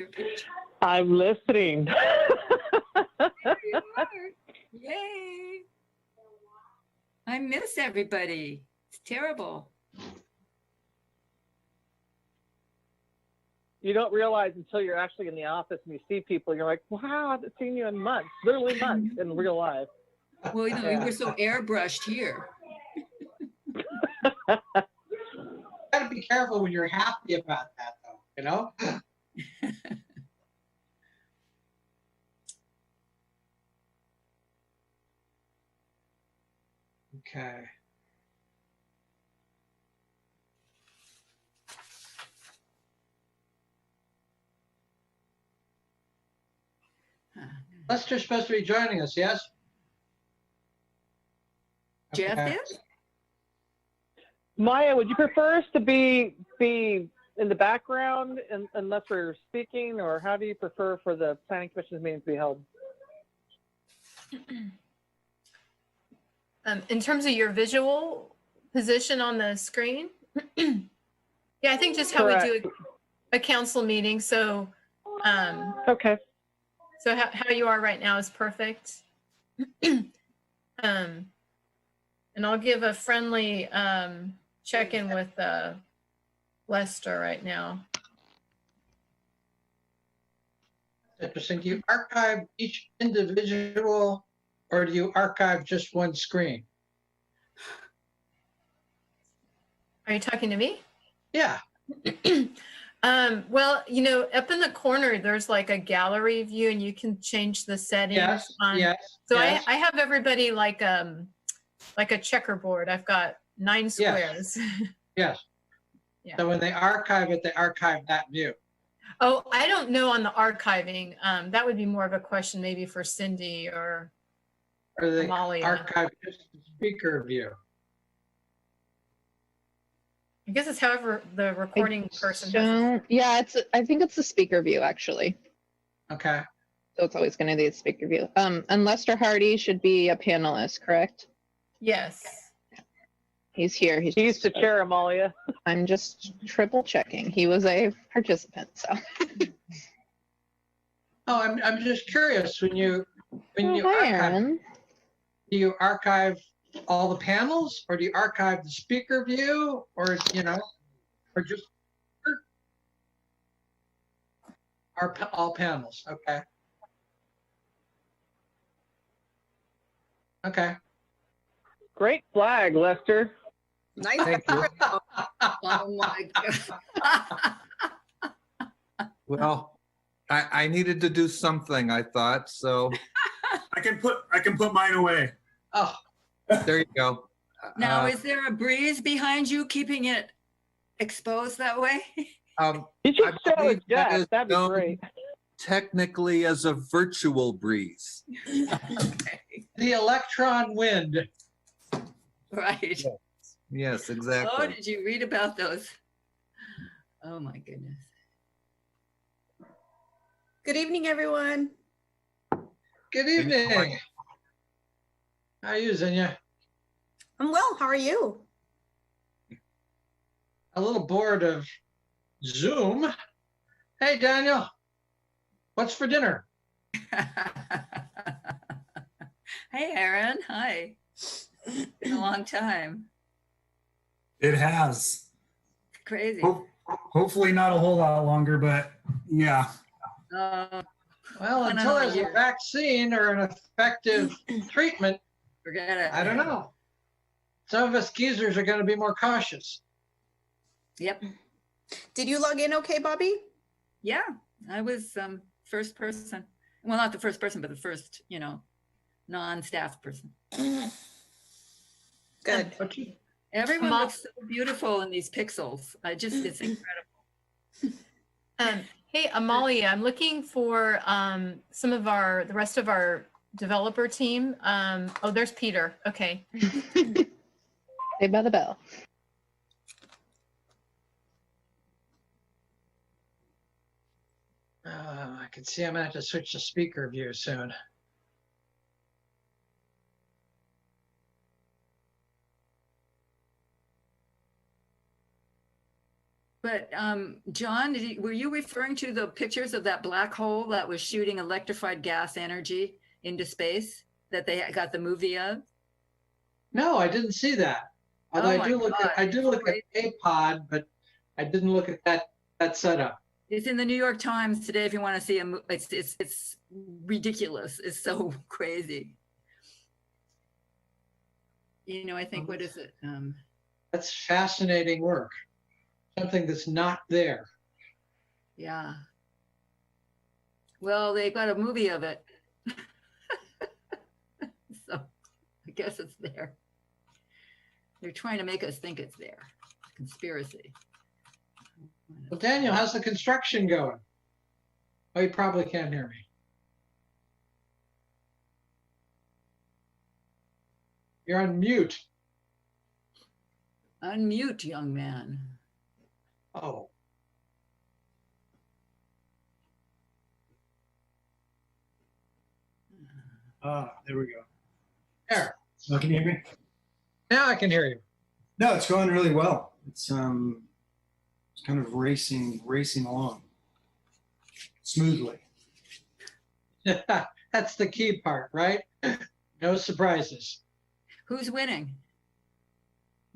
your picture. I'm listening. There you are. Yay. I miss everybody. It's terrible. You don't realize until you're actually in the office and you see people, you're like, wow, I haven't seen you in months, literally months in real life. Well, you know, Yeah. we're so airbrushed here. Gotta be careful when you're happy about that, though, you know? Okay. Lester's supposed to be joining us, yes? Jeff Okay. is? Maya, would you prefer us to be in the background unless we're speaking, or how do you prefer for the Planning Commission's meeting to be held? In terms of your visual position on the screen, yeah, I think just how Correct. we do a council meeting. So, Okay. so how you are right now is perfect. And I'll give a friendly check-in with Lester right now. Interesting. Do you archive each individual, or do you archive just one screen? Are you talking to me? Yeah. Well, you know, up in the corner, there's like a gallery view and you can change the settings. Yes. Yes. So yes. I have everybody like a checkerboard. I've got 9 squares. Yes. Yeah. So when they archive it, they archive that view. Oh, I don't know on the archiving. That would be more of a question maybe for Cindy or Or they Amalia. archive just the speaker view. I guess it's however the recording person has. Don't, yeah, I think it's the speaker view actually. Okay. So it's always going to be the speaker view. And Lester Hardy should be a panelist, correct? Yes. He's here. He used to chair Amalia. I'm just triple checking. He was a participant, so. Oh, I'm just curious. When you Hi, archive, Aaron. do you archive all the panels, or do you archive the speaker view, or or just all panels? Okay. Okay. Great flag, Lester. Nice. Thank you. Oh my God. Well, I needed to do something, I thought, so I can put mine away. Oh, there you go. Now, is there a breeze behind you keeping it exposed that way? You should I show believe it, that Jeff. is That'd be known great. technically as a virtual breeze. Okay. the electron wind. Right. Yes, Oh, exactly. did you read about those? Oh my goodness. Good evening, everyone. Good evening. How are you, Xenia? I'm well. How are you? A little bored of Zoom. Hey, Daniel. What's for dinner? Hey, Aaron. Hi. Been a long time. It has. Crazy. Hopefully not a whole lot longer, but yeah. Well, until there's a vaccine or an effective treatment, Forget it. I don't know. Some of us geezers are going to be more cautious. Yep. Did you log in okay, Bobby? Yeah, I was first person. Well, not the first person, but the first, non-staff person. Good. Everyone looks so beautiful in these pixels. It's incredible. Hey, Amalia, I'm looking for the rest of our developer team. Oh, there's Peter. Okay. Saved by the bell. I can see I'm going to have to switch to speaker view soon. But John, were you referring to the pictures of that black hole that was shooting electrified gas energy into space that they got the movie of? No, I didn't see that. Although Oh I my do look God, at, I do it's look at great. A-Pod, but I didn't look at that setup. It's in the New York Times today if you want to see it's ridiculous. It's so crazy. You know, I think, what is it? That's fascinating work. Something that's not there. Yeah. Well, they got a movie of it. So I guess it's there. They're trying to make us think it's there. Conspiracy. Well, Daniel, how's the construction going? Oh, you probably can't hear me. You're on mute. Unmute, young man. Oh. There we go. There. Now can you hear me? Now I can hear you. No, it's going really well. It's kind of racing along smoothly. That's the key part, right? No surprises. Who's winning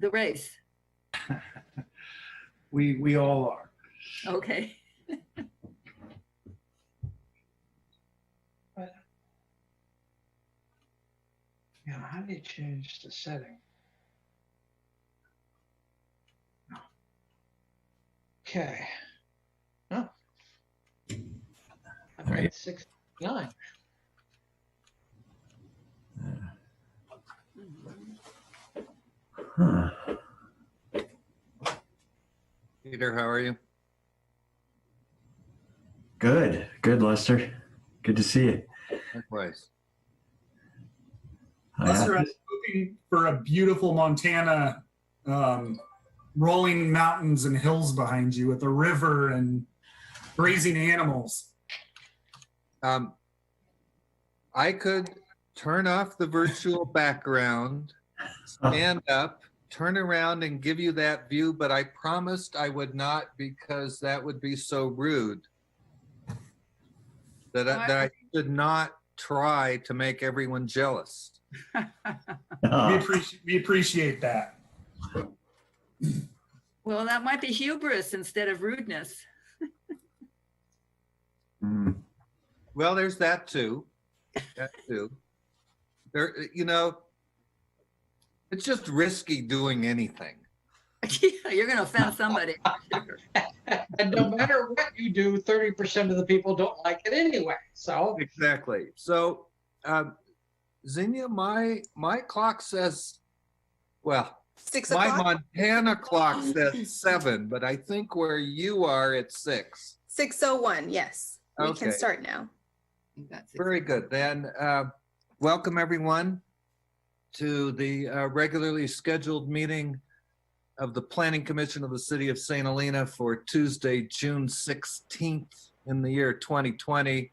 the race? We all are. Okay. Yeah, how do you change the setting? No. Okay. Oh. I've got 69. Peter, how are you? Good, Lester. Good to see you. Likewise. Lester, I was looking for a beautiful Montana, rolling mountains and hills behind you with a river and grazing animals. I could turn off the virtual background, stand up, turn around and give you that view, but I promised I would not because that would be so rude. That I should not try to make everyone jealous. We appreciate that. Well, that might be hubris instead of rudeness. Well, there's that too. That too. There, you know, it's just risky doing anything. You're going to offend somebody. And no matter what you do, 30% of the people don't like it anyway. So Exactly. So, Zinnia, my clock says, well, 6 my o'clock. Montana clock says 7, but I think where you are, it's 6. 6:01. Yes, we Okay. can start now. Very good. Then, welcome everyone to the regularly scheduled meeting of the Planning Commission of the City of St. Helena for Tuesday, June 16th in the year 2020.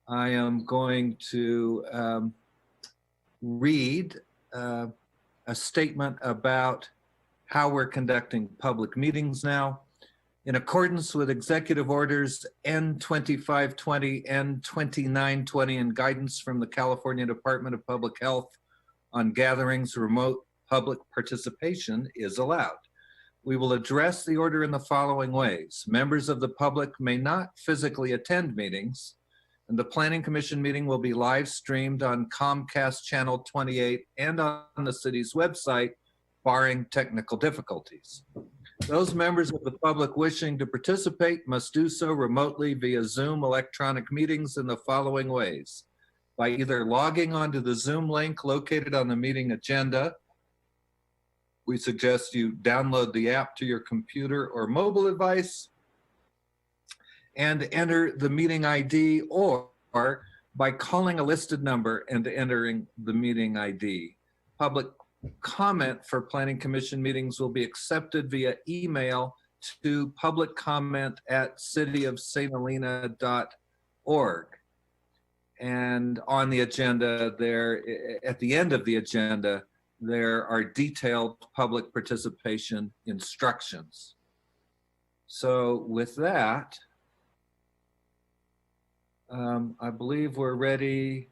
I am going to read a statement about how we're conducting public meetings now. In accordance with Executive Orders N2520, N2920, and guidance from the California Department of Public Health on gatherings, remote public participation is allowed. We will address the order in the following ways. Members of the public may not physically attend meetings, and the Planning Commission meeting will be live streamed on Comcast Channel 28 and on the city's website, barring technical difficulties. Those members of the public wishing to participate must do so remotely via Zoom electronic meetings in the following ways. By either logging onto the Zoom link located on the meeting agenda. We suggest you download the app to your computer or mobile device and enter the meeting ID, or by calling a listed number and entering the meeting ID. Public comment for Planning Commission meetings will be accepted via email to publiccomment@cityofsthelena.org. And on the agenda there, at the end of the agenda, there are detailed public participation instructions. So with that, I believe we're ready.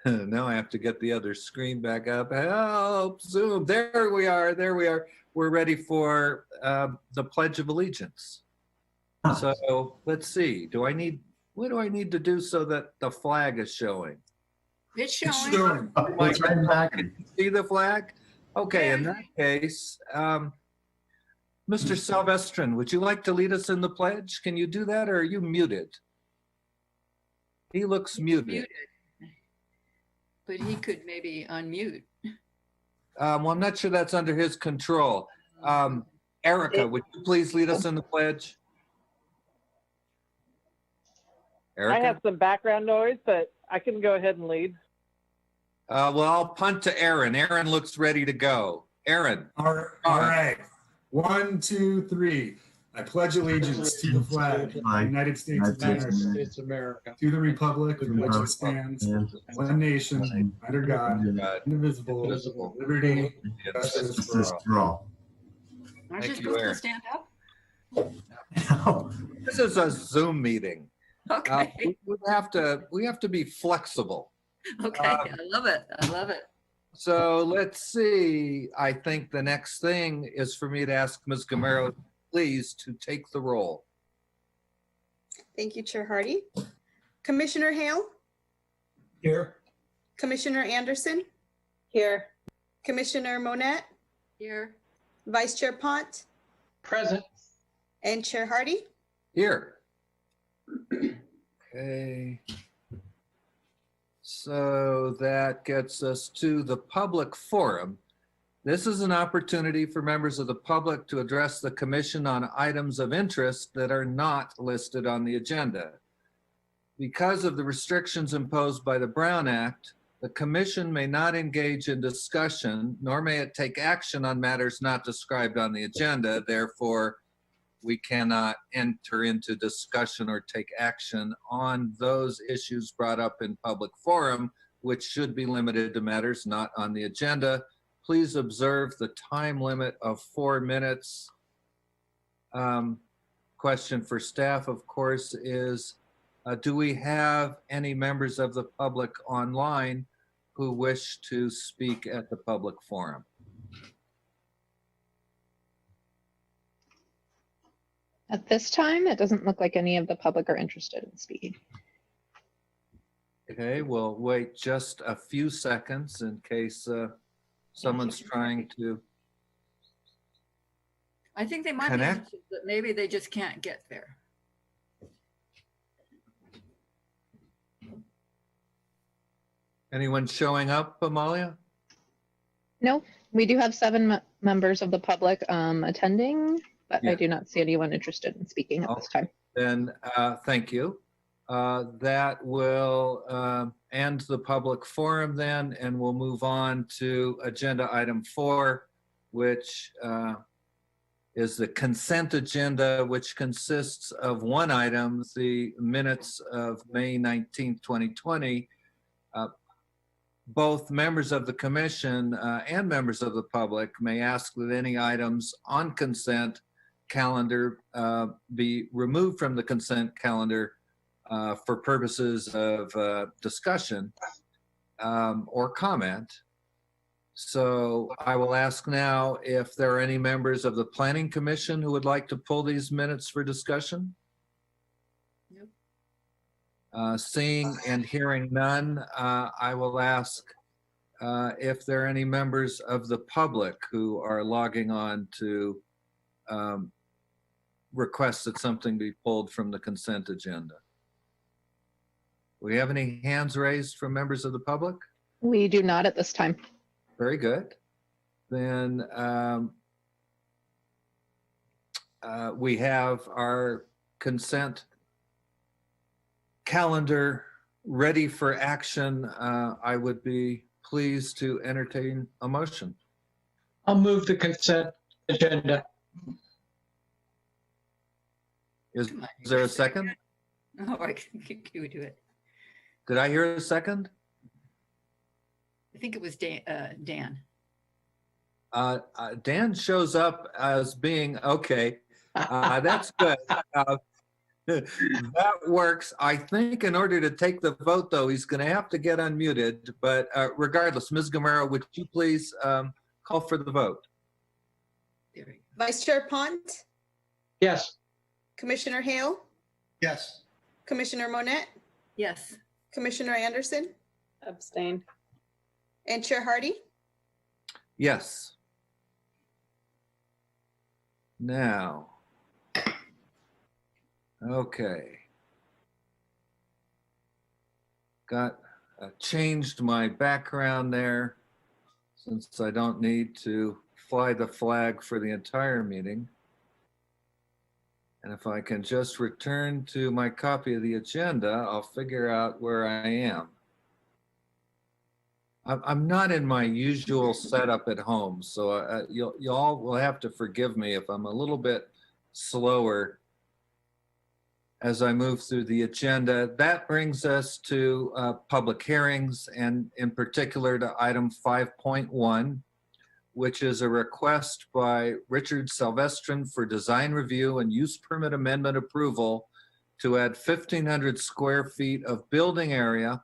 Now I have to get the other screen back up. Help, Zoom. There we are. There we are. We're ready for the Pledge of Allegiance. So let's see. What do I need to do so that the flag is showing? It's showing. Sure. It's right back. See the flag? Okay, in that case, Mr. Salvestrin, would you like to lead us in the pledge? Can you do that, or are you muted? He looks muted. But he could maybe unmute. Well, I'm not sure that's under his control. Erica, would you please lead us in the pledge? I Erica? have some background noise, but I can go ahead and lead. Well, I'll punt to Aaron. Aaron looks ready to go. Aaron. All right. 1, 2, 3. I pledge allegiance to the flag of the United States of America, It's America. to the republic for which it stands, one nation, under God, indivisible, Indivisible. liberty, Yes. justice for Just all. draw. Aren't you Thank you, supposed to Aaron. stand up? This is a Zoom meeting. Okay. We have to be flexible. Okay. I love it. I love it. So let's see. I think the next thing is for me to ask Ms. Gamero, please, to take the roll. Thank you, Chair Hardy. Commissioner Hale, Here. Commissioner Anderson, Here. Commissioner Monette, Here. Vice Chair Pont, Present. and Chair Hardy. Here. Okay. So that gets us to the public forum. This is an opportunity for members of the public to address the commission on items of interest that are not listed on the agenda. Because of the restrictions imposed by the Brown Act, the commission may not engage in discussion, nor may it take action on matters not described on the agenda. Therefore, we cannot enter into discussion or take action on those issues brought up in public forum, which should be limited to matters not on the agenda. Please observe the time limit of 4 minutes. Question for staff, of course, is do we have any members of the public online who wish to speak at the public forum? At this time, it doesn't look like any of the public are interested in speaking. Okay, we'll wait just a few seconds in case someone's trying to I think they might be Connect. interested, but maybe they just can't get there. Anyone showing up, Amalia? No, we do have 7 members of the public attending, but Yeah. I do not see anyone interested in speaking at this time. Then, thank you. That will end the public forum then, and we'll move on to agenda item 4, which is the consent agenda, which consists of one item, the minutes of May 19th, 2020. Both members of the commission and members of the public may ask that any items on consent calendar be removed from the consent calendar for purposes of discussion or comment. So I will ask now if there are any members of the Planning Commission who would like to pull these minutes for discussion. Seeing and hearing none, I will ask if there are any members of the public who are logging on to request that something be pulled from the consent agenda. Do we have any hands raised from members of the public? We do not at this time. Very good. Then we have our consent calendar ready for action. I would be pleased to entertain a motion. I'll move the consent agenda. Is there a second? Oh, I can you do it. Did I hear a second? I think it was Dan. Dan shows up as being, okay. That's good. That works. I think in order to take the vote, though, he's going to have to get unmuted. But regardless, Ms. Gamero, would you please call for the vote? Vice Chair Pont, Yes. Commissioner Hale, Yes. Commissioner Monette, Yes. Commissioner Anderson, Abstain. and Chair Hardy. Yes. Now, okay. Got changed my background there since I don't need to fly the flag for the entire meeting. And if I can just return to my copy of the agenda, I'll figure out where I am. I'm not in my usual setup at home, so y'all will have to forgive me if I'm a little bit slower as I move through the agenda. That brings us to public hearings, and in particular to item 5.1, which is a request by Richard Salvestrin for design review and use permit amendment approval to add 1,500 square feet of building area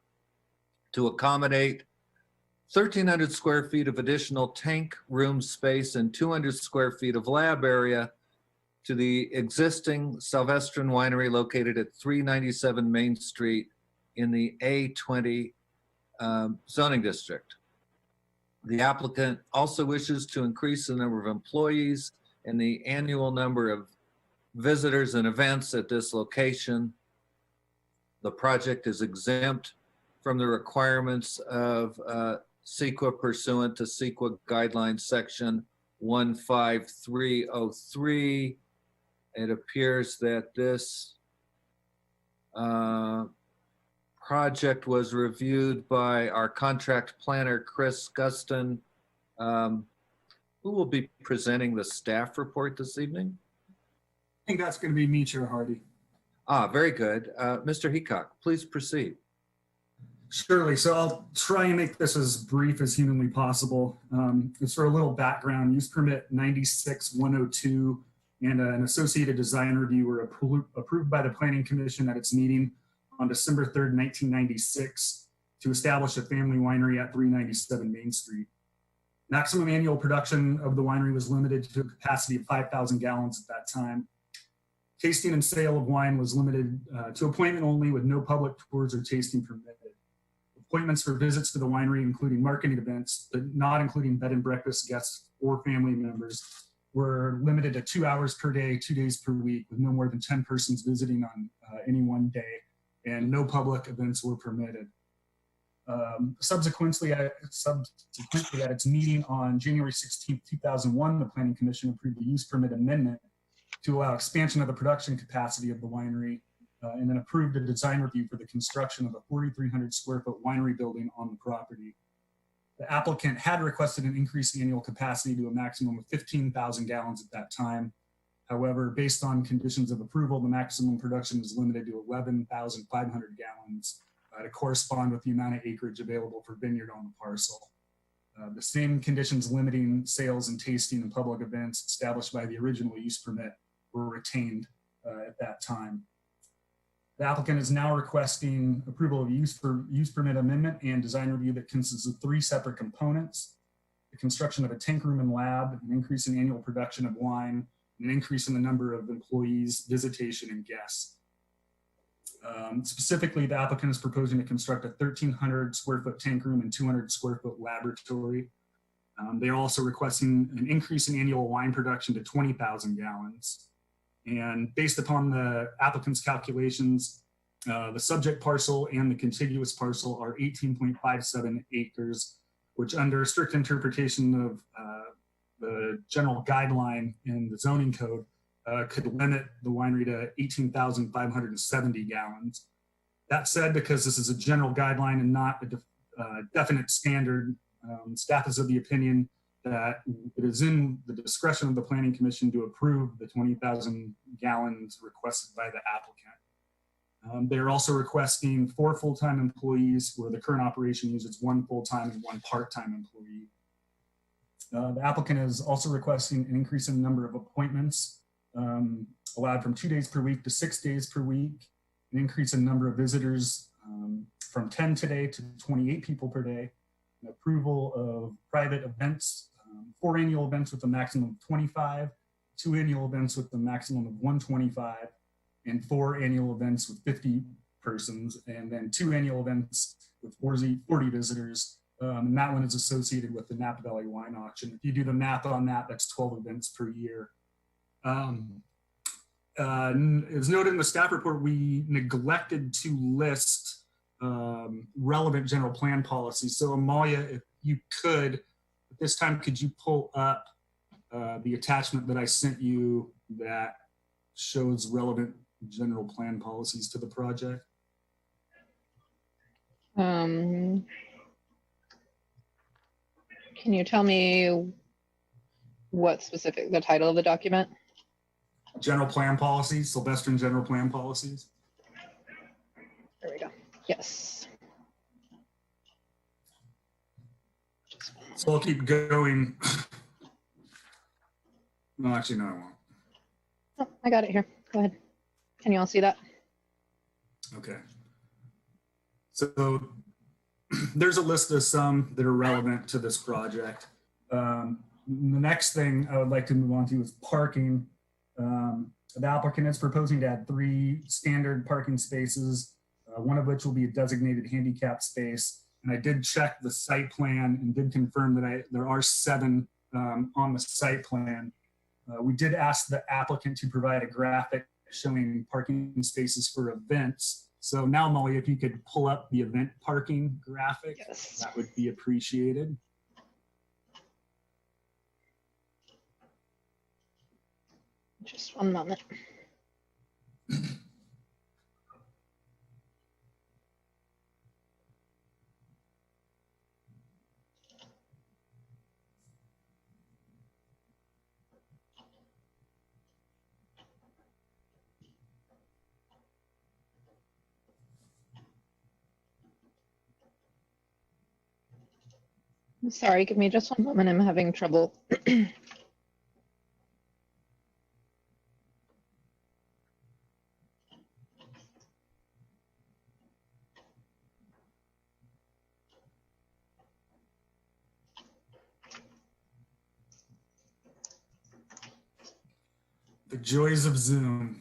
to accommodate 1,300 square feet of additional tank room space and 200 square feet of lab area to the existing Salvestrin Winery located at 397 Main Street in the A20 zoning district. The applicant also wishes to increase the number of employees and the annual number of visitors and events at this location. The project is exempt from the requirements of CEQA pursuant to CEQA guidelines section 15303. It appears that this project was reviewed by our contract planner, Chris Guston, who will be presenting the staff report this evening. I think that's going to be me, Chair Hardy. Very good. Mr. Heacock, please proceed. Surely. So I'll try and make this as brief as humanly possible. Just for a little background, use permit 96102 and an associated design review were approved by the Planning Commission at its meeting on December 3rd, 1996 to establish a family winery at 397 Main Street. Maximum annual production of the winery was limited to a capacity of 5,000 gallons at that time. Tasting and sale of wine was limited to appointment only with no public tours or tasting permitted. Appointments for visits to the winery, including marketing events, but not including bed and breakfast guests or family members, were limited to 2 hours per day, 2 days per week, with no more than 10 persons visiting on any one day, and no public events were permitted. Subsequently, at its meeting on January 16, 2001, the Planning Commission approved the use permit amendment to allow expansion of the production capacity of the winery, and then approved a design review for the construction of a 4,300 square foot winery building on the property. The applicant had requested an increase in annual capacity to a maximum of 15,000 gallons at that time. However, based on conditions of approval, the maximum production is limited to 11,500 gallons to correspond with the amount of acreage available for vineyard on the parcel. The same conditions limiting sales and tasting and public events established by the original use permit were retained at that time. The applicant is now requesting approval of use permit amendment and design review that consists of 3 separate components: the construction of a tank room and lab, an increase in annual production of wine, an increase in the number of employees, visitation, and guests. Specifically, the applicant is proposing to construct a 1,300 square foot tank room and 200 square foot laboratory. They are also requesting an increase in annual wine production to 20,000 gallons. And based upon the applicant's calculations, the subject parcel and the contiguous parcel are 18.57 acres, which under strict interpretation of the general guideline in the zoning code could limit the winery to 18,570 gallons. That said, because this is a general guideline and not a definite standard, staff is of the opinion that it is in the discretion of the Planning Commission to approve the 20,000 gallons requested by the applicant. They are also requesting 4 full-time employees, where the current operation uses 1 full-time and 1 part-time employee. The applicant is also requesting an increase in the number of appointments allowed from 2 days per week to 6 days per week, an increase in number of visitors from 10 today to 28 people per day, an approval of private events, 4 annual events with a maximum of 25, 2 annual events with a maximum of 125, and 4 annual events with 50 persons, and then 2 annual events with 40 visitors. And that one is associated with the Napa Valley Wine Auction. If you do the math on that, that's 12 events per year. As noted in the staff report, we neglected to list relevant general plan policies. So Amalia, if you could, at this time, could you pull up the attachment that I sent you that shows relevant general plan policies to the project? Can you tell me what specific, the title of the document? General plan policies, Salvestrin general plan policies. There we go. Yes. So I'll keep going. No, actually, no, I won't. Oh, I got it here. Go ahead. Can you all see that? Okay. So there's a list of some that are relevant to this project. The next thing I would like to move on to is parking. The applicant is proposing to add 3 standard parking spaces, one of which will be a designated handicap space. And I did check the site plan and did confirm that there are 7 on the site plan. We did ask the applicant to provide a graphic showing parking spaces for events. So now, Molly, if you could pull up the event parking graphic, Yes. that would be appreciated. Just one moment. Sorry, give me just one moment. I'm having trouble. The joys of Zoom.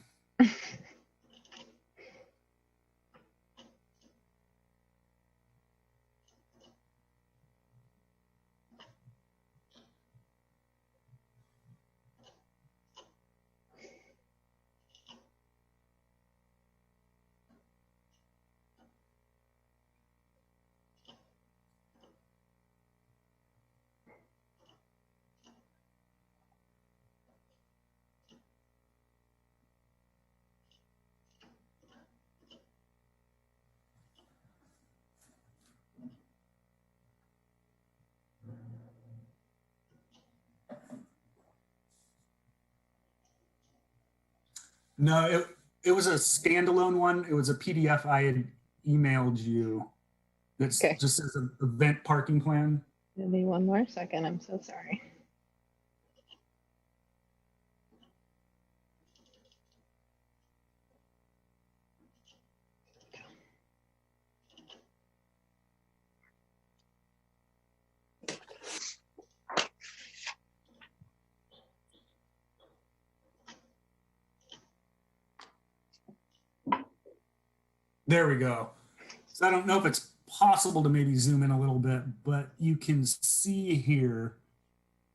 No, it was a standalone one. It was a PDF I had emailed you. That's Okay. just as an event parking plan. Give me one more second. I'm so sorry. There we go. So I don't know if it's possible to maybe zoom in a little bit, but you can see here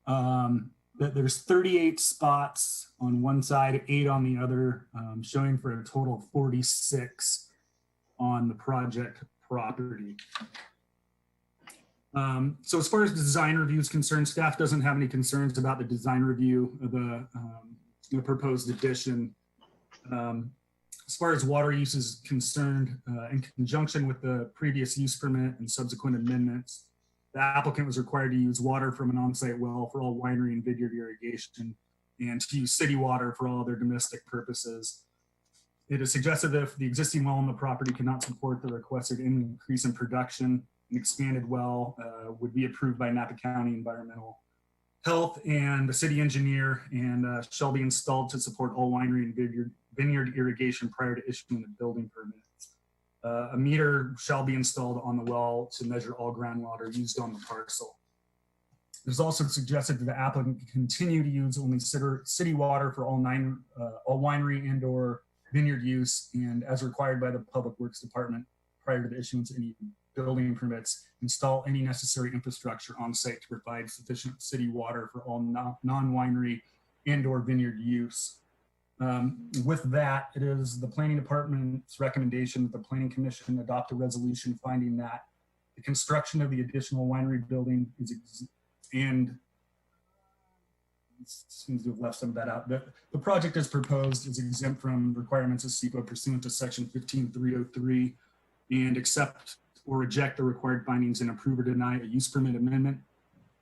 that there's 38 spots on one side, 8 on the other, showing for a total of 46 on the project property. So as far as the design review is concerned, staff doesn't have any concerns about the design review of the proposed addition. As far as water use is concerned, in conjunction with the previous use permit and subsequent amendments, the applicant was required to use water from an on-site well for all winery and vineyard irrigation and to use city water for all other domestic purposes. It is suggested that if the existing well on the property cannot support the requested increase in production, an expanded well would be approved by Napa County Environmental health and the city engineer, and shall be installed to support all winery and vineyard irrigation prior to issuing the building permit. A meter shall be installed on the well to measure all groundwater used on the parcel. It is also suggested that the applicant continue to use only city water for all winery and/or vineyard use, and as required by the Public Works Department prior to the issuance of any building permits, install any necessary infrastructure on site to provide sufficient city water for all non-winery and/or vineyard use. With that, it is the Planning Department's recommendation that the Planning Commission adopt a resolution finding that the construction of the additional winery building is and seems to have left some of that out. The project as proposed is exempt from requirements of SEPA pursuant to section 15303 and accept or reject the required findings and approve or deny a use permit amendment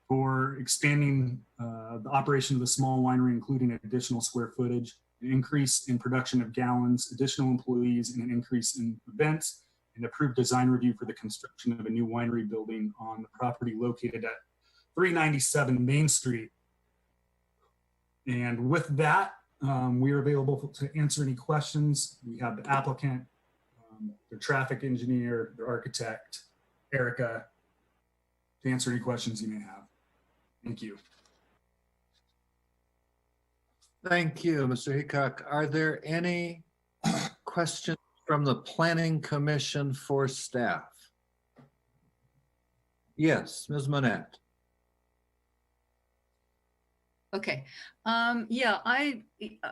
for expanding the operation of the small winery, including additional square footage, an increase in production of gallons, additional employees, and an increase in events, and approved design review for the construction of a new winery building on the property located at 397 Main Street. And with that, we are available to answer any questions. We have the applicant, their traffic engineer, their architect, Erica, to answer any questions you may have. Thank you. Thank you, Mr. Hickok. Are there any questions from the Planning Commission for staff? Yes, Ms. Monette. Okay. Yeah,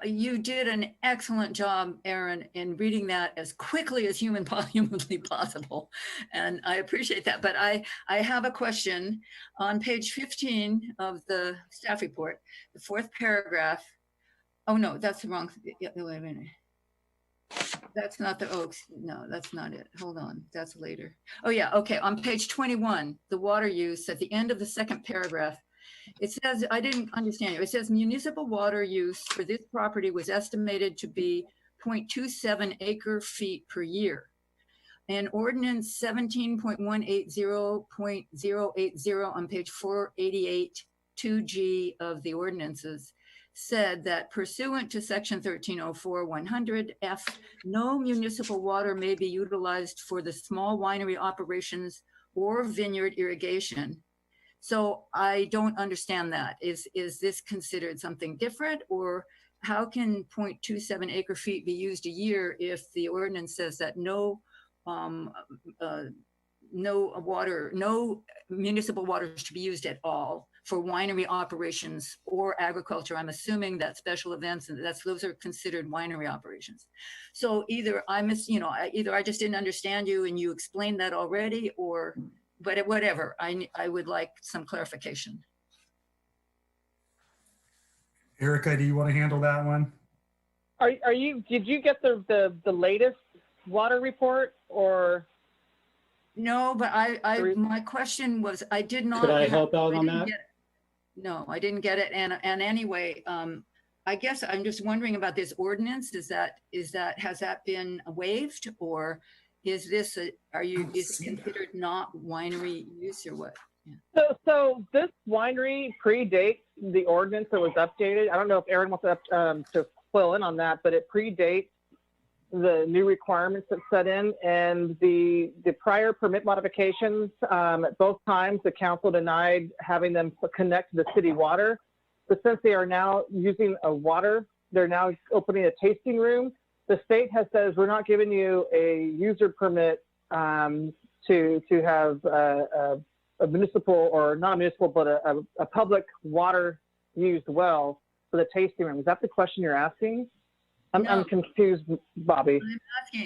you did an excellent job, Aaron, in reading that as quickly as humanly possible. And I appreciate that. But I have a question on page 15 of the staff report, the fourth paragraph. Oh, no, that's the wrong. Yeah, wait a minute. That's not the Oaks. No, that's not it. Hold on. That's later. Oh, yeah. Okay. On page 21, the water use at the end of the second paragraph, it says, I didn't understand it. It says municipal water use for this property was estimated to be 0.27 acre feet per year. And ordinance 17.180.080 on page 488 2G of the ordinances said that pursuant to section 1304-100F, no municipal water may be utilized for the small winery operations or vineyard irrigation. So I don't understand that. Is this considered something different, or how can 0.27 acre feet be used a year if the ordinance says that no municipal water is to be used at all for winery operations or agriculture? I'm assuming that special events and those are considered winery operations. So either either I just didn't understand you and you explained that already, or but whatever. I would like some clarification. Erica, do you want to handle that one? Did you get the latest water report, or? No, but my question was, I did not. Could I help out on that? No, I didn't get it. And anyway, I guess I'm just wondering about this ordinance. Has that been waived, or is this is it considered not winery use, or what? Yeah. So this winery predates the ordinance that was updated. I don't know if Aaron wants to fill in on that, but it predates the new requirements that set in, and the prior permit modifications, at both times the council denied having them connect to the city water. But since they are now using a water, they're now opening a tasting room. The state has says, we're not giving you a user permit to have a municipal, or not municipal, but a public water used well for the tasting room. Is that the question you're asking? I'm confused, Bobby.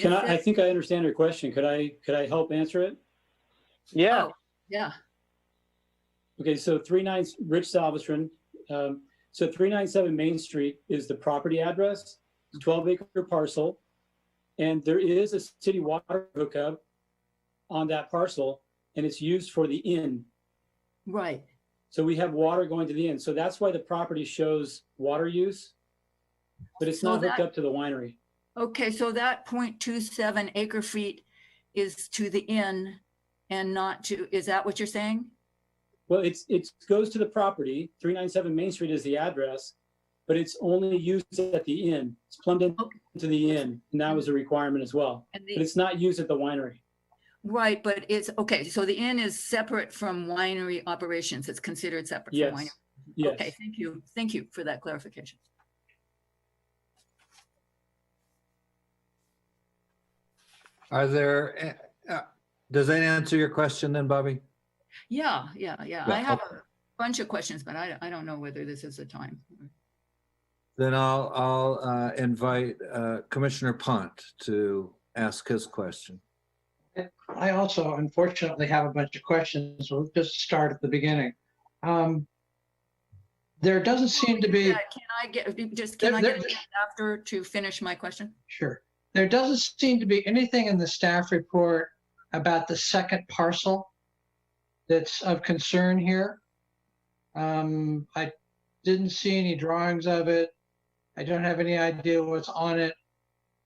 I think I understand your question. Could I help answer it? Yeah. Oh, yeah. Okay, so Rich Salvestrin. So 397 Main Street is the property address. It's 12-acre parcel, and there is a city water hookup on that parcel, and it's used for the inn. Right. So we have water going to the inn. So that's why the property shows water use, but it's not hooked up to the winery. Okay, so that 0.27 acre feet is to the inn and not to, is that what you're saying? Well, it goes to the property. 397 Main Street is the address, but it's only used at the inn. It's plumbed into the inn, and that was a requirement as well. And But it's not used at the winery. right, but it's, okay, so the inn is separate from winery operations. It's considered separate from winery. Yes. Yes. Okay, thank you. Thank you for that clarification. Are there, does that answer your question then, Bobby? Yeah. I Yeah, have a bunch of questions, but I don't know whether this is the time. Then I'll invite Commissioner Pont to ask his question. I also unfortunately have a bunch of questions. We'll just start at the beginning. There doesn't seem to be. Can I get it after to finish my question? Sure. There doesn't seem to be anything in the staff report about the second parcel that's of concern here. I didn't see any drawings of it. I don't have any idea what's on it.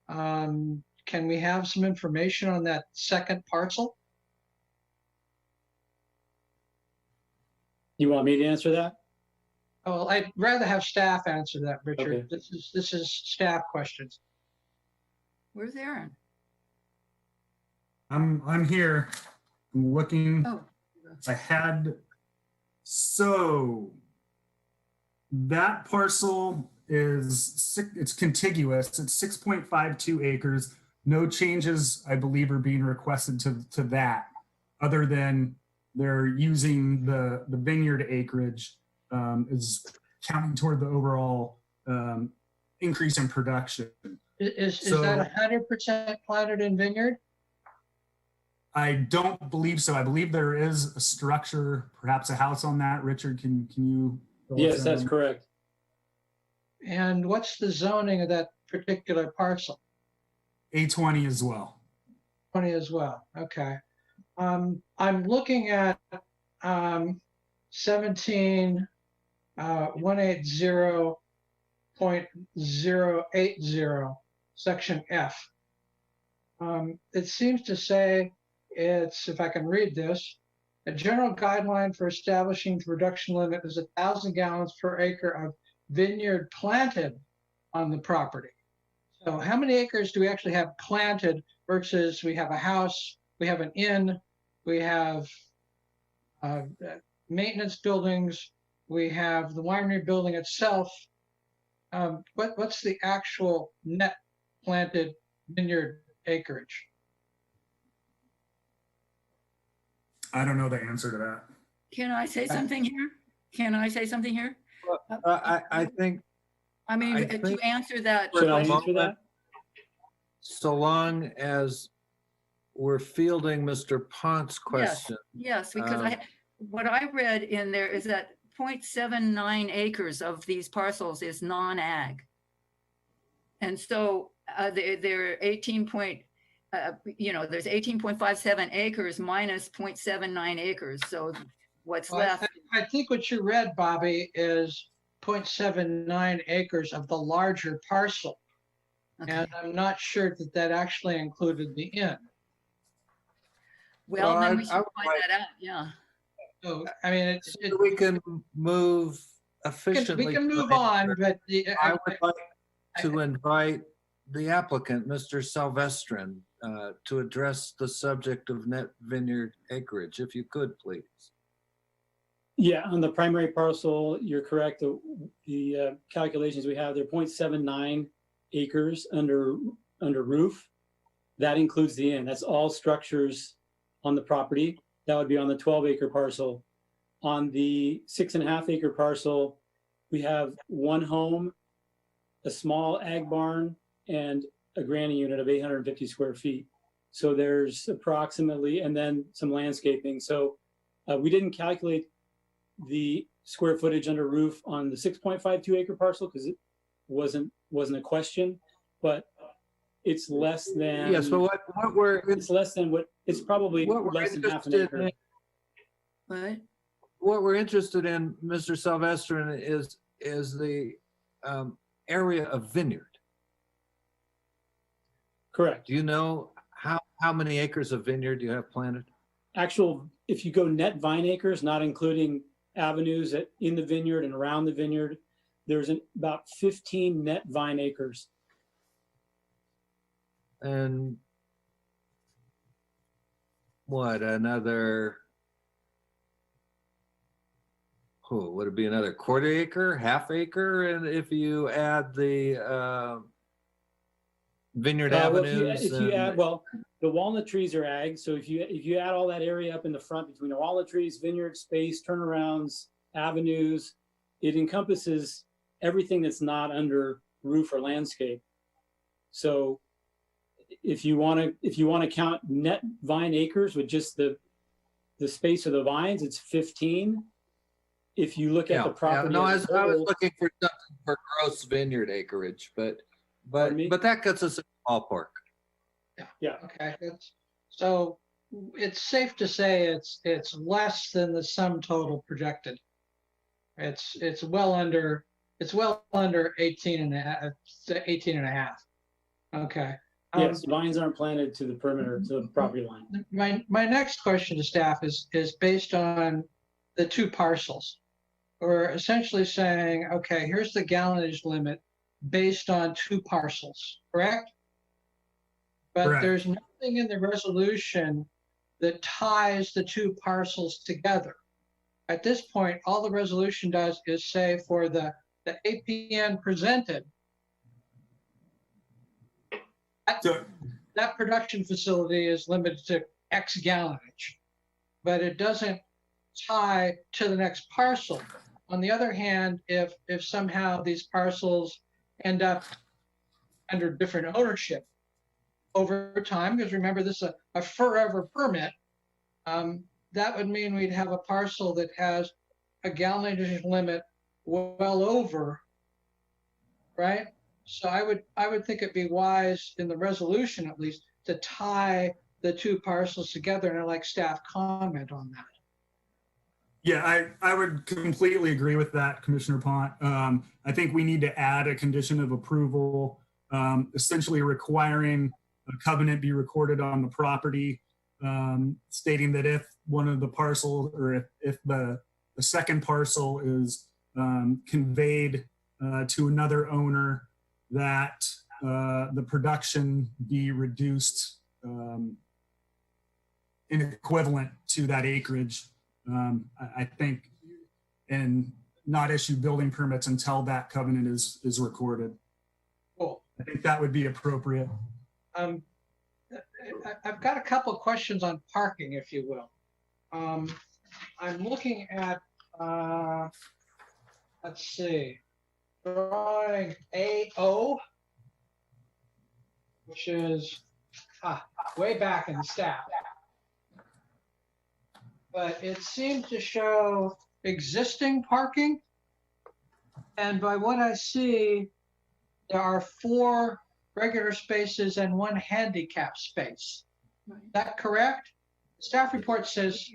Can we have some information on that second parcel? You want me to answer that? Oh, I'd rather have staff answer that, Richard. Okay. This is staff questions. Where's Aaron? I'm here. I'm looking. Oh. I had, so that parcel it's contiguous. It's 6.52 acres. No changes, I believe, are being requested to that, other than they're using the vineyard acreage is counting toward the overall increase in production. Is that 100% planted in vineyard? I don't believe so. I believe there is a structure, perhaps a house on that. Richard, can you? Yes, that's correct. And what's the zoning of that particular parcel? A20 as well. 20 as well. Okay. I'm looking at 170.080 section F. It seems to say it's, if I can read this, a general guideline for establishing the production limit is 1,000 gallons per acre of vineyard planted on the property. So how many acres do we actually have planted versus we have a house, we have an inn, we have maintenance buildings, we have the winery building itself. What's the actual net planted vineyard acreage? I don't know the answer to that. Can I say something here? Can I say something here? I think. I mean, I to think answer that. Should I answer that? So long as we're fielding Mr. Pont's question. Yes, because what I read in there is that 0.79 acres of these parcels is non-ag. And so they're 18 point, there's 18.57 acres minus 0.79 acres. So what's left? I think what you read, Bobby, is 0.79 acres of the larger parcel. Okay. And I'm not sure that that actually included the inn. Well, then we should I would find like- that out, yeah. So, I mean, So we can move efficiently. we can move on, but I would like to invite the applicant, Mr. Salvestrin, to address the subject of net vineyard acreage, if you could, please. Yeah, on the primary parcel, you're correct. The calculations we have, they're 0.79 acres under roof. That includes the inn. That's all structures on the property. That would be on the 12-acre parcel. On the 6.5-acre parcel, we have one home, a small ag barn, and a granny unit of 850 square feet. So there's approximately, and then some landscaping. So we didn't calculate the square footage under roof on the 6.52 acre parcel because it wasn't a question, but it's less than. Yes, but what we're it's less than what it's probably less than half an acre. What we're interested in, Mr. Salvestrin, is the area of vineyard. Correct. Do you know how many acres of vineyard you have planted? actual, if you go net vine acres, not including avenues in the vineyard and around the vineyard, there's about 15 net vine acres. And what, another, would it be another quarter acre, half acre? And if you add the vineyard Well, avenues? if you add, well, the walnut trees are ag. So if you add all that area up in the front between the walnut trees, vineyard space, turnarounds, avenues, it encompasses everything that's not under roof or landscape. So if you want to count net vine acres with just the space of the vines, it's 15. If you look at the property, no, I was looking for something for gross vineyard acreage, but that gets us in the ballpark. Yeah. Okay. So it's safe to say it's less than the sum total projected. It's well under 18 and a half. Okay. Yes, vines aren't planted to the perimeter, to the property line. My next question to staff is based on the two parcels. We're essentially saying, okay, here's the gallonage limit based on two parcels, correct? But Correct. There's nothing in the resolution that ties the two parcels together. At this point, all the resolution does is say for the APN presented, that production facility is limited to X gallonage, but it doesn't tie to the next parcel. On the other hand, if somehow these parcels end up under different ownership over time, because remember this is a forever permit, that would mean we'd have a parcel that has a gallonage limit well over, right? So I would think it'd be wise in the resolution at least to tie the two parcels together, and I'd like staff comment on that. Yeah, I would completely agree with that, Commissioner Pont. I think we need to add a condition of approval, essentially requiring a covenant be recorded on the property, stating that if one of the parcels, or if the second parcel is conveyed to another owner, that the production be reduced in equivalent to that acreage. I think, and not issue building permits until that covenant is recorded. Cool. I think that would be appropriate. I've got a couple of questions on parking, if you will. I'm looking at, let's see, drawing AO, which is way back in the staff. But it seems to show existing parking. And by what I see, there are 4 regular spaces and 1 handicap space. Is that correct? The staff report says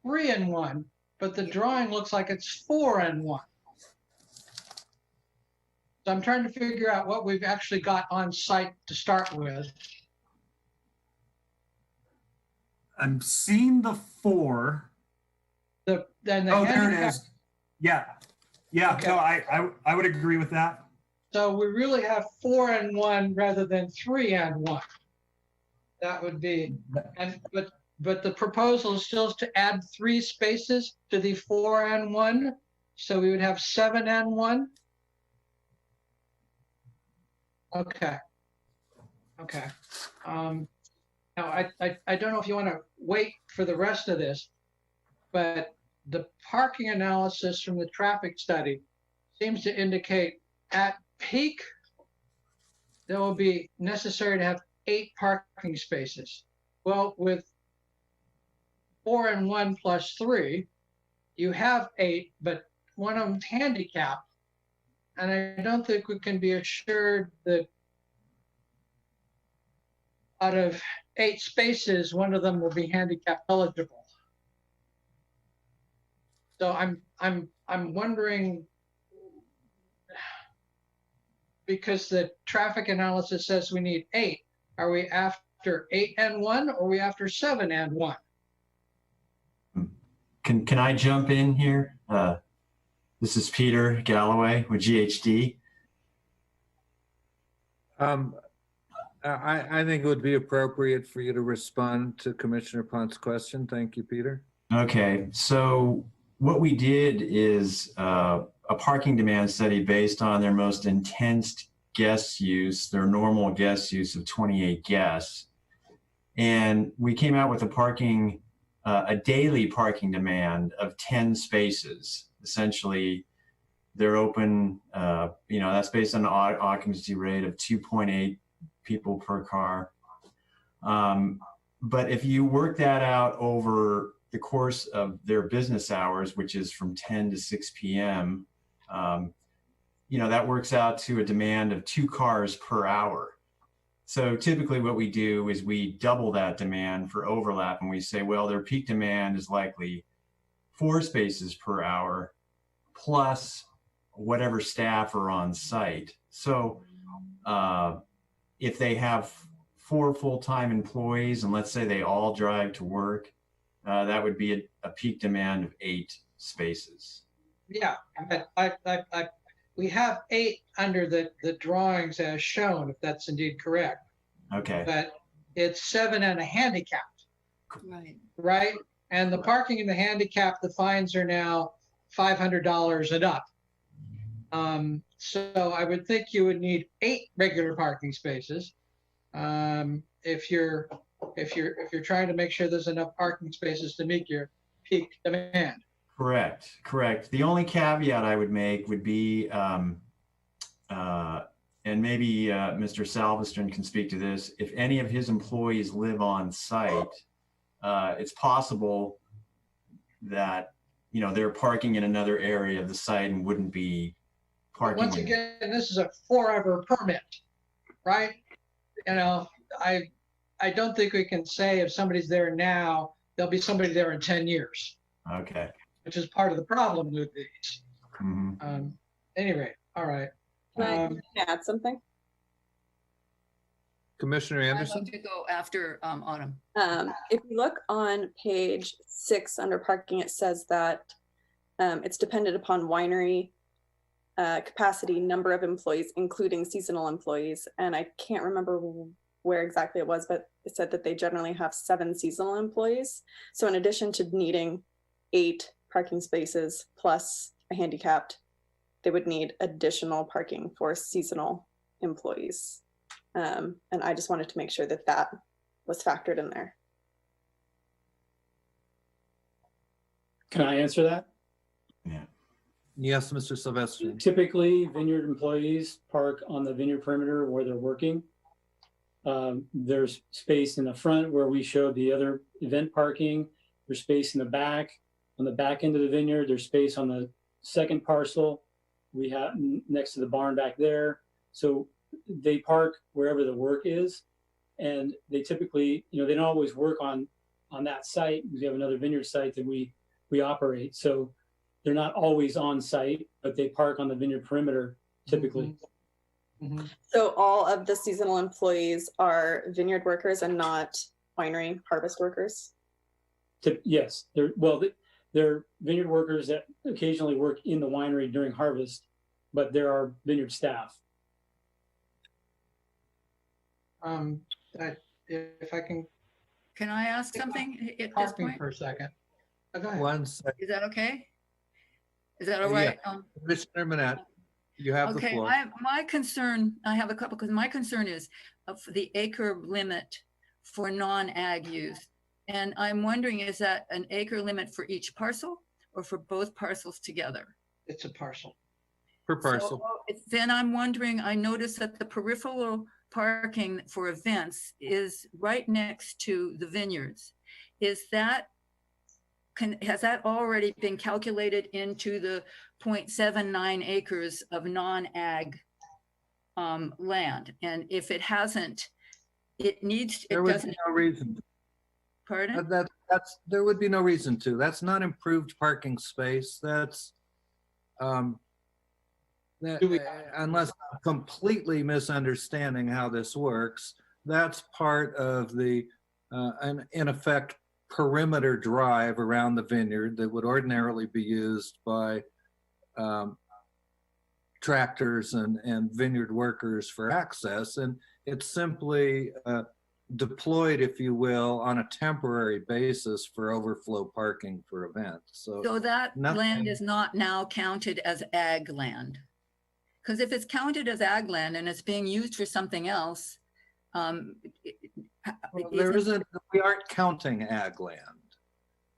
3 and 1, but the drawing looks like it's 4 and 1. So I'm trying to figure out what we've actually got on site to start with. I'm seeing the 4. Then oh, there it is. Yeah. Okay. No, I would agree with that. So we really have 4 and 1 rather than 3 and 1. That would be, but the proposal is still to add 3 spaces to the 4 and 1. So we would have 7 and 1. Okay. Now I don't know if you want to wait for the rest of this, but the parking analysis from the traffic study seems to indicate at peak, there will be necessary to have 8 parking spaces. Well, with 4 and 1 plus 3, you have 8, but one of them's handicapped. And I don't think we can be assured that out of 8 spaces, one of them will be handicap eligible. So I'm wondering, because the traffic analysis says we need 8, are we after 8 and 1 or are we after 7 and 1? Can I jump in here? This is Peter Galloway with GHD. I think it would be appropriate for you to respond to Commissioner Pont's question. Thank you, Peter. Okay, so what we did is a parking demand study based on their most intense guest use, their normal guest use of 28 guests. And we came out with a daily parking demand of 10 spaces. Essentially, they're open, that's based on an occupancy rate of 2.8 people per car. But if you work that out over the course of their business hours, which is from 10 to 6 p.m., that works out to a demand of 2 cars per hour. So typically what we do is we double that demand for overlap, and we say, well, their peak demand is likely 4 spaces per hour plus whatever staff are on site. So if they have 4 full-time employees, and let's say they all drive to work, that would be a peak demand of 8 spaces. Yeah, we have 8 under the drawings as shown, if that's indeed correct. Okay. But it's 7 and a handicapped, Right. right? And the parking and the handicap, the fines are now $500 and up. So I would think you would need 8 regular parking spaces. If you're trying to make sure there's enough parking spaces to meet your peak demand. Correct. The only caveat I would make would be, and maybe Mr. Salvestrin can speak to this, if any of his employees live on site, it's possible that, they're parking in another area of the site and wouldn't be parking. Once again, this is a forever permit, right? I don't think we can say if somebody's there now, there'll be somebody there in 10 years. Okay. Which is part of the problem with these. Mm-hmm. Anyway, all right. Can I add something? Commissioner I'd Anderson? like to go after Autumn. If you look on page 6 under parking, it says that it's dependent upon winery capacity, number of employees, including seasonal employees. And I can't remember where exactly it was, but it said that they generally have 7 seasonal employees. So in addition to needing 8 parking spaces plus a handicapped, they would need additional parking for seasonal employees. And I just wanted to make sure that that was factored in there. Can I answer that? Yeah. Yes, Mr. Salvestrin. Typically, vineyard employees park on the vineyard perimeter where they're working. There's space in the front where we showed the other event parking. There's space in the back. On the back end of the vineyard, there's space on the second parcel. We have next to the barn back there. So they park wherever the work is. And they typically, they don't always work on that site. We have another vineyard site that we operate. So they're not always on site, but they park on the vineyard perimeter typically. Mm-hmm. So all of the seasonal employees are vineyard workers and not winery harvest workers? Yes, they're vineyard workers that occasionally work in the winery during harvest, but there are vineyard staff. If I can. Can I ask something at this Parking point? for a second. Go ahead. 1 second. Is that okay? Is that all right? Commissioner Manette, you have the Okay, floor. my concern, I have a couple, because my concern is of the acre limit for non-ag use. And I'm wondering, is that an acre limit for each parcel or for both parcels together? It's a parcel. Per parcel. Then I'm wondering, I noticed that the peripheral parking for events is right next to the vineyards. Has that already been calculated into the 0.79 acres of non-ag land? And if it hasn't, it needs, There it would doesn't. be no reason. Pardon? There would be no reason to. That's not improved parking space. That's unless I'm completely misunderstanding how this works, that's part of the, in effect, perimeter drive around the vineyard that would ordinarily be used by tractors and vineyard workers for access. And it's simply deployed, if you will, on a temporary basis for overflow parking for events. So that land is not now counted as ag land? Because if it's counted as ag land and it's being used for something else, we aren't counting ag land.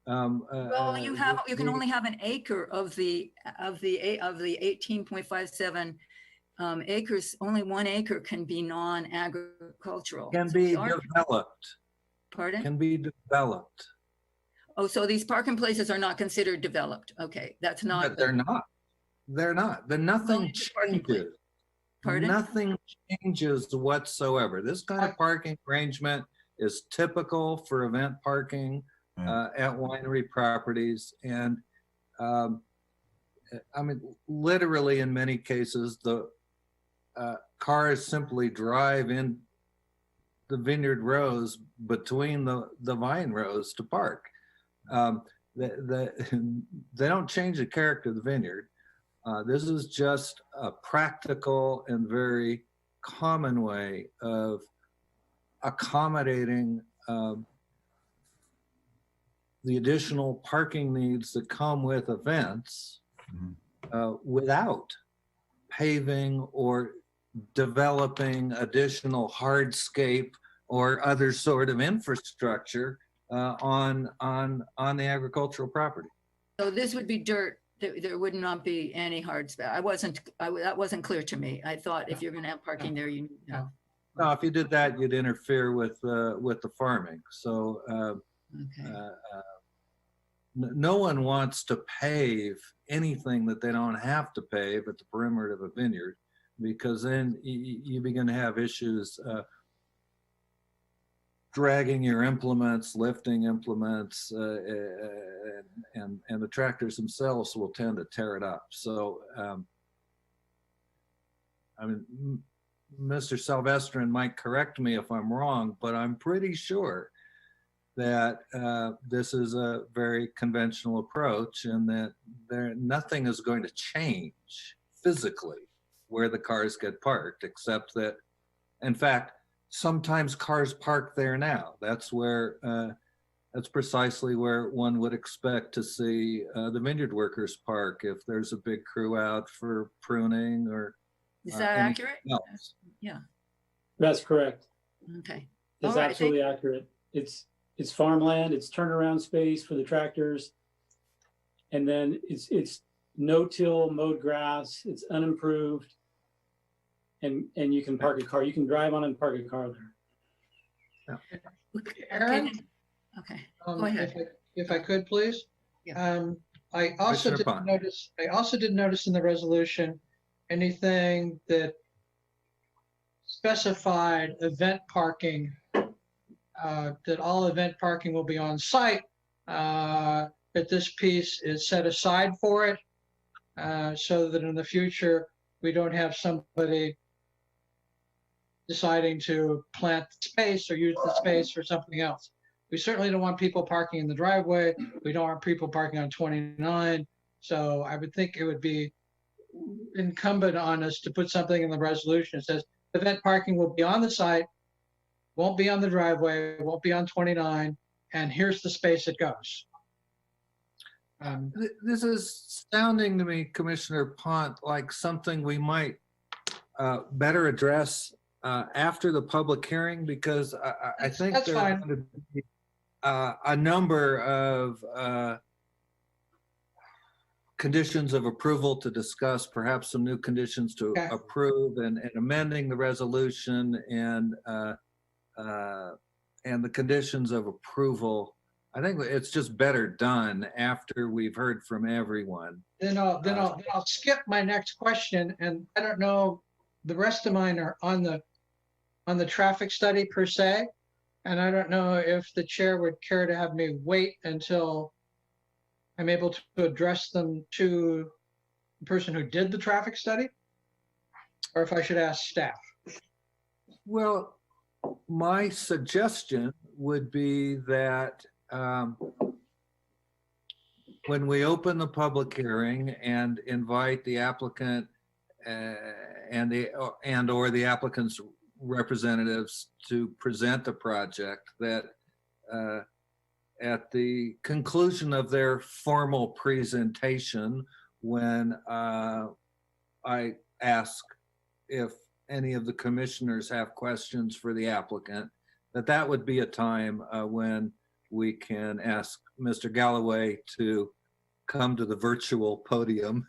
Well, you can only have an acre of the 18.57 acres. Only 1 acre can be non-agricultural. Can be developed. Pardon? Can be developed. Oh, so these parking places are not considered developed. Okay, that's not. But they're not. They're not. Nothing changes. Pardon? Nothing changes whatsoever. This kind of parking arrangement is typical for event parking at winery properties. And I mean, literally in many cases, the cars simply drive in the vineyard rows between the vine rows to park. They don't change the character of the vineyard. This is just a practical and very common way of accommodating the additional parking needs that come with events without paving or developing additional hardscape or other sort of infrastructure on the agricultural property. So this would be dirt. There would not be any hard spot. That wasn't clear to me. I thought if you're going to have parking there, you know. No, if you did that, you'd interfere with the farming. So no one wants to pave anything that they don't have to pave at the perimeter of a vineyard, because then you begin to have issues dragging your implements, lifting implements, and the tractors themselves will tend to tear it up. So, I mean, Mr. Salvestrin might correct me if I'm wrong, but I'm pretty sure that this is a very conventional approach, and that nothing is going to change physically where the cars get parked, except that, in fact, sometimes cars park there now. That's precisely where one would expect to see the vineyard workers park if there's a big crew out for pruning or. Is that accurate? Else. Yeah. That's correct. Okay. That's absolutely accurate. It's farmland, it's turnaround space for the tractors. And then it's no-till mowed grass, it's unimproved. And you can park a car. You can drive on and park a car there. Aaron? Okay. Go ahead. If I could, please. Yeah. I also did notice in the resolution anything that specified event parking, that all event parking will be on site, that this piece is set aside for it, so that in the future we don't have somebody deciding to plant space or use the space for something else. We certainly don't want people parking in the driveway. We don't want people parking on 29. So I would think it would be incumbent on us to put something in the resolution that says event parking will be on the site, won't be on the driveway, won't be on 29, and here's the space it goes. This is sounding to me, Commissioner Pont, like something we might better address after the public hearing, because I think that's there are fine. going to be a number of conditions of approval to discuss, perhaps some new conditions to approve, and amending the resolution, and the conditions of approval. I think it's just better done after we've heard from everyone. Then I'll skip my next question, and I don't know, the rest of mine are on the traffic study per se, and I don't know if the chair would care to have me wait until I'm able to address them to the person who did the traffic study, or if I should ask staff. Well, my suggestion would be that when we open the public hearing and invite the applicant and or the applicant's representatives to present the project, that at the conclusion of their formal presentation, when I ask if any of the commissioners have questions for the applicant, that would be a time when we can ask Mr. Galloway to come to the virtual podium,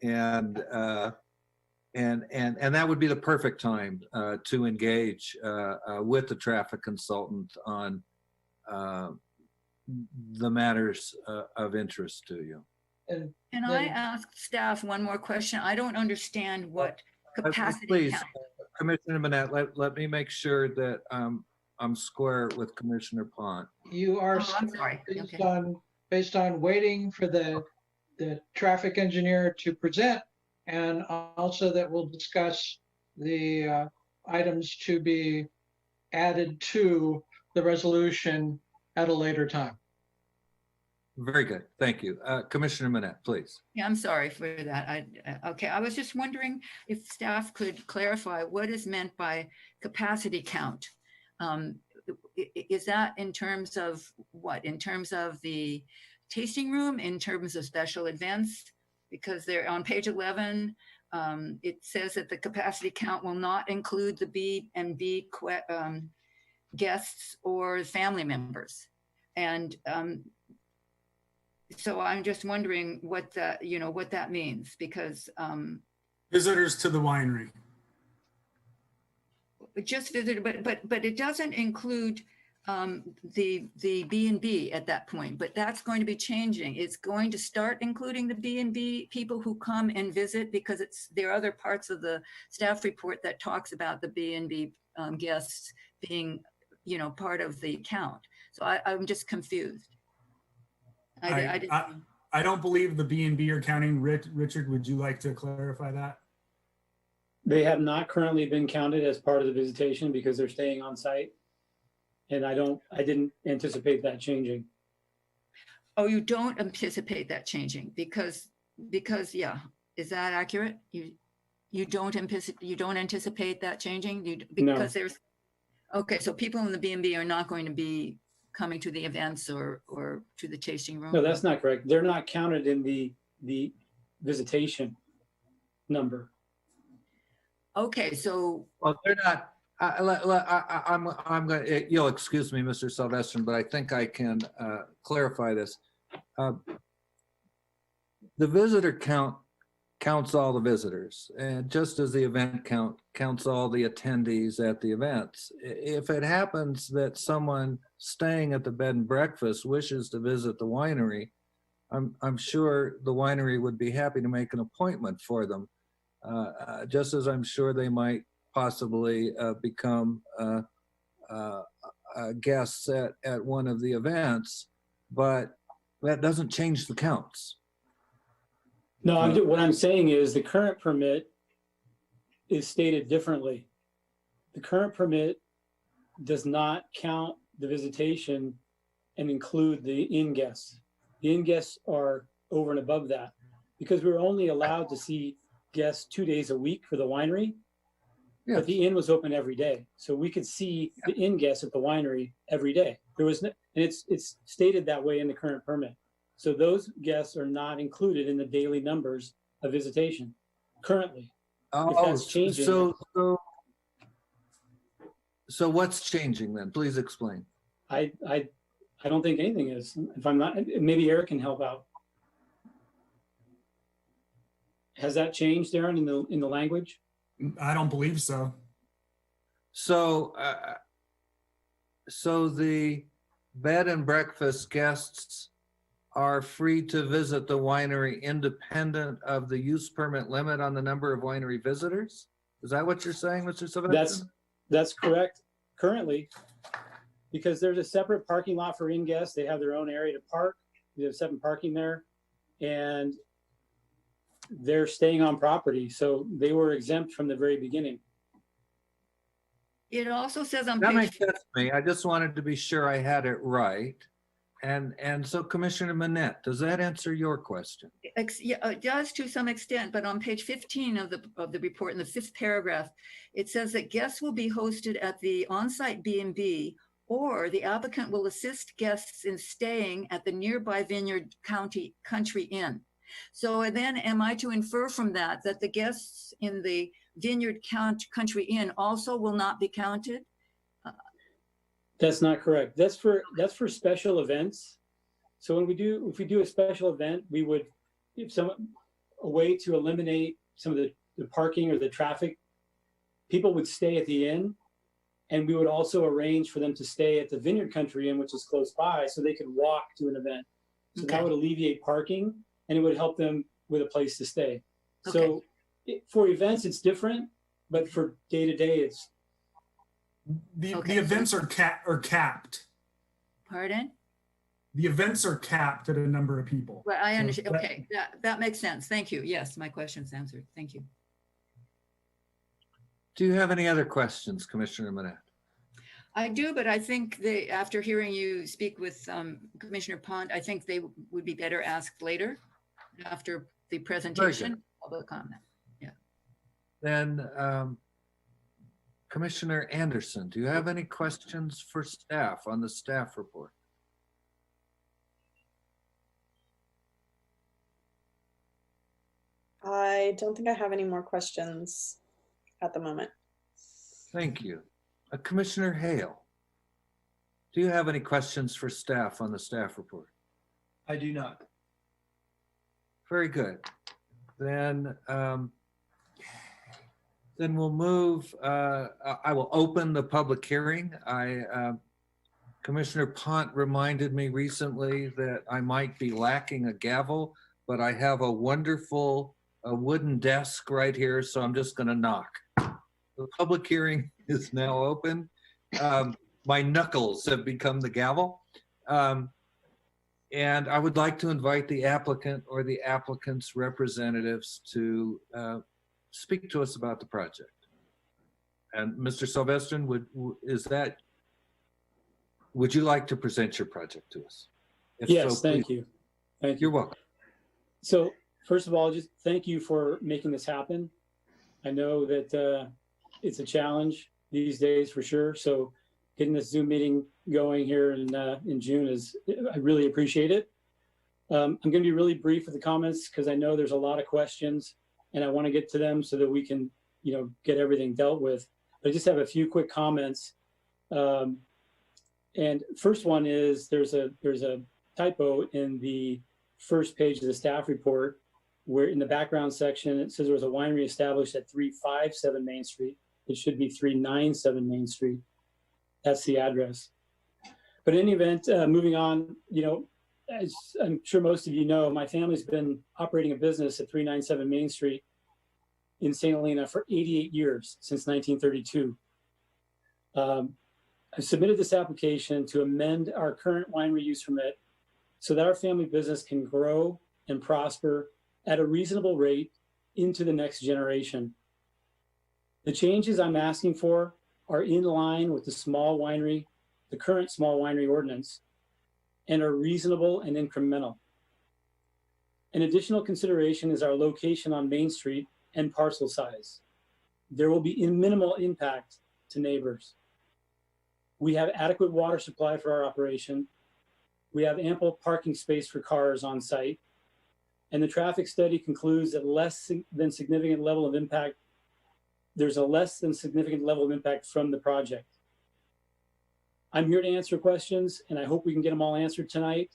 and that would be the perfect time to engage with the traffic consultant on the matters of interest to you. Can I ask staff one more question? I don't understand what capacity Please, count. Commissioner Manette, let me make sure that I'm square with Commissioner Pont. You are Oh, I'm sorry. based Okay. based on waiting for the traffic engineer to present, and also that we'll discuss the items to be added to the resolution at a later time. Very good. Thank you. Commissioner Manette, please. Yeah, I'm sorry for that. Okay, I was just wondering if staff could clarify what is meant by capacity count. Is that in terms of what? In terms of the tasting room, in terms of special events? Because they're on page 11, it says that the capacity count will not include the B&B guests or family members. And so I'm just wondering what that, what that means, because Visitors to the winery. just visited, but it doesn't include the B&B at that point, but that's going to be changing. It's going to start including the B&B people who come and visit, because there are other parts of the staff report that talks about the B&B guests being, part of the count. So I'm just confused. I don't believe the B&B are counting. Richard, would you like to clarify that? They have not currently been counted as part of the visitation because they're staying on site. And I didn't anticipate that changing. Oh, you don't anticipate that changing because yeah, is that accurate? You don't anticipate that changing? Because there's, okay, so people in the B&B are not going to be coming to the events or to the tasting room? No, that's not correct. They're not counted in the visitation number. Okay, so. Well, they're not. I'm going to, you'll excuse me, Mr. Salvestrin, but I think I can clarify this. The visitor count counts all the visitors, and just as the event count counts all the attendees at the events. If it happens that someone staying at the bed and breakfast wishes to visit the winery, I'm sure the winery would be happy to make an appointment for them, just as I'm sure they might possibly become guests at one of the events, but that doesn't change the counts. No, what I'm saying is the current permit is stated differently. The current permit does not count the visitation and include the in-guests. The in-guests are over and above that, because we're only allowed to see guests 2 days a week for the winery. Yes. But the inn was open every day, so we could see the inn guests at the winery every day. There was no, and it's stated that way in the current permit. So those guests are not included in the daily numbers of visitation currently. Oh, that's changing. So what's changing then? Please explain. I don't think anything is. If I'm not, maybe Eric can help out. Has that changed, Aaron, in the language? I don't believe so. So the bed and breakfast guests are free to visit the winery independent of the use permit limit on the number of winery visitors? Is that what you're saying, Mr. Salvestrin? That's correct currently, because there's a separate parking lot for in-guests. They have their own area to park. They have separate parking there, and they're staying on property. So they were exempt from the very beginning. It also says on that page. Makes sense to me. I just wanted to be sure I had it right. And so Commissioner Manette, does that answer your question? Yeah, it does to some extent, but on page 15 of the report, in the 5th paragraph, it says that guests will be hosted at the on-site B&B, or the applicant will assist guests in staying at the nearby Vineyard Country Inn. So then am I to infer from that the guests in the Vineyard Country Inn also will not be counted? That's not correct. That's for special events. So if we do a special event, we would give a way to eliminate some of the parking or the traffic. People would stay at the inn, and we would also arrange for them to stay at the Vineyard Country Inn, which is close by, so they could walk to an event. So that would alleviate parking, and it would help them with a place to stay. Okay. So for events, it's different, but for day to day, it's The events are capped. Pardon? The events are capped at a number of people. Well, I So understand. that- Okay, that makes sense. Thank you. Yes, my question's answered. Thank you. Do you have any other questions, Commissioner Manette? I do, but I think after hearing you speak with Commissioner Pond, I think they would be better asked later after the presentation, public comment. Yeah. Then Commissioner Anderson, do you have any questions for staff on the staff report? I don't think I have any more questions at the moment. Thank you. Commissioner Hale, do you have any questions for staff on the staff report? I do not. Very good. Then we'll move. I will open the public hearing. Commissioner Pont reminded me recently that I might be lacking a gavel, but I have a wonderful wooden desk right here, so I'm just going to knock. The public hearing is now open. My knuckles have become the gavel. And I would like to invite the applicant or the applicant's representatives to speak to us about the project. And Mr. Salvestrin, would you like to present your project to us? If yes, so, thank please. you. Thank you. You're welcome. So first of all, just thank you for making this happen. I know that it's a challenge these days for sure. So getting this Zoom meeting going here in June I really appreciate it. I'm going to be really brief with the comments because I know there's a lot of questions and I want to get to them so that we can, get everything dealt with. But I just have a few quick comments. And first one is there's a typo in the first page of the staff report where in the background section, it says there was a winery established at 357 Main Street. It should be 397 Main Street. That's the address. But in any event, moving on, as I'm sure most of you know, my family's been operating a business at 397 Main Street in St. Helena for 88 years, since 1932. I submitted this application to amend our current winery use permit so that our family business can grow and prosper at a reasonable rate into the next generation. The changes I'm asking for are in line with the current small winery ordinance, and are reasonable and incremental. An additional consideration is our location on Main Street and parcel size. There will be minimal impact to neighbors. We have adequate water supply for our operation. We have ample parking space for cars on site. And the traffic study concludes that there's a less than significant level of impact from the project. I'm here to answer questions, and I hope we can get them all answered tonight.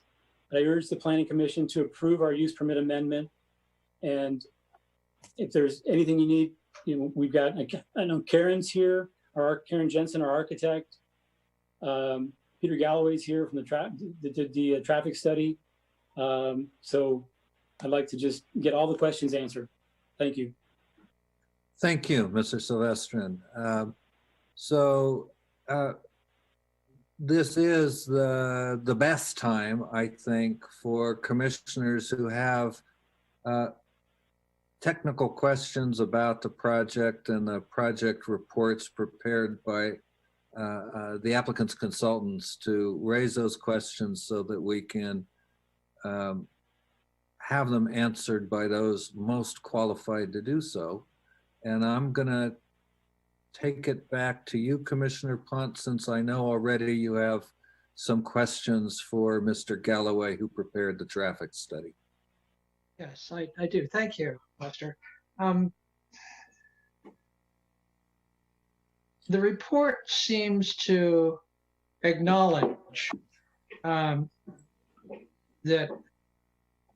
But I urge the Planning Commission to approve our use permit amendment. And if there's anything you need, we've got, I know Karen's here, Karen Jensen, our architect. Peter Galloway's here from the traffic study. So I'd like to just get all the questions answered. Thank you. Thank you, Mr. Salvestrin. This is the best time, I think, for commissioners who have technical questions about the project and the project reports prepared by the applicant's consultants to raise those questions so that we can have them answered by those most qualified to do so. And I'm going to take it back to you, Commissioner Punt, since I know already you have some questions for Mr. Galloway, who prepared the traffic study. Yes, I do. Thank you, Lester. The report seems to acknowledge that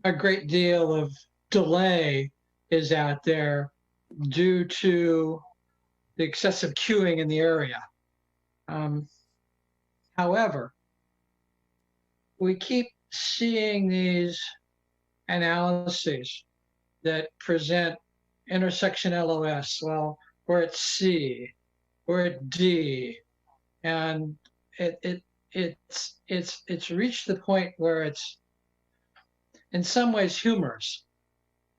a great deal of delay is out there due to the excessive queuing in the area. However, we keep seeing these analyses that present intersection LOS. Well, we're at C, we're at D, and it's reached the point where it's in some ways humorous,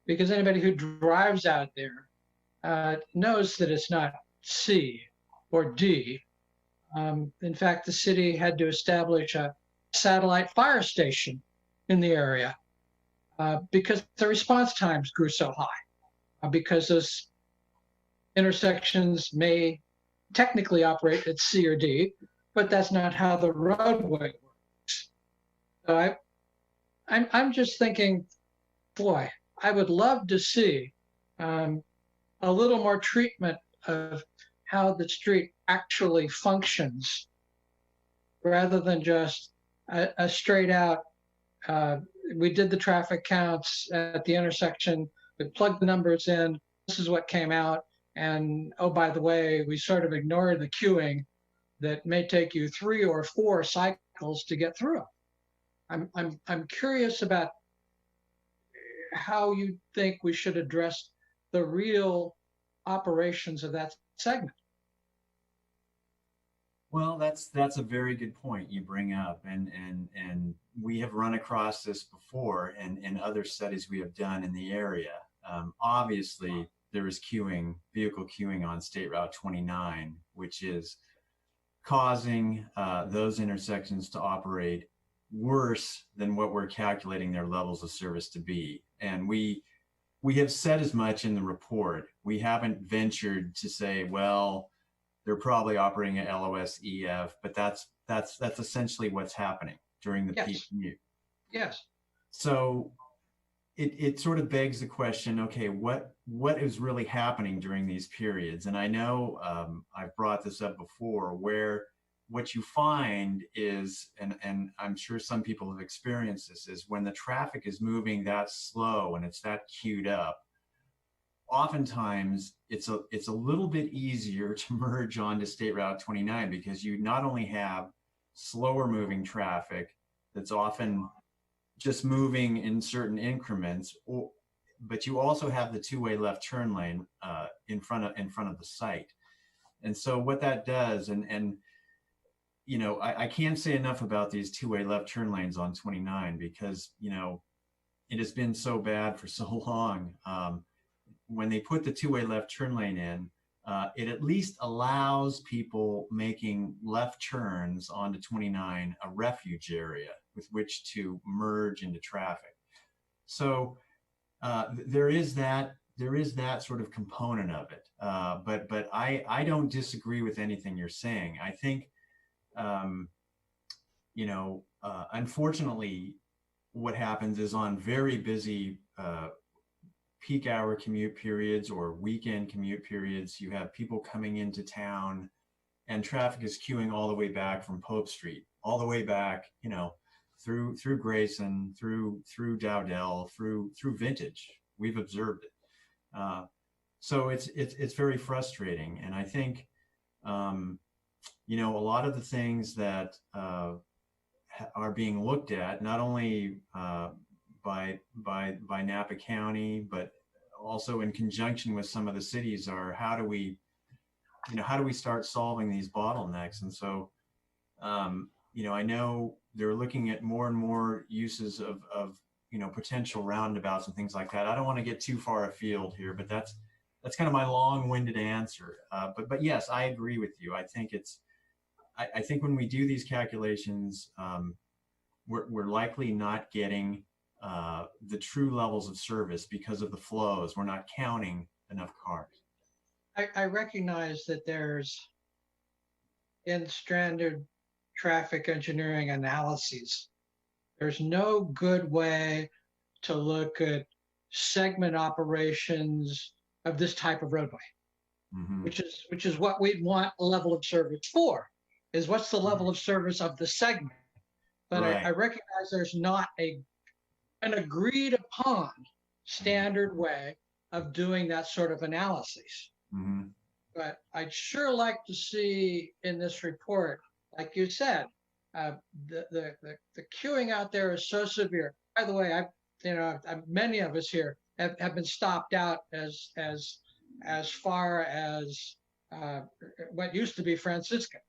because anybody who drives out there knows that it's not C or D. In fact, the city had to establish a satellite fire station in the area because the response times grew so high, because those intersections may technically operate at C or D, but that's not how the roadway works. So I'm just thinking, boy, I would love to see a little more treatment of how the street actually functions, rather than just a straight out, we did the traffic counts at the intersection, we plugged the numbers in, this is what came out, and oh, by the way, we sort of ignored the queuing that may take you 3 or 4 cycles to get through. I'm curious about how you think we should address the real operations of that segment. Well, that's a very good point you bring up, and we have run across this before in other studies we have done in the area. Obviously, there is vehicle queuing on State Route 29, which is causing those intersections to operate worse than what we're calculating their levels of service to be. And we have said as much in the report. We haven't ventured to say, well, they're probably operating at LOS EF, but that's essentially what's happening during the peak commute. Yes. So it sort of begs the question, okay, what is really happening during these periods? And I know I've brought this up before, where what you find is, and I'm sure some people have experienced this, is when the traffic is moving that slow and it's that queued up, oftentimes it's a little bit easier to merge onto State Route 29, because you not only have slower moving traffic that's often just moving in certain increments, but you also have the two-way left turn lane in front of the site. And so what that does, and you know, I can't say enough about these two-way left turn lanes on 29, because, you know, it has been so bad for so long. When they put the two-way left turn lane in, it at least allows people making left turns onto 29 a refuge area with which to merge into traffic. So there is that sort of component of it. But I don't disagree with anything you're saying. I think, you know, unfortunately, what happens is on very busy peak hour commute periods or weekend commute periods, you have people coming into town and traffic is queuing all the way back from Pope Street, all the way back, you know, through Grayson, through Dowdell, through Vintage. We've observed it. So it's very frustrating. And I think, you know, a lot of the things that are being looked at, not only by Napa County, but also in conjunction with some of the cities, are how do we start solving these bottlenecks? And so, you know, I know they're looking at more and more uses of you know, potential roundabouts and things like that. I don't want to get too far afield here, but that's kind of my long-winded answer. But yes, I agree with you. I think it's I think when we do these calculations, we're likely not getting the true levels of service because of the flows. We're not counting enough cars. I recognize that there's in standard traffic engineering analyses, there's no good way to look at segment operations of this type of roadway, which is what we'd want a level of service for, is what's the level of service of the segment. But Right. I recognize there's not an agreed upon standard way of doing that sort of analysis. But I'd sure like to see in this report, like you said, the queuing out there is so severe. By the way, many of us here have been stopped out as far as what used to be Franciscan,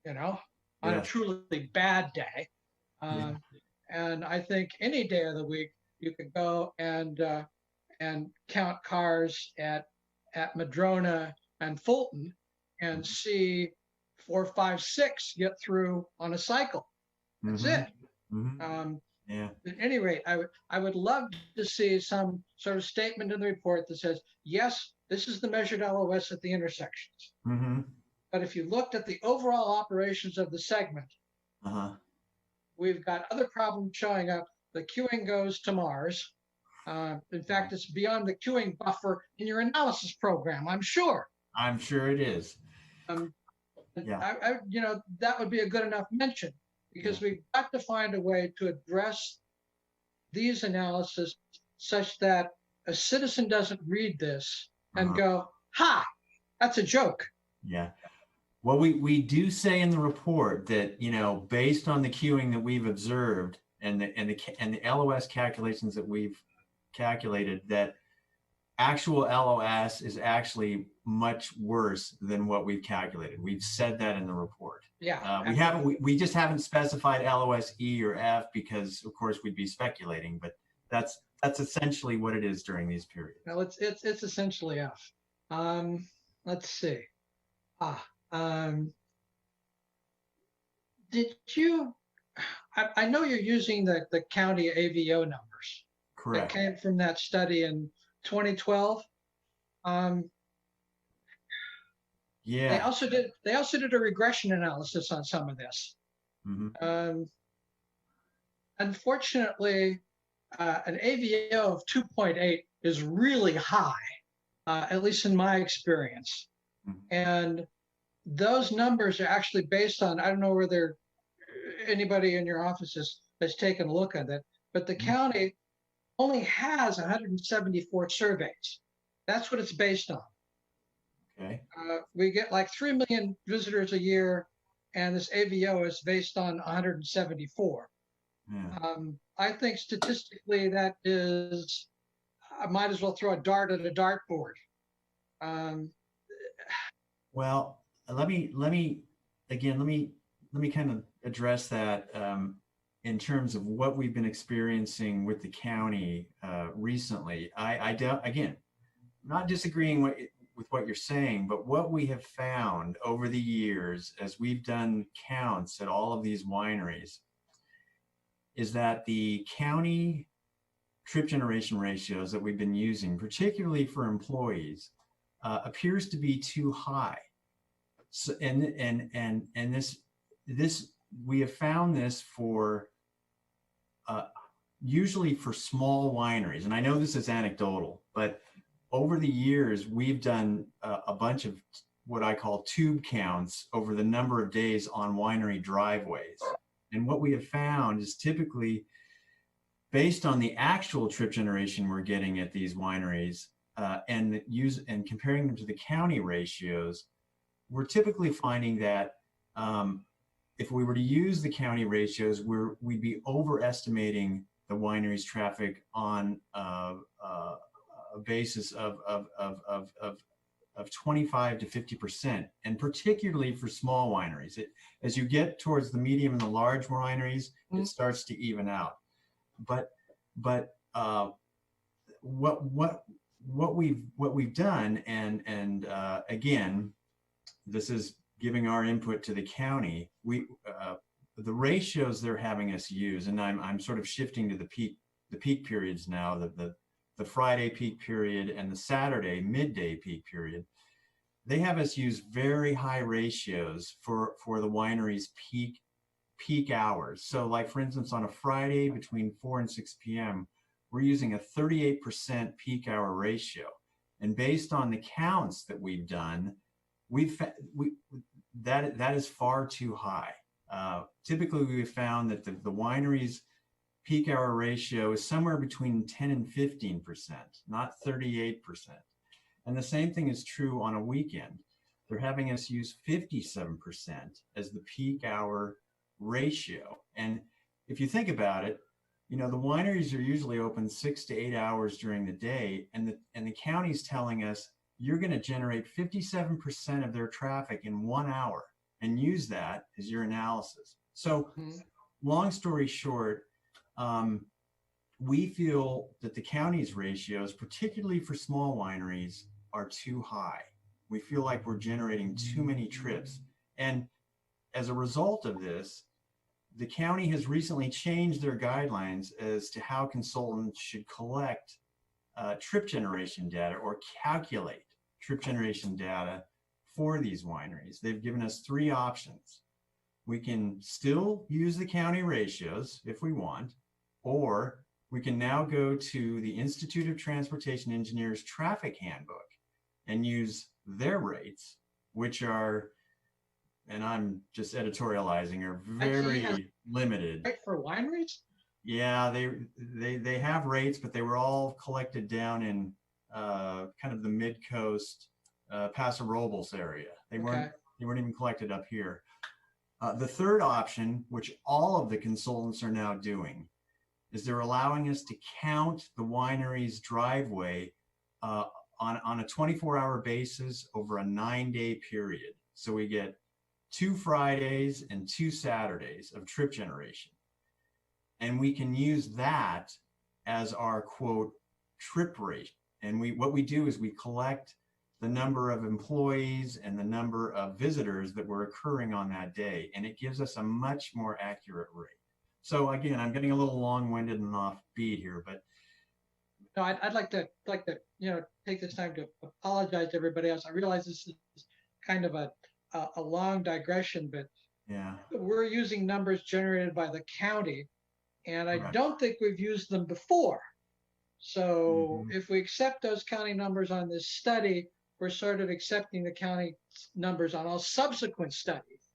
on a truly bad day. And I think any day of the week you could go and count cars at Madrona and Fulton and see 4, 5, 6 get through on a cycle. That's it. At any rate, I would love to see some sort of statement in the report that says, yes, this is the measured LOS at the intersections. But if you looked at the overall operations of the segment, we've got other problems showing up. The queuing goes to Mars. In fact, it's beyond the queuing buffer in your analysis program, I'm sure. I'm sure it is. That would be a good enough mention, because we've got to find a way to address these analyses such that a citizen doesn't read this and go, ha, that's a joke. Yeah. Well, we do say in the report that, based on the queuing that we've observed and the LOS calculations that we've calculated, that actual LOS is actually much worse than what we've calculated. We've said that in the report. Yeah. We just haven't specified LOS E or F because, of course, we'd be speculating, but that's essentially what it is during these periods. Well, it's essentially F. Let's see. Did you? I know you're using the county AVO numbers. Correct. That came from that study in 2012. Yeah. They also did a regression analysis on some of this. Unfortunately, an AVO of 2.8 is really high, at least in my experience. And those numbers are actually based on, I don't know whether anybody in your office has taken a look at it, but the county only has 174 surveys. That's what it's based on. Okay. We get like 3 million visitors a year, and this AVO is based on 174. I think statistically that is, I might as well throw a dart at a dartboard. Well, let me kind of address that in terms of what we've been experiencing with the county recently. Again, not disagreeing with what you're saying, but what we have found over the years as we've done counts at all of these wineries is that the county trip generation ratios that we've been using, particularly for employees, appears to be too high. So, and this we have found this for usually for small wineries, and I know this is anecdotal, but over the years we've done a bunch of what I call tube counts over the number of days on winery driveways, and what we have found is typically based on the actual trip generation we're getting at these wineries and comparing them to the county ratios, we're typically finding that if we were to use the county ratios, we'd be overestimating the winery's traffic on a basis of 25 to 50%, and particularly for small wineries. As you get towards the medium and the large wineries, it starts to even out. But what we've done, and again, this is giving our input to the county, the ratios they're having us use, and I'm sort of shifting to the peak periods now, the Friday peak period and the Saturday midday peak period. They have us use very high ratios for the winery's peak hours. So like, for instance, on a Friday between 4 and 6 p.m., we're using a 38% peak hour ratio. And based on the counts that we've done, that is far too high. Typically, we've found that the winery's peak hour ratio is somewhere between 10 and 15%, not 38%. And the same thing is true on a weekend. They're having us use 57% as the peak hour ratio. And if you think about it, you know, the wineries are usually open 6 to 8 hours during the day, and the county's telling us you're going to generate 57% of their traffic in 1 hour and use that as your analysis. So long story short, we feel that the county's ratios, particularly for small wineries, are too high. We feel like we're generating too many trips. And as a result of this, the county has recently changed their guidelines as to how consultants should collect trip generation data or calculate trip generation data for these wineries. They've given us 3 options. We can still use the county ratios if we want, or we can now go to the Institute of Transportation Engineers traffic handbook and use their rates, which are, and I'm just editorializing, are very limited. Right, for wineries? Yeah, they have rates, but they were all collected down in kind of the mid-coast Paso Robles area. They weren't even collected up here. The third option, which all of the consultants are now doing, is they're allowing us to count the winery's driveway on a 24-hour basis over a 9-day period. So we get 2 Fridays and 2 Saturdays of trip generation. And we can use that as our, quote, trip rate. And what we do is we collect the number of employees and the number of visitors that were occurring on that day. And it gives us a much more accurate rate. So again, I'm getting a little long-winded and offbeat here, but no, I'd like to take this time to apologize to everybody else. I realize this is kind of a long digression, but yeah, we're using numbers generated by the county, and I don't think we've used them before. So if we accept those county numbers on this study, we're sort of accepting the county numbers on all subsequent studies.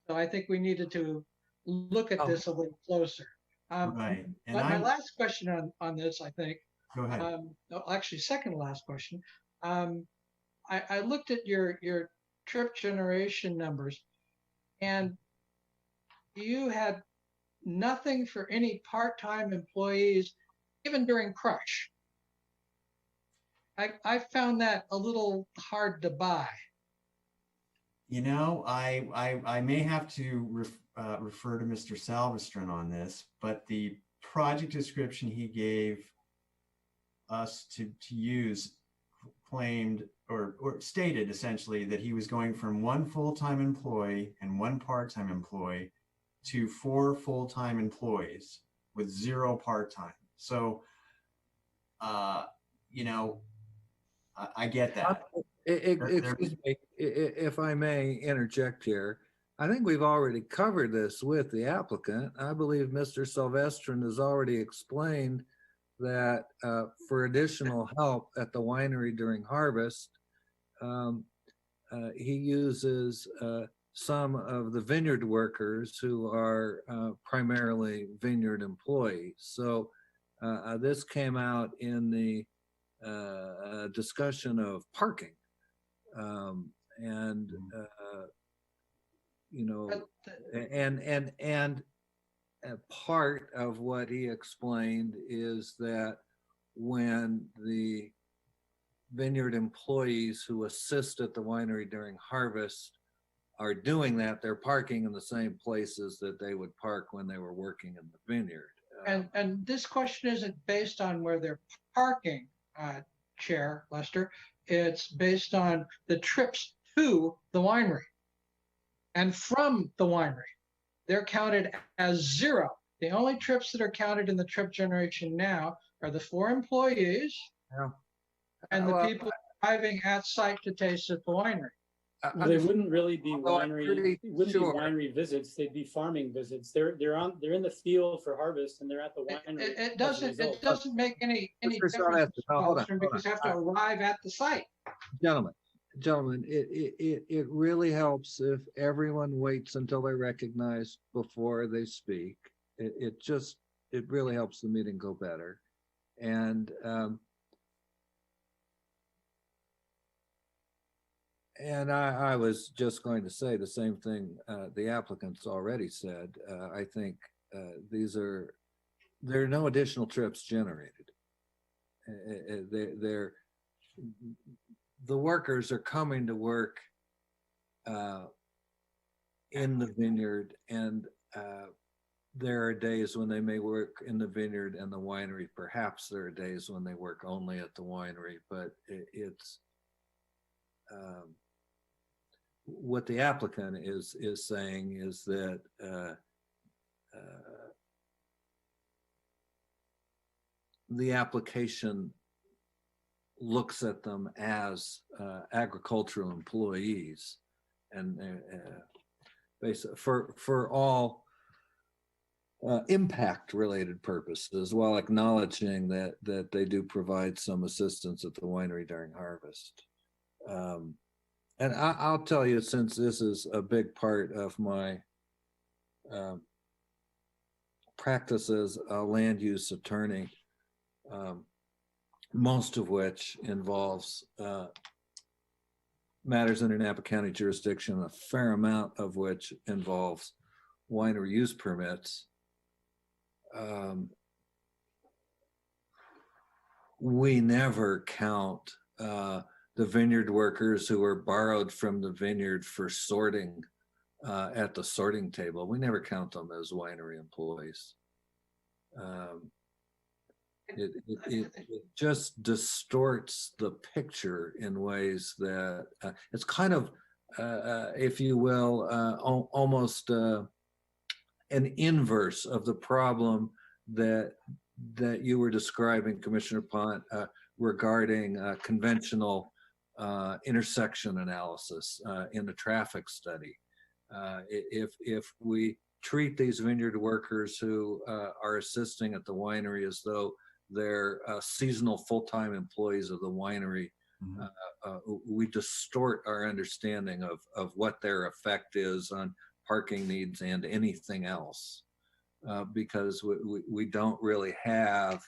So I think we needed to look at this a little closer. right. And my last question on this, I think, go ahead. Actually, second to last question. I looked at your trip generation numbers, and you had nothing for any part-time employees, even during crush. I found that a little hard to buy. You know, I may have to refer to Mr. Salvestrin on this, but the project description he gave us to use claimed or stated essentially that he was going from 1 full-time employee and 1 part-time employee to 4 full-time employees with 0 part-time. So, you know, I get that. Excuse me, if I may interject here. I think we've already covered this with the applicant. I believe Mr. Salvestrin has already explained that for additional help at the winery during harvest, he uses some of the vineyard workers who are primarily vineyard employees. So this came out in the discussion of parking. You know, and part of what he explained is that when the vineyard employees who assist at the winery during harvest are doing that, they're parking in the same places that they would park when they were working in the vineyard. And this question isn't based on where they're parking, Chair Lester. It's based on the trips to the winery. and from the winery. They're counted as 0. The only trips that are counted in the trip generation now are the 4 employees Yeah. and the Well, people arriving at site to taste at the winery. Well, they wouldn't really be Although I'm pretty it wouldn't sure- be winery visits. They'd be farming visits. They're in the field for harvest, and they're at the winery. It as a doesn't result. make any Mr. difference, Salvestrin, no, hold on, because you have to arrive at the site. Gentlemen, it really helps if everyone waits until they're recognized before they speak. It really helps the meeting go better. And I was just going to say the same thing the applicants already said. I think there are no additional trips generated. The workers are coming to work in the vineyard, and there are days when they may work in the vineyard and the winery. Perhaps there are days when they work only at the winery, but it's what the applicant is saying is that the application looks at them as agricultural employees, and basically for all impact related purposes, while acknowledging that they do provide some assistance at the winery during harvest. And I'll tell you, since this is a big part of my practice as a land use attorney, most of which involves matters in a Napa County jurisdiction, a fair amount of which involves winery use permits. We never count the vineyard workers who are borrowed from the vineyard for sorting at the sorting table. We never count them as winery employees. It just distorts the picture in ways that it's kind of, if you will, almost an inverse of the problem that you were describing, Commissioner Pont, regarding conventional intersection analysis in a traffic study. If we treat these vineyard workers who are assisting at the winery as though they're seasonal full-time employees of the winery, we distort our understanding of what their effect is on parking needs and anything else, because we don't really have,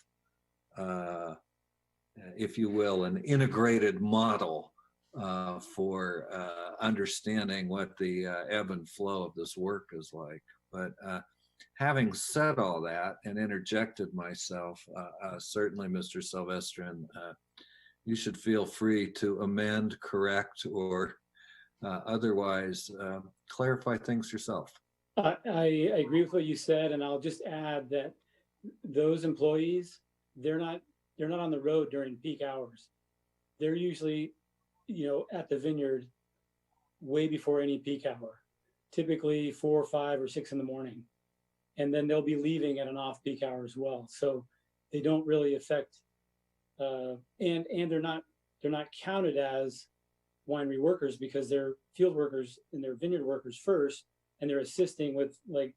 if you will, an integrated model for understanding what the ebb and flow of this work is like. But having said all that and interjected myself, certainly, Mr. Salvestrin, you should feel free to amend, correct, or otherwise clarify things yourself. I agree with what you said, and I'll just add that those employees, they're not on the road during peak hours. They're usually, at the vineyard way before any peak hour, typically 4, 5, or 6 in the morning. And then they'll be leaving at an off-peak hour as well. So they don't really affect, and they're not counted as winery workers because they're field workers and they're vineyard workers first, and they're assisting with, like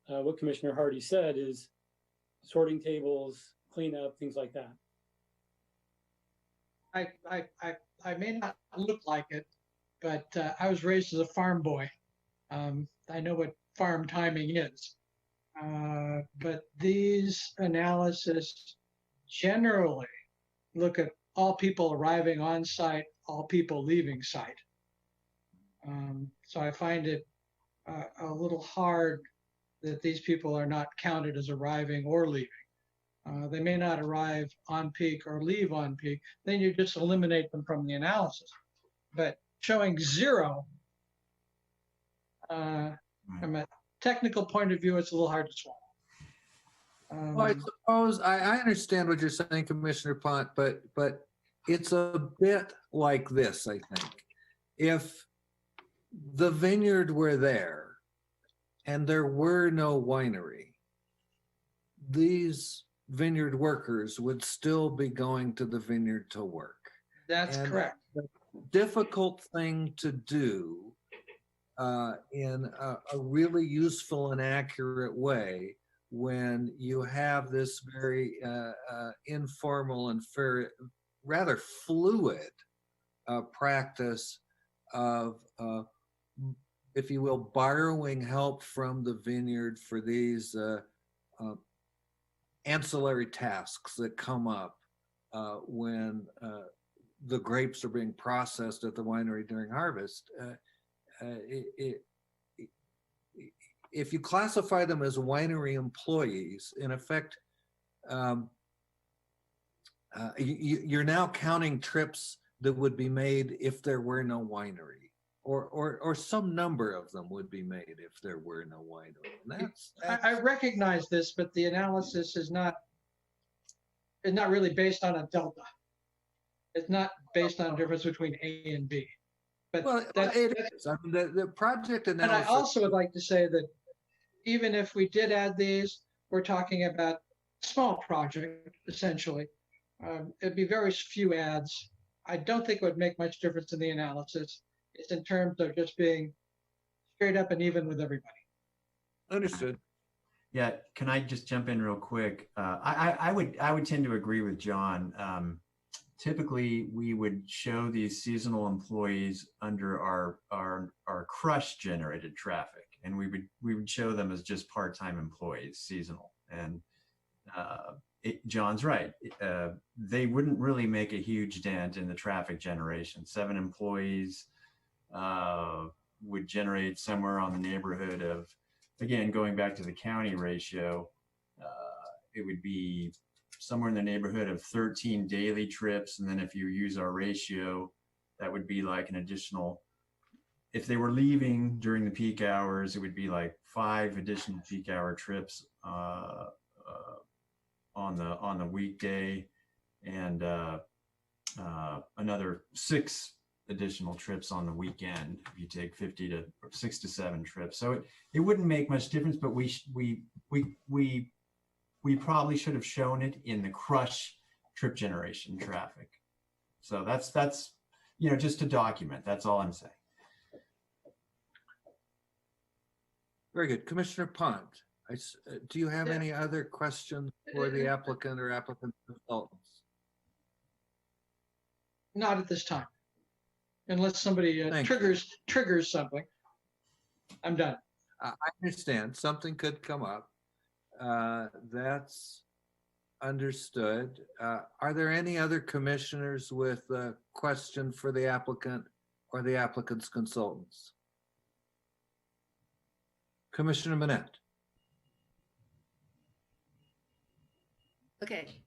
what Commissioner Hardy said, is sorting tables, cleanup, things like that. I may not look like it, but I was raised as a farm boy. I know what farm timing is. But these analysis generally look at all people arriving on site, all people leaving site. So I find it a little hard that these people are not counted as arriving or leaving. They may not arrive on peak or leave on peak. Then you just eliminate them from the analysis. But showing 0, from a technical point of view, it's a little hard to swallow. Well, I suppose I understand what you're saying, Commissioner Pont, but it's a bit like this, I think. If the vineyard were there and there were no winery, these vineyard workers would still be going to the vineyard to work. That's And correct. the difficult thing to do in a really useful and accurate way when you have this very informal and rather fluid practice of, if you will, borrowing help from the vineyard for these ancillary tasks that come up when the grapes are being processed at the winery during harvest. If you classify them as winery employees, in effect, you're now counting trips that would be made if there were no winery, or some number of them would be made if there were no winery. And that's I recognize this, but the analysis is not really based on a delta. It's not based on a difference between A and B. But well, it is. I mean, the project and analysis. I also would like to say that even if we did add these, we're talking about small project, essentially. It'd be very few ads. I don't think it would make much difference in the analysis. It's in terms of just being straight up and even with everybody. Understood. Yeah, can I just jump in real quick? I would tend to agree with John. Typically, we would show these seasonal employees under our crush generated traffic, and we would show them as just part-time employees, seasonal. And John's right. They wouldn't really make a huge dent in the traffic generation. 7 employees would generate somewhere on the neighborhood of, again, going back to the county ratio, it would be somewhere in the neighborhood of 13 daily trips. And then if you use our ratio, that would be like an additional, if they were leaving during the peak hours, it would be like 5 additional peak hour trips on the weekday, and another 6 additional trips on the weekend if you take 6 to 7 trips. So it wouldn't make much difference, but we probably should have shown it in the crush trip generation traffic. So that's just to document. That's all I'm saying. Very good. Commissioner Pont, do you have any other questions for the applicant or applicant consultants? Not at this time, unless somebody triggers something. I'm done. I understand something could come up. That's understood. Are there any other commissioners with a question for the applicant or the applicant's consultants? Commissioner Manette. Okay.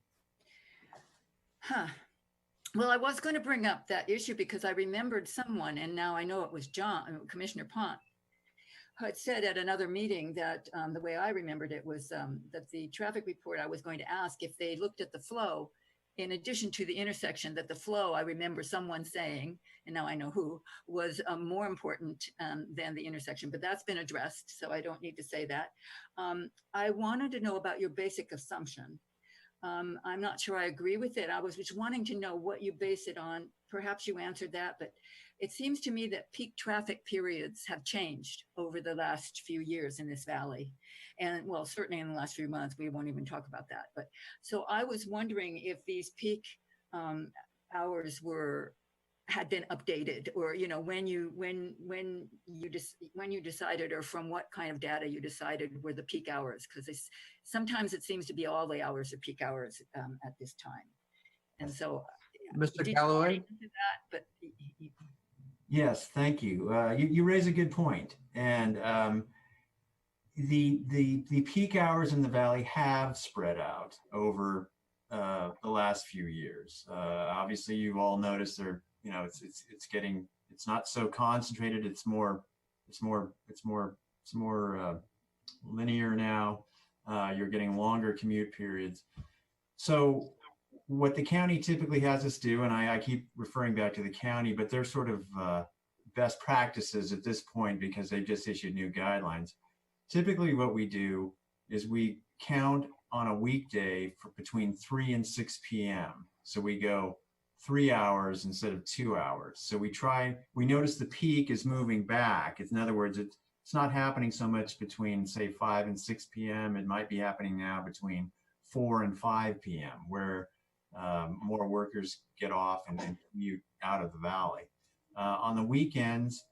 Well, I was going to bring up that issue because I remembered someone, and now I know it was Commissioner Pont, who had said at another meeting that the way I remembered it was that the traffic report, I was going to ask if they looked at the flow in addition to the intersection, that the flow, I remember someone saying, and now I know who, was more important than the intersection, but that's been addressed, so I don't need to say that. I wanted to know about your basic assumption. I'm not sure I agree with it. I was just wanting to know what you base it on. Perhaps you answered that, but it seems to me that peak traffic periods have changed over the last few years in this valley. And well, certainly in the last few months, we won't even talk about that. But so I was wondering if these peak hours had been updated, or when you decided, or from what kind of data you decided were the peak hours, because sometimes it seems to be all the hours are peak hours at this time. And so Mr. Galloway? That, but yes, thank you. You raise a good point. And the peak hours in the valley have spread out over the last few years. Obviously, you've all noticed it's not so concentrated. It's more linear now. You're getting longer commute periods. So what the county typically has us do, and I keep referring back to the county, but they're sort of best practices at this point because they just issued new guidelines. Typically what we do is we count on a weekday for between 3 and 6 p.m. So we go 3 hours instead of 2 hours. So we notice the peak is moving back. In other words, it's not happening so much between say 5 and 6 p.m. It might be happening now between 4 and 5 p.m. where more workers get off and commute out of the valley. On the weekends,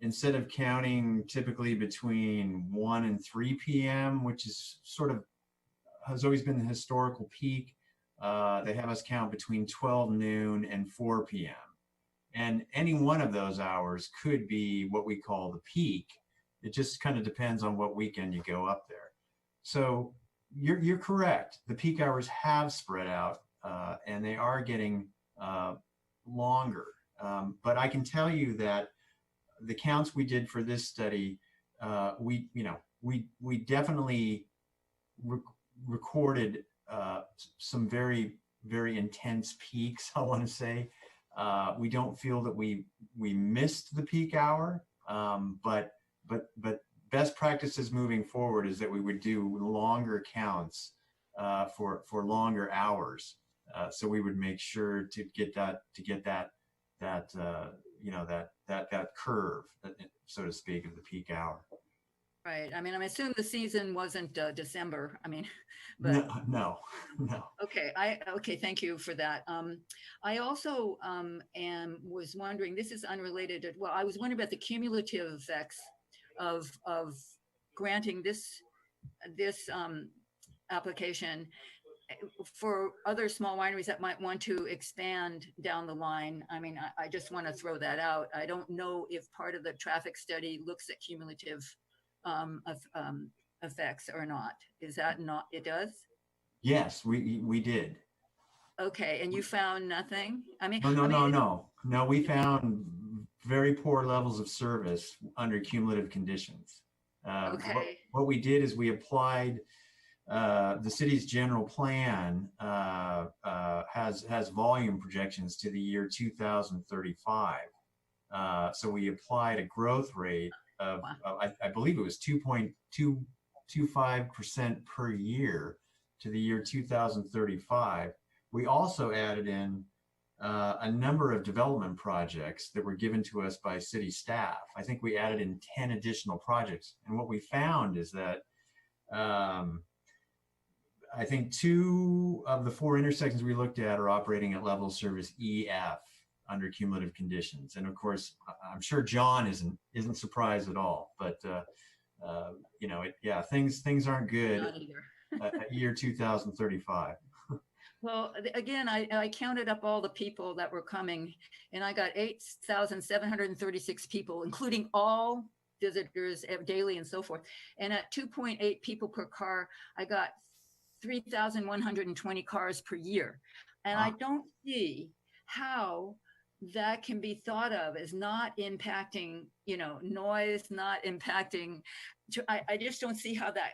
instead of counting typically between 1 and 3 p.m., which is has always been the historical peak, they have us count between 12 noon and 4 p.m. And any one of those hours could be what we call the peak. It just kind of depends on what weekend you go up there. So you're correct. The peak hours have spread out and they are getting longer. But I can tell you that the counts we did for this study, we definitely recorded some very, very intense peaks, I want to say. We don't feel that we missed the peak hour, but best practices moving forward is that we would do longer counts for longer hours. So we would make sure to get that curve, so to speak, of the peak hour. Right. I mean, I assume the season wasn't December. I mean, but no. Okay. Okay. Thank you for that. I also was wondering. This is unrelated. Well, I was wondering about the cumulative effects of granting this application for other small wineries that might want to expand down the line. I mean, I just want to throw that out. I don't know if part of the traffic study looks at cumulative effects or not. Is that not, it does? Yes, we did. Okay, and you found nothing? I mean, No, we found very poor levels of service under cumulative conditions. Okay. What we did is we applied the city's general plan has volume projections to the year 2035. So we applied a growth rate of, I believe it was 2.225% per year to the year 2035. We also added in a number of development projects that were given to us by city staff. I think we added in 10 additional projects. And what we found is that I think 2 of the 4 intersections we looked at are operating at level service EF under cumulative conditions. And of course, I'm sure John isn't surprised at all, but things aren't good at year 2035. Well, again, I counted up all the people that were coming, and I got 8,736 people, including all visitors daily and so forth. And at 2.8 people per car, I got 3,120 cars per year. And I don't see how that can be thought of as not impacting, noise, not impacting. I just don't see how that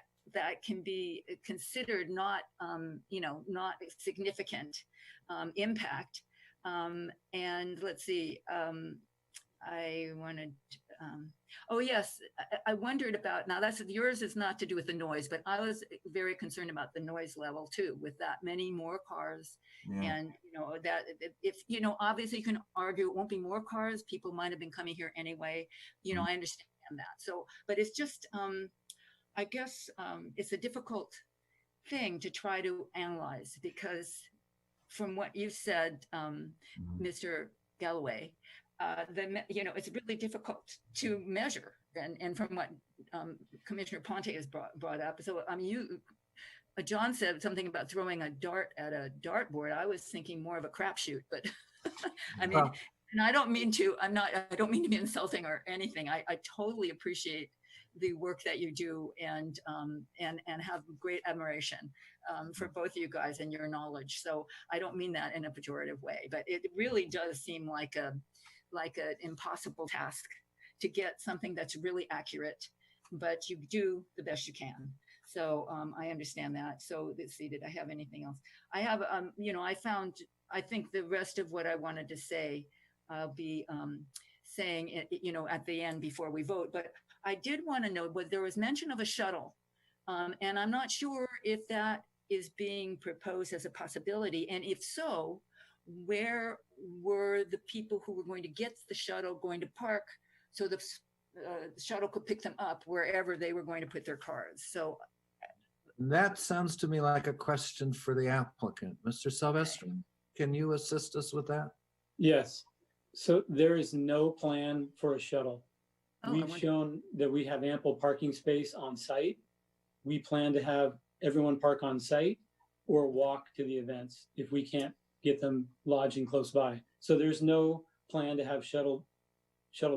can be considered not, not significant impact. And let's see, I wanted, oh yes, I wondered about, now yours is not to do with the noise, but I was very concerned about the noise level too, with that many more cars. Yeah. And, that if, obviously you can argue it won't be more cars, people might've been coming here anyway, I understand that. So, but it's just, I guess it's a difficult thing to try to analyze, because from what you said, Mr. Galloway, it's really difficult to measure. And from what Commissioner Ponte has brought up. So, John said something about throwing a dart at a dartboard. I was thinking more of a crapshoot, but I mean, and I don't mean to be insulting or anything. I totally appreciate the work that you do and have great admiration for both of you guys and your knowledge. So I don't mean that in a pejorative way, but it really does seem like an impossible task to get something that's really accurate, but you do the best you can. So I understand that. So let's see, did I have anything else? I have, I think the rest of what I wanted to say, I'll be saying it, you know, at the end before we vote, but I did want to know, but there was mention of a shuttle. And I'm not sure if that is being proposed as a possibility. And if so, where were the people who were going to get the shuttle going to park so the shuttle could pick them up wherever they were going to put their cars? So That sounds to me like a question for the applicant. Mr. Salvestrin, can you assist us with that? Yes. So there is no plan for a shuttle. Oh, We've shown that we have ample parking space on site. We plan to have everyone park on site or walk to the events if we can't get them lodging close by. So there's no plan to have shuttle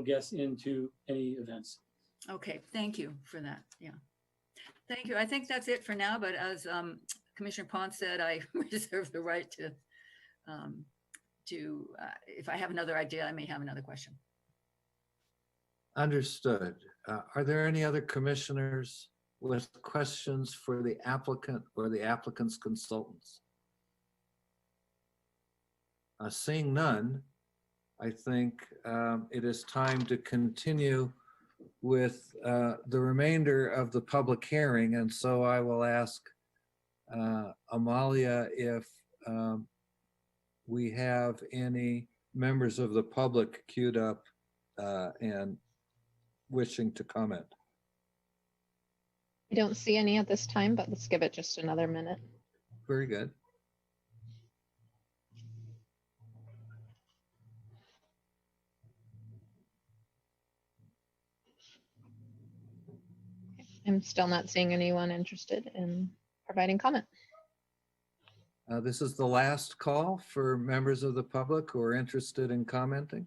guests into any events. okay, thank you for that. Yeah. Thank you. I think that's it for now, but as Commissioner Pons said, I reserve the right to if I have another idea, I may have another question. Understood. Are there any other commissioners with questions for the applicant or the applicant's consultants? Seeing none, I think it is time to continue with the remainder of the public hearing. And so I will ask Amalia if we have any members of the public queued up and wishing to comment. I don't see any at this time, but let's give it just another minute. Very good. I'm still not seeing anyone interested in providing comment. This is the last call for members of the public who are interested in commenting.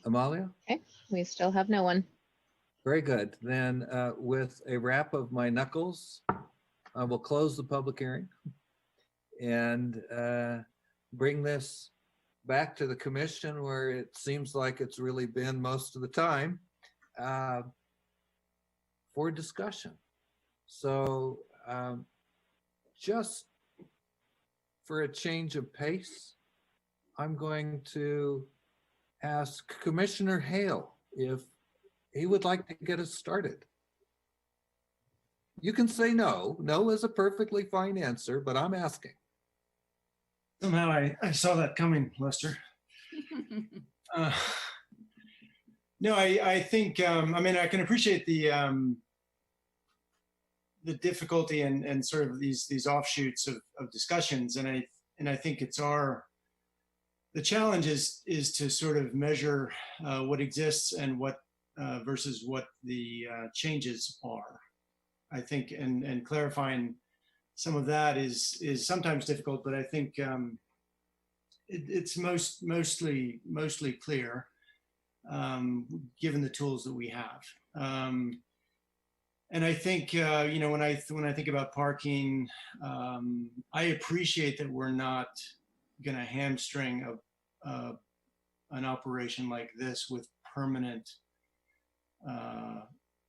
Amalia? Okay, we still have no one. Very good. Then with a wrap of my knuckles, I will close the public hearing and bring this back to the commission where it seems like it's really been most of the time for discussion. So just for a change of pace, I'm going to ask Commissioner Hale if he would like to get us started. You can say no. No is a perfectly fine answer, but I'm asking. Somehow I saw that coming, Lester. No, I think, I mean, I can appreciate the difficulty and sort of these offshoots of discussions. And I think it's the challenge is to sort of measure what exists and what versus what the changes are. I think, and clarifying some of that is sometimes difficult, but I think it's mostly clear given the tools that we have. And I think you know, when I think about parking, I appreciate that we're not going to hamstring an operation like this with permanent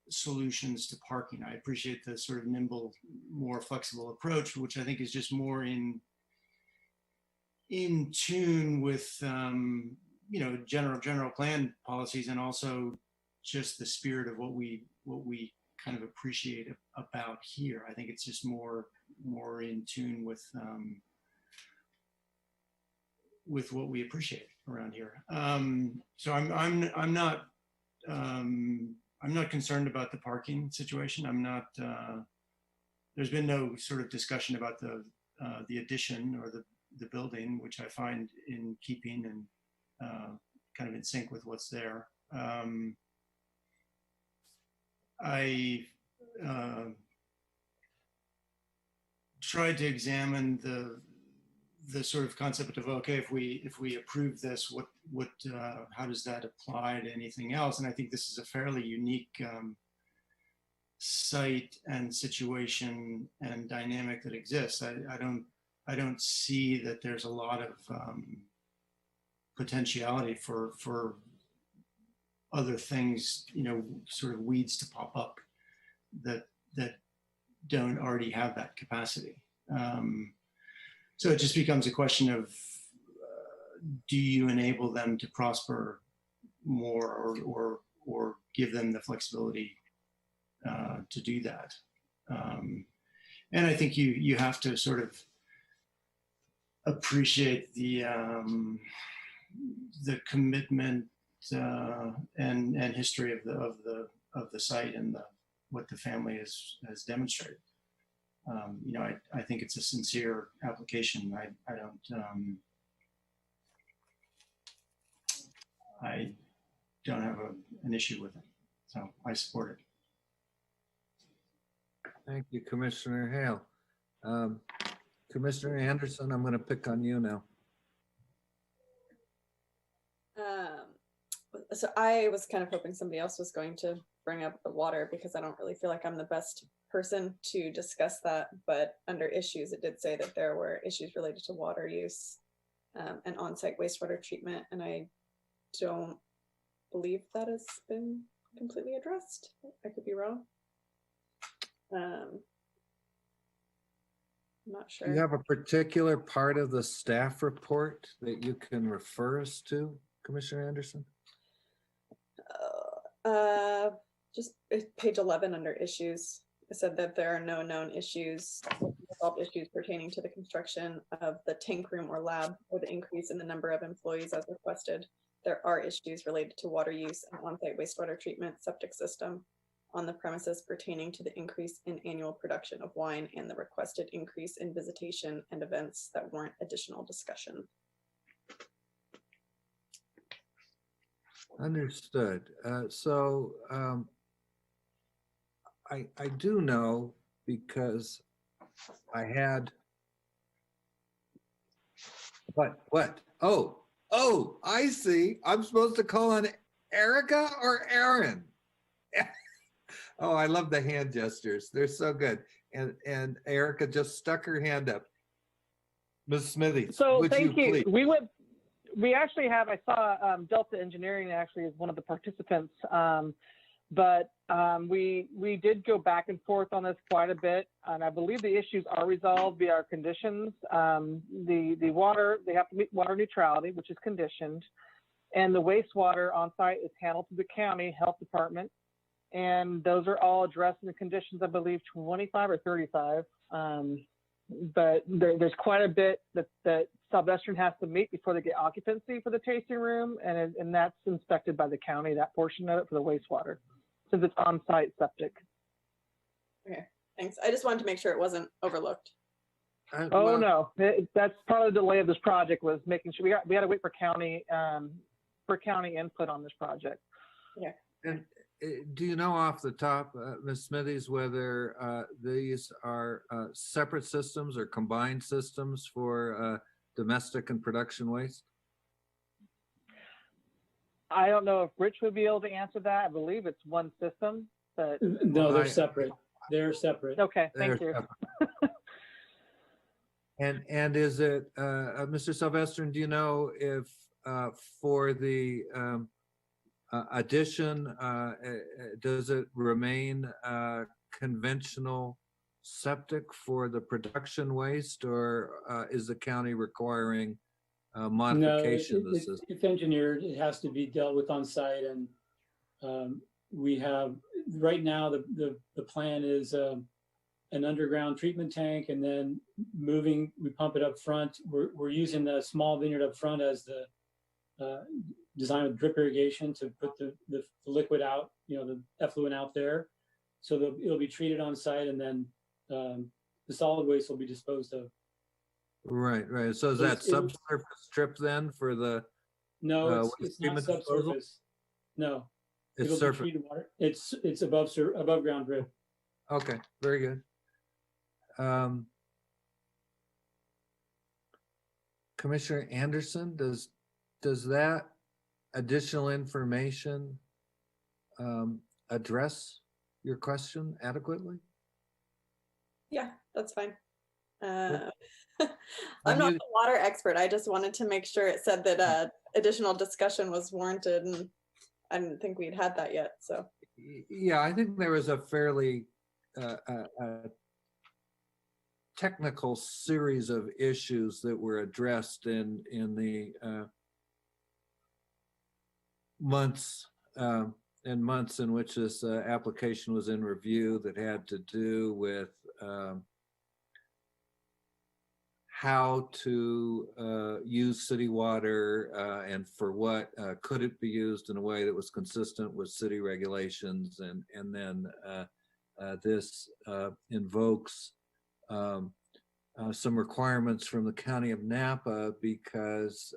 solutions to parking. I appreciate the sort of nimble, more flexible approach, which I think is just more in tune with you know, general plan policies, and also just the spirit of what we kind of appreciate about here. I think it's just more in tune with what we appreciate around here. So I'm not concerned about the parking situation. I'm not. There's been no sort of discussion about the addition or the building, which I find in keeping and kind of in sync with what's there. I tried to examine the sort of concept of, okay, if we approve this, what how does that apply to anything else? And I think this is a fairly unique site and situation and dynamic that exists. I don't see that there's a lot of potentiality for other things, you know, sort of weeds to pop up that don't already have that capacity. So it just becomes a question of, do you enable them to prosper more, or give them the flexibility to do that? And I think you have to sort of appreciate the commitment and history of the site and what the family has demonstrated. You know, I think it's a sincere application. I don't have an issue with it, so I support it. Thank you, Commissioner Hale. Commissioner Anderson, I'm going to pick on you now. So I was kind of hoping somebody else was going to bring up the water, because I don't really feel like I'm the best person to discuss that. But under issues, it did say that there were issues related to water use and on-site wastewater treatment, and I don't believe that has been completely addressed. I could be wrong. I'm not sure. Do you have a particular part of the staff report that you can refer us to, Commissioner Anderson? Just page 11 under issues. It said that there are no known issues, resolved issues pertaining to the construction of the tank room or lab, or the increase in the number of employees as requested. There are issues related to water use and on-site wastewater treatment septic system on the premises pertaining to the increase in annual production of wine and the requested increase in visitation and events that warrant additional discussion. Understood. I do know, because I had what? Oh, I see. I'm supposed to call on Erica or Aaron. Oh, I love the hand gestures. They're so good. And Erica just stuck her hand up. Ms. Smithy. So would thank you. please? We actually have, I saw Delta Engineering actually is one of the participants, but we did go back and forth on this quite a bit, and I believe the issues are resolved via our conditions. The water, they have to meet water neutrality, which is conditioned, and the wastewater on site is handled through the county health department, and those are all addressed in the conditions, I believe 25 or 35. But there's quite a bit that Salvestrin has to meet before they get occupancy for the tasting room, and that's inspected by the county, that portion of it, for the wastewater, since it's on-site septic. Okay, thanks. I just wanted to make sure it wasn't overlooked. Oh, no, that's part of the delay of this project, was making sure we had to wait for county input on this project. Yeah. And do you know off the top, Ms. Smithies, whether these are separate systems or combined systems for domestic and production waste? I don't know if Rich would be able to answer that. I believe it's one system, but No, they're separate. They're separate. okay, thank you. And is it, Mr. Salvestrin, do you know if for the addition, does it remain conventional septic for the production waste, or is the county requiring modification of the system? If engineered, it has to be dealt with on site, and we have right now the plan is an underground treatment tank, and then we pump it up front. We're using the small vineyard up front as the design with drip irrigation to put the liquid out, the effluent out there. So it'll be treated on site, and then the solid waste will be disposed of. Right. So is that subsurface strip then for the? No, it's not subsurface. No, it's surface. Treated water. It's above ground drip. Okay, very good. Commissioner Anderson, does that additional information address your question adequately? Yeah, that's fine. I'm not the water expert. I just wanted to make sure it said that additional discussion was warranted, and I didn't think we'd had that yet. So yeah, I think there was a fairly technical series of issues that were addressed in the months and months in which this application was in review, that had to do with how to use city water and for what. Could it be used in a way that was consistent with city regulations? And then this invokes some requirements from the County of Napa, because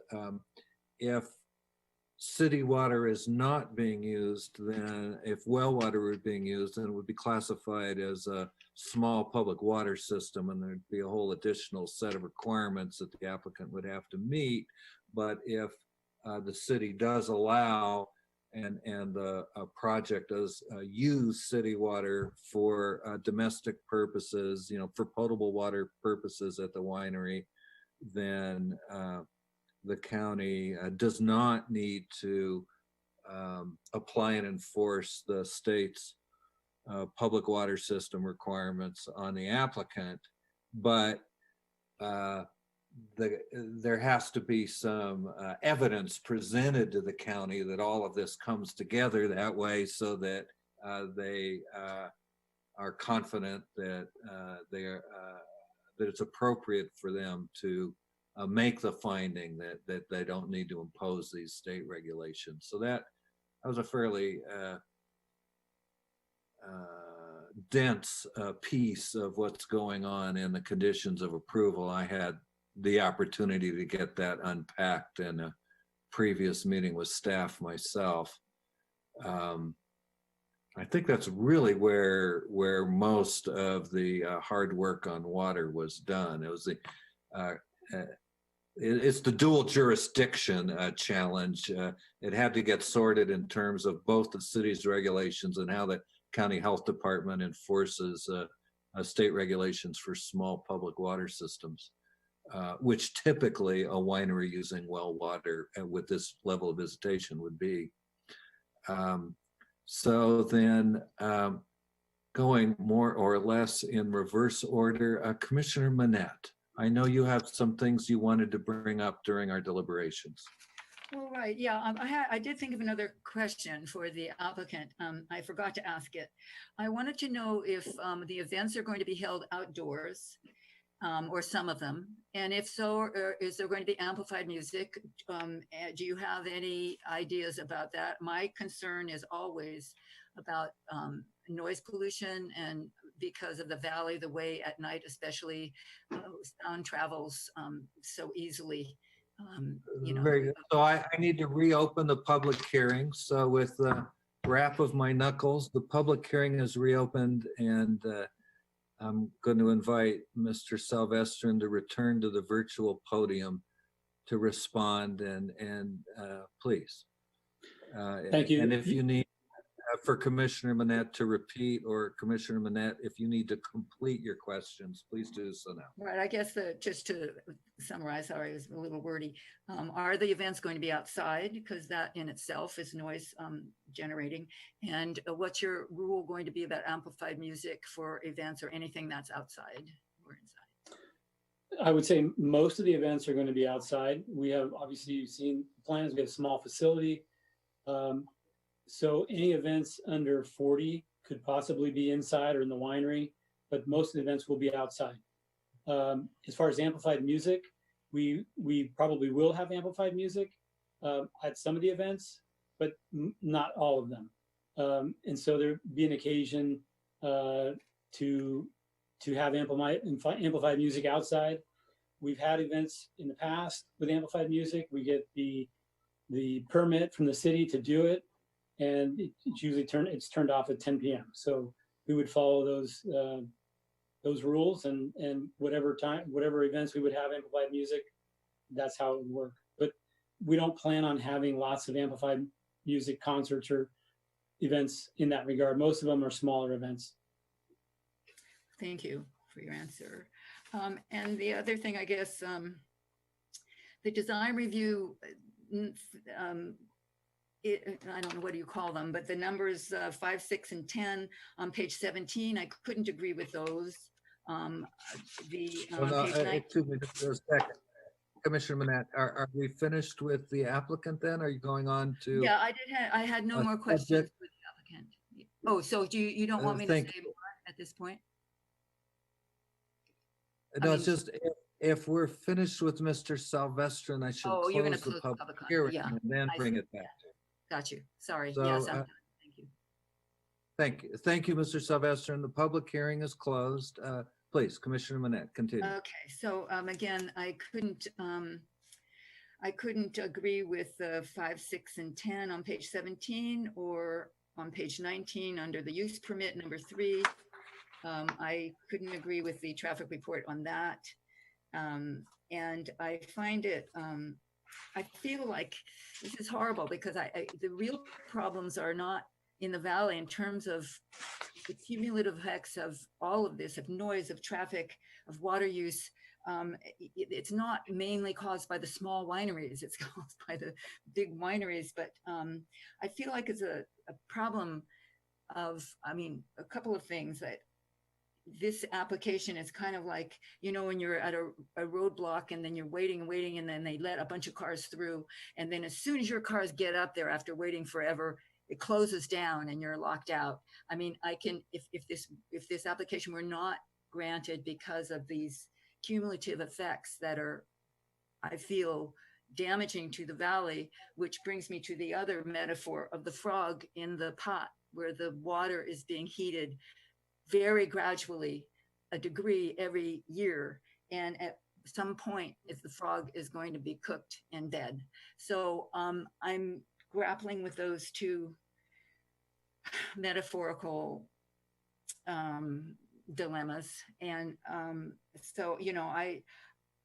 if city water is not being used, then if well water were being used, then it would be classified as a small public water system, and there'd be a whole additional set of requirements that the applicant would have to meet. But if the city does allow and a project does use city water for domestic purposes, for potable water purposes at the winery, then the county does not need to apply and enforce the state's public water system requirements on the applicant. But there has to be some evidence presented to the county that all of this comes together that way, so that they are confident that that it's appropriate for them to make the finding that they don't need to impose these state regulations. So that was a fairly dense piece of what's going on in the conditions of approval. I had the opportunity to get that unpacked in a previous meeting with staff myself. I think that's really where most of the hard work on water was done. It was it's the dual jurisdiction challenge. It had to get sorted in terms of both the city's regulations and how the county health department enforces state regulations for small public water systems, which typically a winery using well water with this level of visitation would be. So then going more or less in reverse order, Commissioner Manette, I know you have some things you wanted to bring up during our deliberations. All right, yeah, I did think of another question for the applicant. I forgot to ask it. I wanted to know if the events are going to be held outdoors, or some of them, and if so, is there going to be amplified music? Do you have any ideas about that? My concern is always about noise pollution, and because of the valley, the way at night especially, sound travels so easily. Very good. So I need to reopen the public hearing. So with the wrap of my knuckles, the public hearing is reopened, and I'm going to invite Mr. Salvestrin to return to the virtual podium to respond, and please. Thank you. And if you need for Commissioner Manette to repeat, or Commissioner Manette, if you need to complete your questions, please do so now. Right, I guess just to summarize, sorry, it was a little wordy. Are the events going to be outside? Because that in itself is noise generating. And what's your rule going to be about amplified music for events or anything that's outside or inside? I would say most of the events are going to be outside. We have, obviously, you've seen plans. We have a small facility. So any events under 40 could possibly be inside or in the winery, but most of the events will be outside. As far as amplified music, we probably will have amplified music at some of the events, but not all of them. And so there'll be an occasion to have amplified music outside. We've had events in the past with amplified music. We get the permit from the city to do it, and it's usually turned off at 10 p.m. So we would follow those rules, and whatever events we would have amplified music, that's how it would work. But we don't plan on having lots of amplified music concerts or events in that regard. Most of them are smaller events. Thank you for your answer. And the other thing, I guess, the design review, I don't know, what do you call them, but the numbers 5, 6, and 10 on page 17, I couldn't agree with those. Well, no, page 9. excuse me, just a second. Commissioner Manette, are we finished with the applicant then? Are you going on to? Yeah, I had no more questions subject? for the applicant. Oh, so you don't want me to say Thank more at this point? No, I it's mean- just if we're finished with Mr. Salvestrin, I should Oh, you're gonna close the close public comment. hearing Yeah, and then I bring see. it back. Got you. Sorry. So, Yes, I'm done. Thank you. Thank you. Thank you, Mr. Salvestrin. The public hearing is closed. Please, Commissioner Manette, continue. Okay, so again, I couldn't agree with 5, 6, and 10 on page 17 or on page 19 under the use permit number 3. I couldn't agree with the traffic report on that. And I find it, I feel like this is horrible because the real problems are not in the valley in terms of the cumulative effects of all of this, of noise, of traffic, of water use. It's not mainly caused by the small wineries, it's caused by the big wineries. But I feel like it's a problem of, I mean, a couple of things that this application is kind of like, you know, when you're at a roadblock and then you're waiting and waiting, and then they let a bunch of cars through. And then as soon as your cars get up there after waiting forever, it closes down and you're locked out. I mean, I can, if this application were not granted because of these cumulative effects that are, I feel, damaging to the valley, which brings me to the other metaphor of the frog in the pot, where the water is being heated very gradually, a degree every year. And at some point, if the frog is going to be cooked and dead. So I'm grappling with those two metaphorical dilemmas. And so, you know,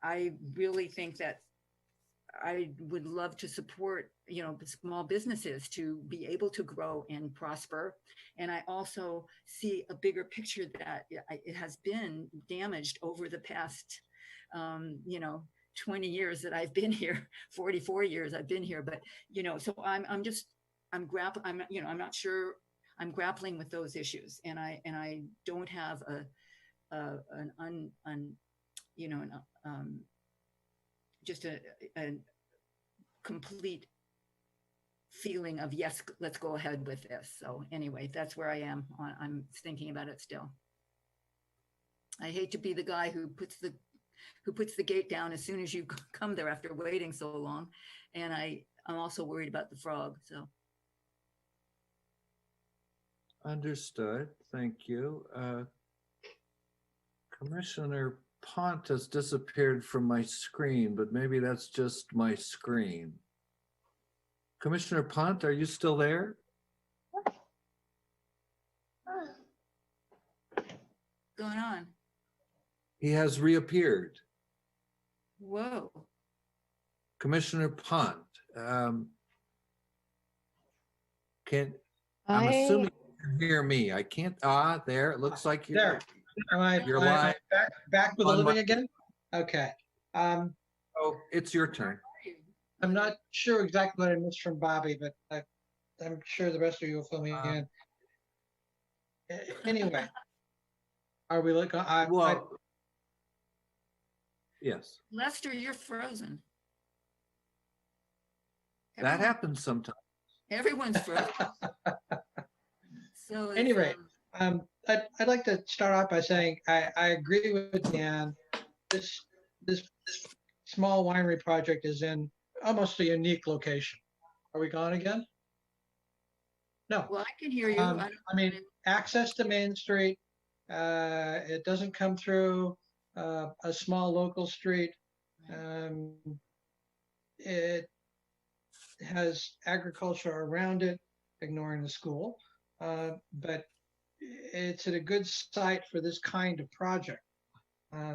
I really think that I would love to support, you know, small businesses to be able to grow and prosper. And I also see a bigger picture that it has been damaged over the past, you know, 20 years that I've been here, 44 years I've been here. But, you know, so I'm not sure, I'm grappling with those issues. And I don't have just a complete feeling of, yes, let's go ahead with this. So anyway, that's where I am. I'm thinking about it still. I hate to be the guy who puts the gate down as soon as you come there after waiting so long. And I'm also worried about the frog, so. Understood. Thank you. Commissioner Pont has disappeared from my screen, but maybe that's just my screen. Commissioner Pont, are you still there? What's going on? He has reappeared. Whoa. Commissioner Pont, I'm assuming you can hear me. I can't, there, it looks like you're There. You're Am I live. back with the On living my- again? Okay. Oh, it's your turn. I'm not sure exactly what I missed from Bobby, but I'm sure the rest of you will fill me in. Anyway, are we looking? Well, yes, Lester, you're frozen. that happens sometimes. Everyone's frozen. So it's, Anyway, I'd like to start off by saying I agree with Dan. This small winery project is in almost a unique location. Are we gone again? No. well, I can hear you. I mean, access to Main Street. It doesn't come through a small local street. It has agriculture around it, ignoring the school, but it's at a good site for this kind of project. I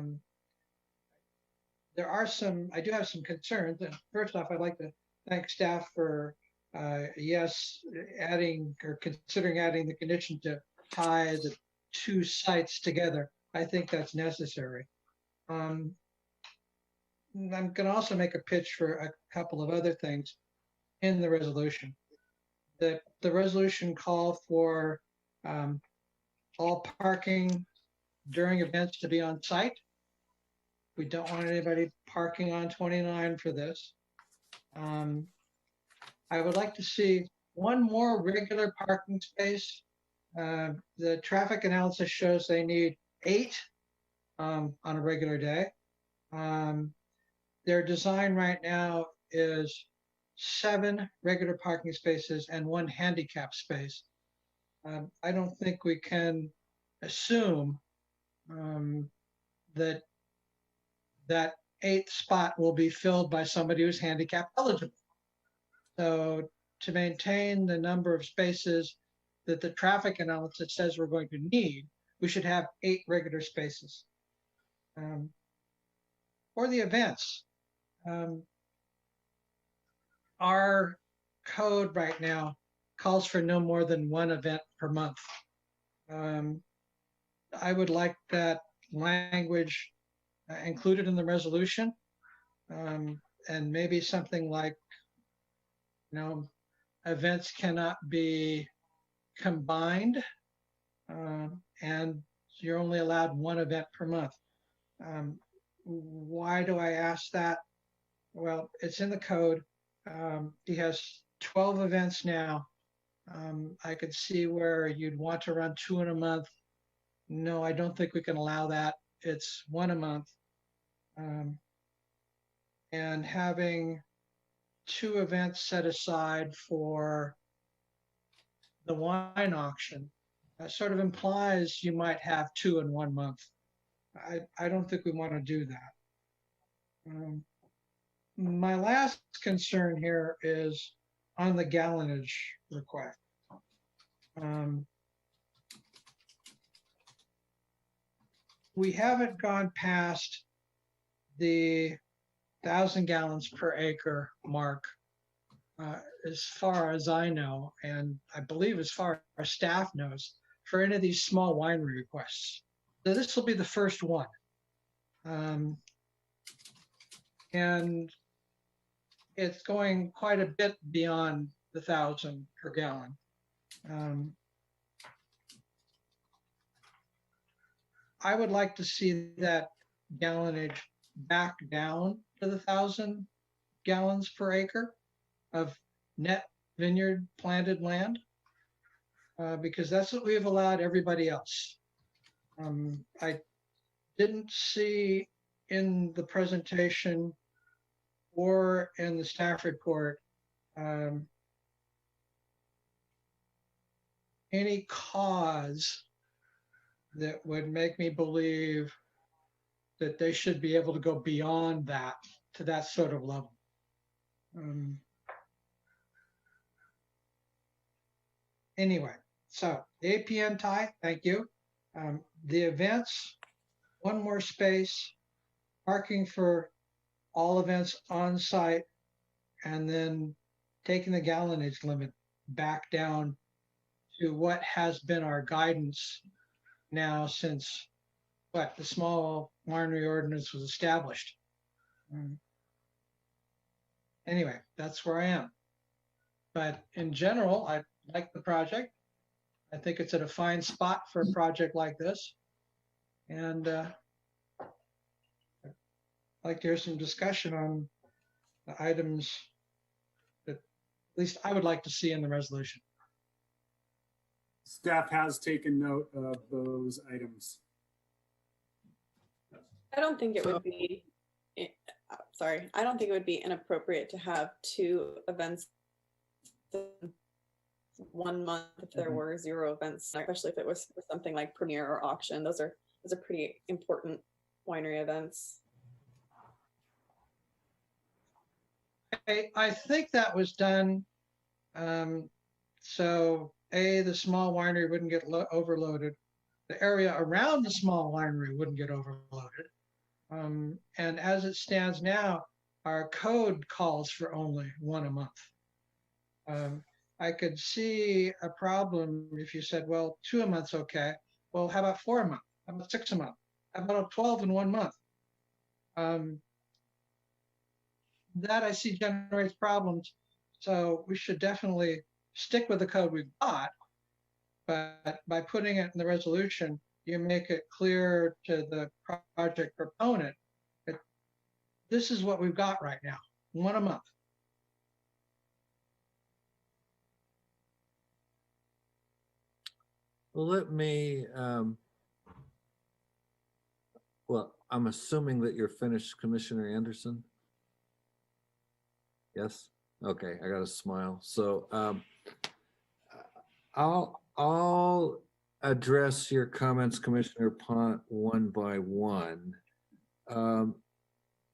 do have some concerns. And first off, I'd like to thank staff for, adding or considering adding the condition to tie the two sites together. I think that's necessary. I'm going to also make a pitch for a couple of other things in the resolution. The resolution call for all parking during events to be on site. We don't want anybody parking on 29 for this. I would like to see one more regular parking space. The traffic analysis shows they need 8 on a regular day. Their design right now is 7 regular parking spaces and 1 handicap space. I don't think we can assume that that 8th spot will be filled by somebody who's handicap eligible. So to maintain the number of spaces that the traffic analysis says we're going to need, we should have 8 regular spaces. For the events, our code right now calls for no more than 1 event per month. I would like that language included in the resolution, and maybe something like, events cannot be combined, and you're only allowed 1 event per month. Why do I ask that? Well, it's in the code. He has 12 events now. I could see where you'd want to run 2 in a month. No, I don't think we can allow that. It's 1 a month. And having 2 events set aside for the wine auction sort of implies you might have 2 in 1 month. I don't think we want to do that. My last concern here is on the gallonage request. We haven't gone past the 1,000 gallons per acre mark, as far as I know, and I believe as far as our staff knows, for any of these small winery requests. So this will be the first one. And it's going quite a bit beyond the 1,000 per gallon. I would like to see that gallonage back down to the 1,000 gallons per acre of net vineyard planted land, because that's what we've allowed everybody else. I didn't see in the presentation or in the staff report any cause that would make me believe that they should be able to go beyond that to that sort of level. Anyway, so the APN tie, thank you. The events, 1 more space, parking for all events on site, and then taking the gallonage limit back down to what has been our guidance now since the small winery ordinance was established. Anyway, that's where I am. But in general, I like the project. I think it's at a fine spot for a project like this. And I'd like to hear some discussion on the items that at least I would like to see in the resolution. Staff has taken note of those items. I don't think it would be, I don't think it would be inappropriate to have 2 events in 1 month if there were 0 events, especially if it was for something like premiere or auction. Those are pretty important winery events. I think that was done so the small winery wouldn't get overloaded. The area around the small winery wouldn't get overloaded. And as it stands now, our code calls for only 1 a month. I could see a problem if you said, well, 2 a month's okay. Well, how about 4 a month? How about 6 a month? How about 12 in 1 month? That I see generates problems. So we should definitely stick with the code we've got, but by putting it in the resolution, you make it clear to the project proponent that this is what we've got right now, one a month. Well, let me, well, I'm assuming that you're finished, Commissioner Anderson? Yes? Okay, I got a smile. So I'll address your comments, Commissioner Pont, one by one.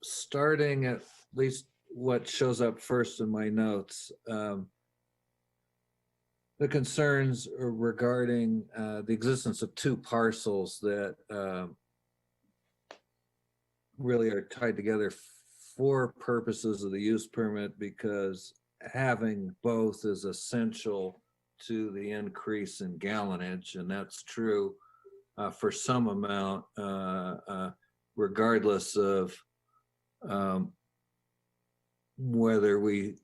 Starting at least what shows up first in my notes. The concerns regarding the existence of two parcels that really are tied together for purposes of the use permit, because having both is essential to the increase in gallonage, and that's true for some amount, regardless of whether we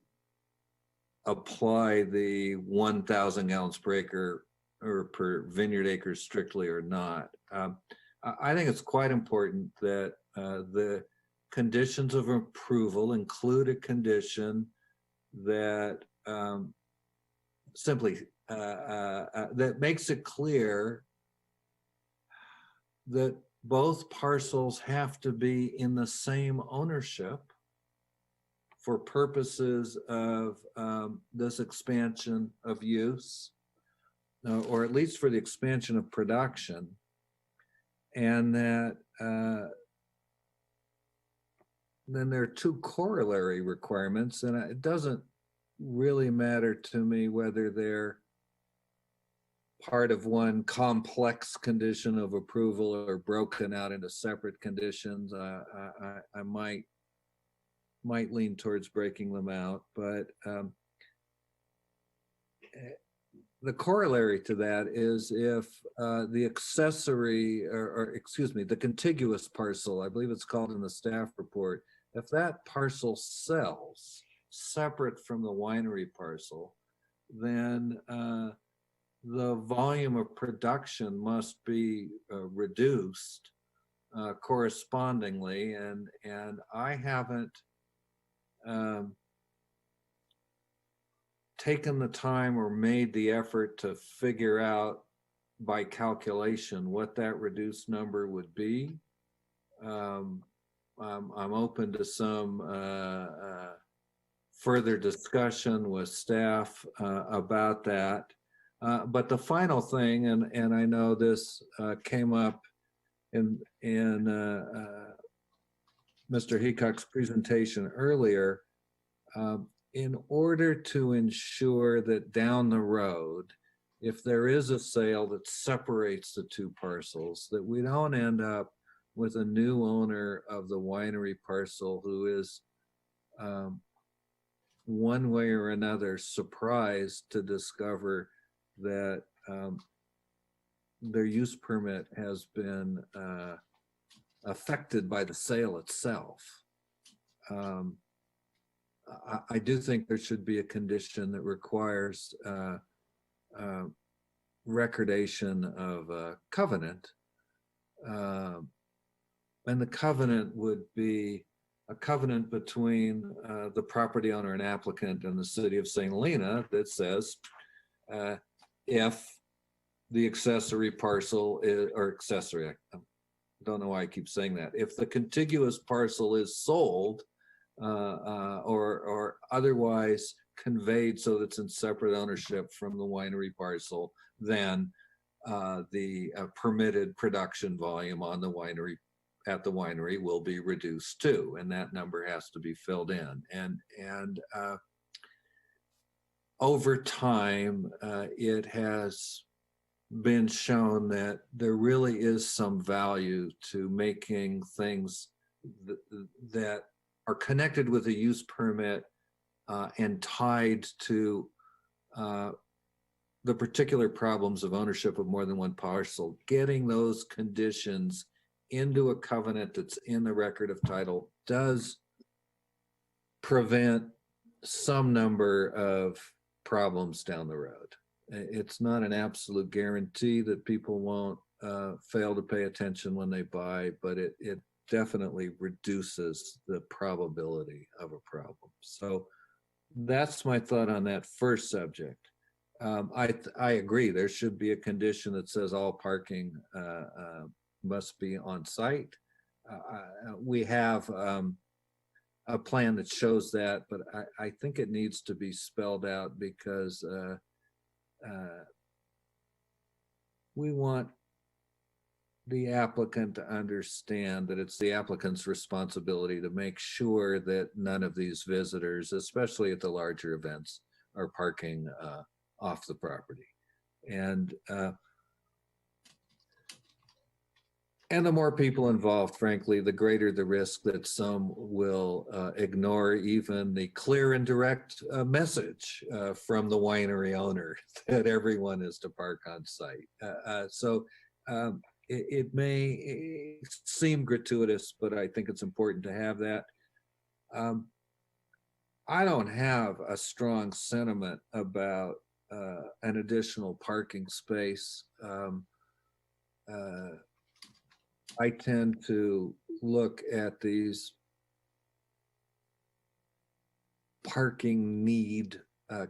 apply the 1,000 gallons per acre or per vineyard acre strictly or not. I think it's quite important that the conditions of approval include a condition that simply that makes it clear that both parcels have to be in the same ownership for purposes of this expansion of use, or at least for the expansion of production, and that then there are two corollary requirements, and it doesn't really matter to me whether they're part of one complex condition of approval or broken out into separate conditions. I might lean towards breaking them out, but the corollary to that is if the accessory, or excuse me, the contiguous parcel, I believe it's called in the staff report, if that parcel sells separate from the winery parcel, then the volume of production must be reduced correspondingly, and I haven't taken the time or made the effort to figure out by calculation what that reduced number would be. I'm open to some further discussion with staff about that. But the final thing, and I know this came up in Mr. Heacock's presentation earlier, in order to ensure that down the road, if there is a sale that separates the two parcels, that we don't end up with a new owner of the winery parcel who is one way or another surprised to discover that their use permit has been affected by the sale itself. I do think there should be a condition that requires recordation of a covenant. And the covenant would be a covenant between the property owner and applicant and the city of St. Helena that says if the accessory parcel is, or accessory, I don't know why I keep saying that, if the contiguous parcel is sold or otherwise conveyed so that it's in separate ownership from the winery parcel, then the permitted production volume on the winery, at the winery, will be reduced too, and that number has to be filled in. And over time, it has been shown that there really is some value to making things that are connected with a use permit and tied to the particular problems of ownership of more than one parcel, getting those conditions into a covenant that's in the record of title does prevent some number of problems down the road. It's not an absolute guarantee that people won't fail to pay attention when they buy, but it definitely reduces the probability of a problem. So that's my thought on that first subject. I agree. There should be a condition that says all parking must be on site. We have a plan that shows that, but I think it needs to be spelled out because we want the applicant to understand that it's the applicant's responsibility to make sure that none of these visitors, especially at the larger events, are parking off the property. And the more people involved, frankly, the greater the risk that some will ignore even the clear and direct message from the winery owner that everyone is to park on site. It may seem gratuitous, but I think it's important to have that. I don't have a strong sentiment about an additional parking space. I tend to look at these parking need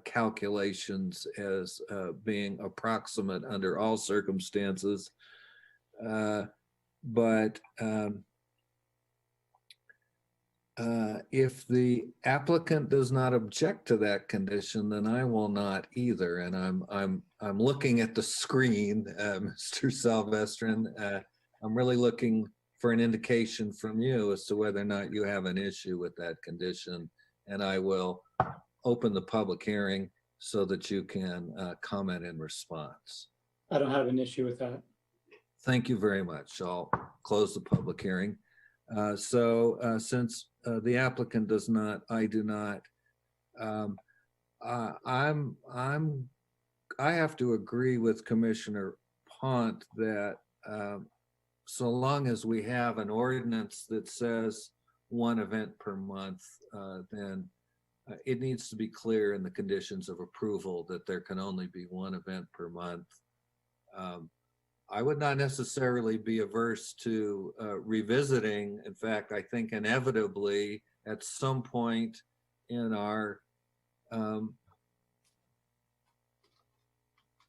calculations as being approximate under all circumstances. But if the applicant does not object to that condition, then I will not either. And I'm looking at the screen, Mr. Salvestrin. I'm really looking for an indication from you as to whether or not you have an issue with that condition. And I will open the public hearing so that you can comment in response. I don't have an issue with that. Thank you very much. I'll close the public hearing. Since the applicant does not, I do not, I have to agree with Commissioner Pont that so long as we have an ordinance that says one event per month, then it needs to be clear in the conditions of approval that there can only be one event per month. I would not necessarily be averse to revisiting. In fact, I think inevitably at some point in our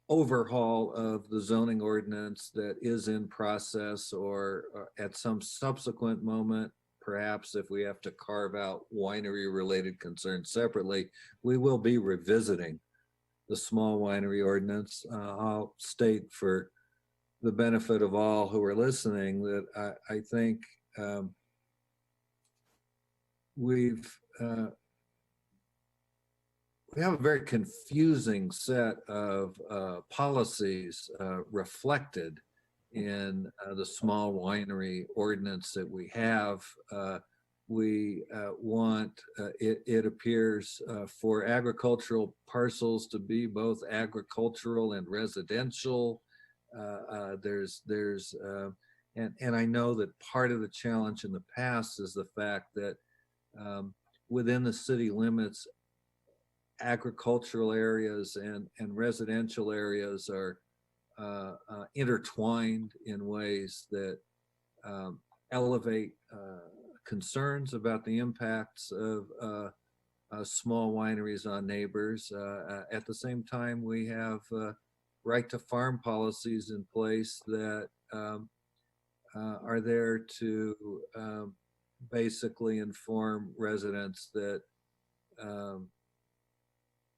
overhaul of the zoning ordinance that is in process, or at some subsequent moment, perhaps if we have to carve out winery related concerns separately, we will be revisiting the small winery ordinance. I'll state for the benefit of all who are listening that I think we have a very confusing set of policies reflected in the small winery ordinance that we have. We want, it appears, for agricultural parcels to be both agricultural and residential. And I know that part of the challenge in the past is the fact that within the city limits, agricultural areas and residential areas are intertwined in ways that elevate concerns about the impacts of small wineries on neighbors. At the same time, we have right to farm policies in place that are there to basically inform residents that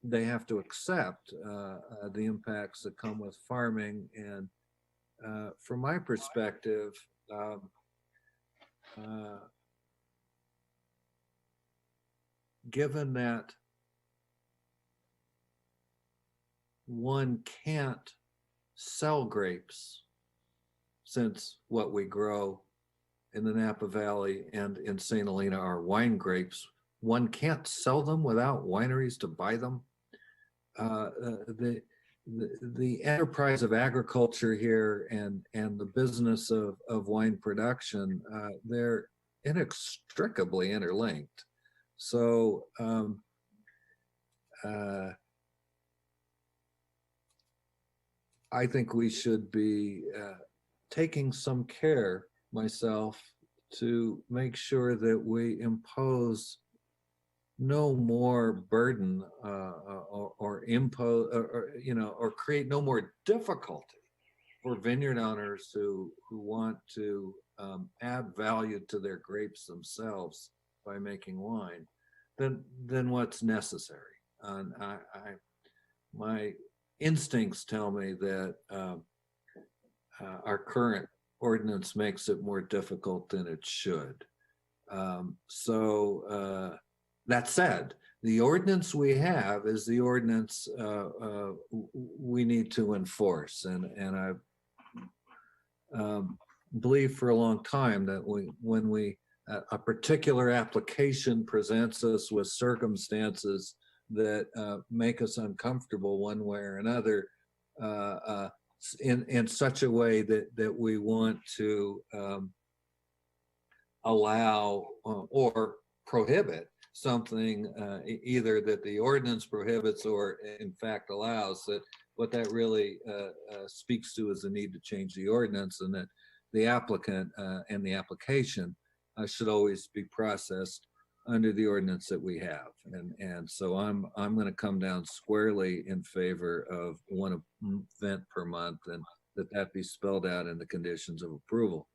they have to accept the impacts that come with farming. And from my perspective, given that one can't sell grapes, since what we grow in the Napa Valley and in St. Helena are wine grapes, one can't sell them without wineries to buy them. The enterprise of agriculture here and the business of wine production, they're inextricably interlinked. So I think we should be taking some care myself to make sure that we impose no more burden or impose or create no more difficulty for vineyard owners who want to add value to their grapes themselves by making wine than what's necessary. And my instincts tell me that our current ordinance makes it more difficult than it should. That said, the ordinance we have is the ordinance we need to enforce. And I believe for a long time that when a particular application presents us with circumstances that make us uncomfortable one way or another, in such a way that we want to allow or prohibit something either that the ordinance prohibits or in fact allows, that what that really speaks to is the need to change the ordinance, and that the applicant and the application should always be processed under the ordinance that we have. And so I'm going to come down squarely in favor of one event per month, and that be spelled out in the conditions of approval.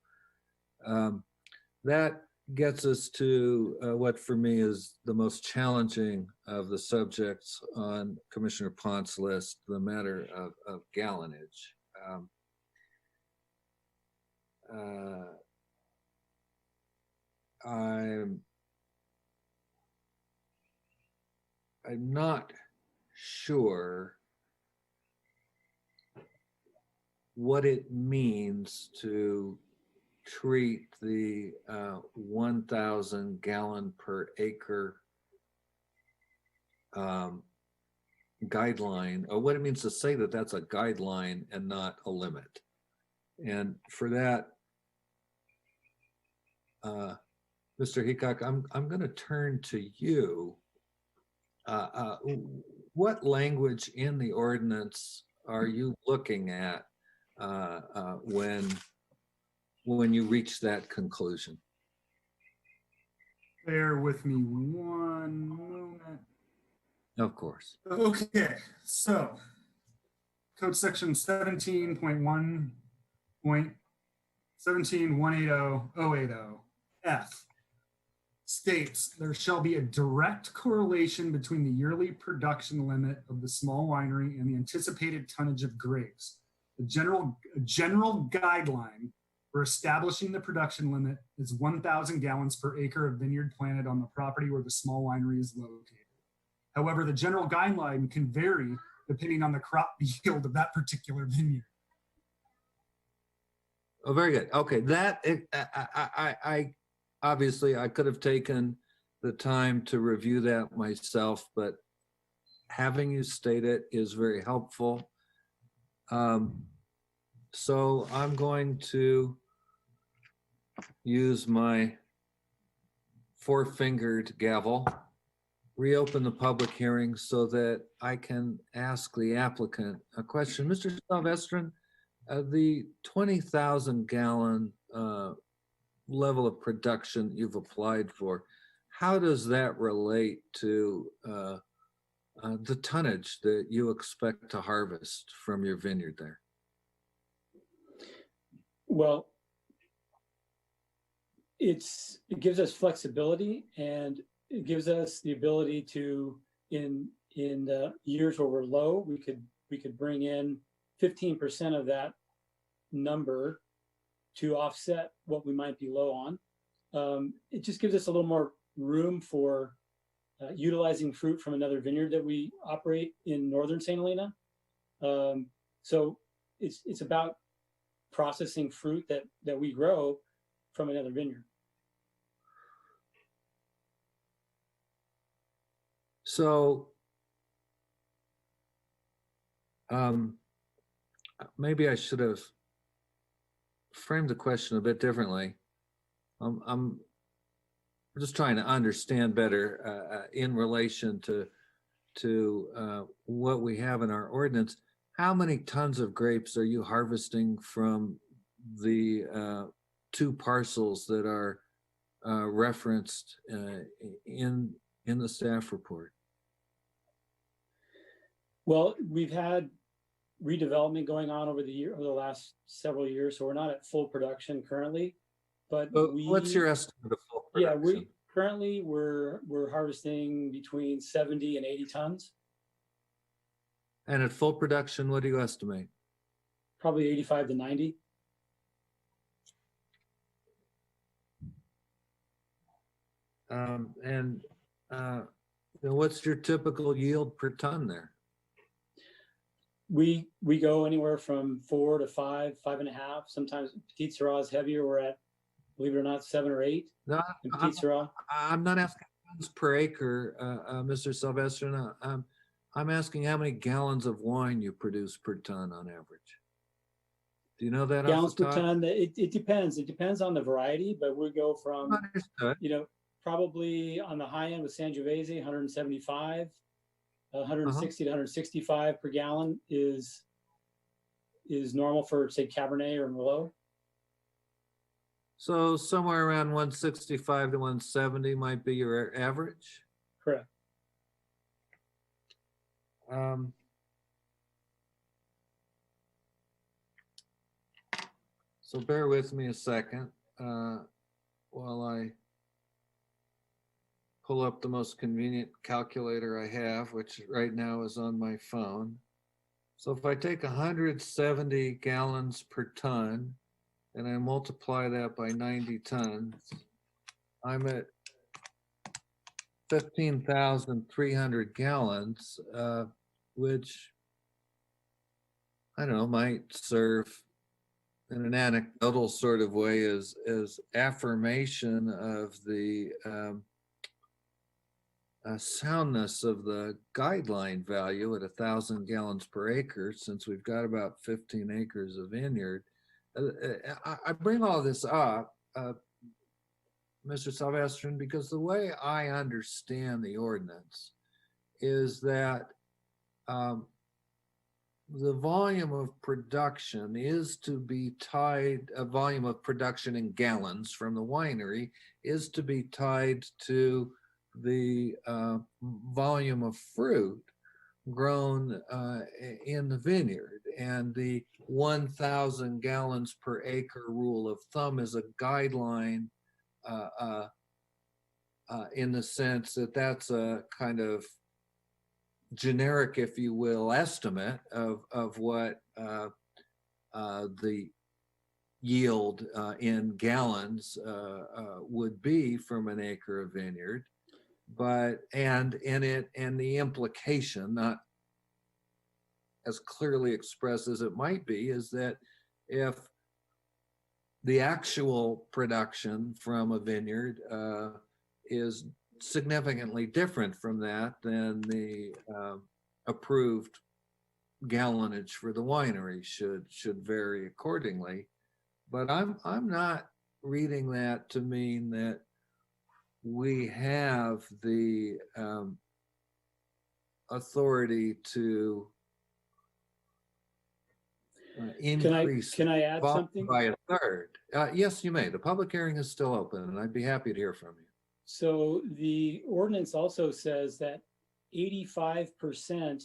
That gets us to what for me is the most challenging of the subjects on Commissioner Pont's list, the matter of gallonage. I'm not sure what it means to treat the 1,000 gallon per acre guideline, or what it means to say that that's a guideline and not a limit. And for that, Mr. Heacock, I'm going to turn to you. What language in the ordinance are you looking at when you reach that conclusion? Bear with me one moment. Of course. Okay, so code section 17.1.180.080 F states there shall be a direct correlation between the yearly production limit of the small winery and the anticipated tonnage of grapes. A general guideline for establishing the production limit is 1,000 gallons per acre of vineyard planted on the property where the small winery is located. However, the general guideline can vary depending on the crop yield of that particular vineyard. Oh, very good. Okay, that I obviously I could have taken the time to review that myself, but having you state it is very helpful. So I'm going to use my four-fingered gavel, reopen the public hearing so that I can ask the applicant a question. Mr. Salvestrin, the 20,000 gallon level of production you've applied for, how does that relate to the tonnage that you expect to harvest from your vineyard there? Well, it gives us flexibility, and it gives us the ability to, in years where we're low, we could bring in 15% of that number to offset what we might be low on. It just gives us a little more room for utilizing fruit from another vineyard that we operate in northern St. Helena. So it's about processing fruit that we grow from another vineyard. So maybe I should have framed the question a bit differently. I'm just trying to understand better in relation to what we have in our ordinance. How many tons of grapes are you harvesting from the two parcels that are referenced in the staff report? Well, we've had redevelopment going on over the last several years, so we're not at full production currently. But what's your estimate of full production? Yeah, we're harvesting between 70 and 80 tons. And at full production, what do you estimate? Probably 85 to 90. And what's your typical yield per ton there? We go anywhere from 4 to 5, 5.5. Sometimes Petite Sirah is heavier. We're at, believe it or not, 7 or 8. No, in Petite Sirah. I'm not asking tons per acre, Mr. Salvestrin. I'm asking how many gallons of wine you produce per ton on average. Do you know that? Gallons off the per top? ton. It depends. It depends on the variety, but we go from, Understood. probably on the high end with Sangiovese, 175, 160 to 165 per gallon is normal for, say, Cabernet or Merlot. So somewhere around 165 to 170 might be your average? Correct. So bear with me a second while I pull up the most convenient calculator I have, which right now is on my phone. So if I take 170 gallons per ton and I multiply that by 90 tons, I'm at 15,300 gallons, which I don't know, might serve in an anecdotal sort of way as affirmation of the soundness of the guideline value at 1,000 gallons per acre, since we've got about 15 acres of vineyard. I bring all this up, Mr. Salvestrin, because the way I understand the ordinance is that the volume of production is to be tied, a volume of production in gallons from the winery is to be tied to the volume of fruit grown in the vineyard. And the 1,000 gallons per acre rule of thumb is a guideline in the sense that that's a kind of generic, if you will, estimate of what the yield in gallons would be from an acre of vineyard. But and the implication, not as clearly expressed as it might be, is that if the actual production from a vineyard is significantly different from that, then the approved gallonage for the winery should vary accordingly. But I'm not reading that to mean that we have the authority to increase Can I add something? by a third. Yes, you may. The public hearing is still open, and I'd be happy to hear from you. So the ordinance also says that 85%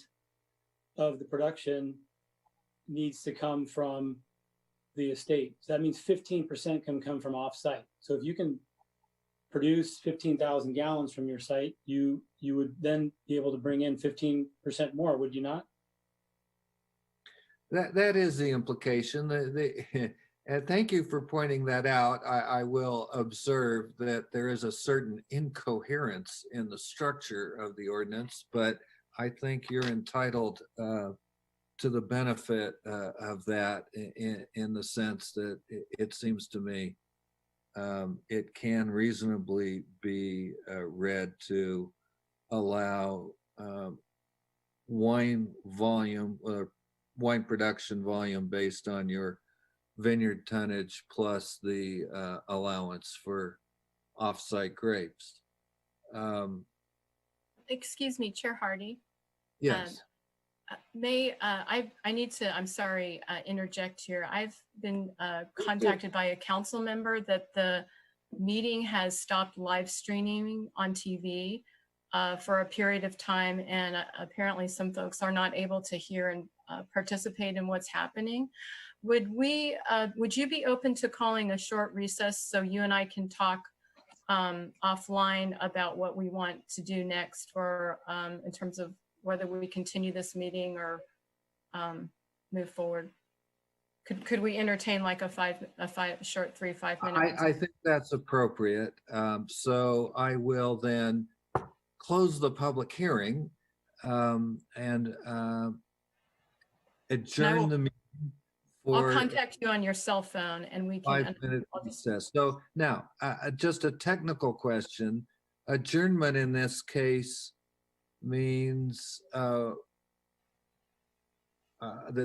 of the production needs to come from the estate. So that means 15% can come from off-site. So if you can produce 15,000 gallons from your site, you would then be able to bring in 15% more, would you not? That is the implication. And thank you for pointing that out. I will observe that there is a certain incoherence in the structure of the ordinance, but I think you're entitled to the benefit of that in the sense that it seems to me it can reasonably be read to allow wine volume or wine production volume based on your vineyard tonnage plus the allowance for off-site grapes. Excuse me, Chair Hardy. Yes. I need to, I'm sorry, interject here. I've been contacted by a council member that the meeting has stopped live streaming on TV for a period of time, and apparently some folks are not able to hear and participate in what's happening. Would you be open to calling a short recess so you and I can talk offline about what we want to do next for in terms of whether we continue this meeting or move forward? Could we entertain like a short 3-5 minute? I think that's appropriate. So I will then close the public hearing and adjourn the meeting I'll for contact you on your cell phone and we can. 5-minute recess. So now, just a technical question. Adjournment in this case means that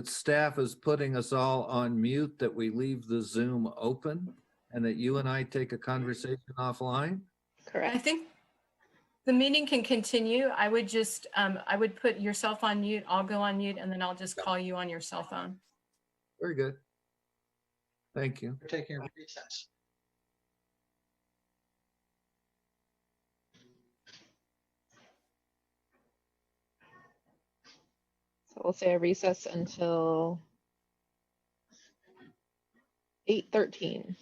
staff is putting us all on mute, that we leave the Zoom open, and that you and I take a conversation offline? Correct. I think the meeting can continue. I would just, I would put yourself on mute, I'll go on mute, and then I'll just call you on your cell phone. Very good. Thank you. We're taking a recess. So we'll say a recess until 8:13.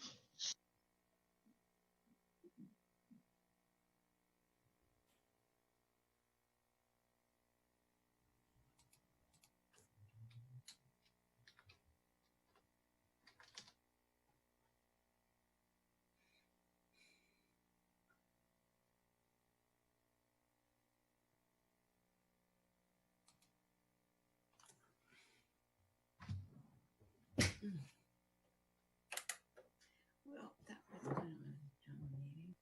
Well, that was kind of a dumb meeting.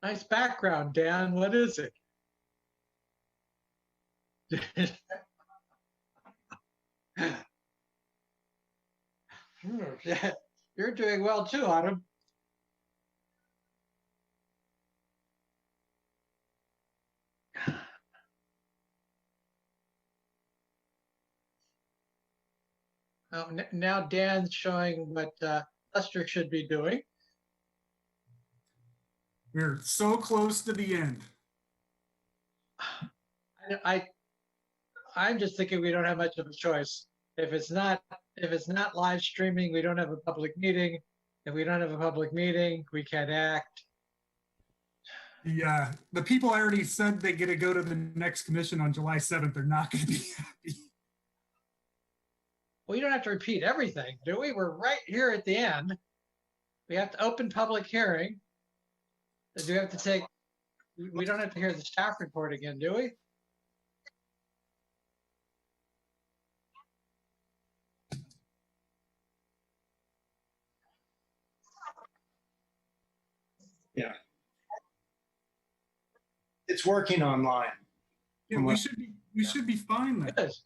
Nice background, Dan. What is it? Yeah, you're doing well too, Autumn. Oh, now Dan's showing what Lester should be doing. We're so close to the end. I'm just thinking we don't have much of a choice. If it's not live streaming, we don't have a public meeting. If we don't have a public meeting, we can't act. The people I already said they get to go to the next commission on July 7th. They're not going to be happy. Well, you don't have to repeat everything, do we? We're right here at the end. We have to open public hearing. Do we have to take? We don't have to hear the staff report again, do we? Yeah. It's working online. Yeah, we should be fine then. It is.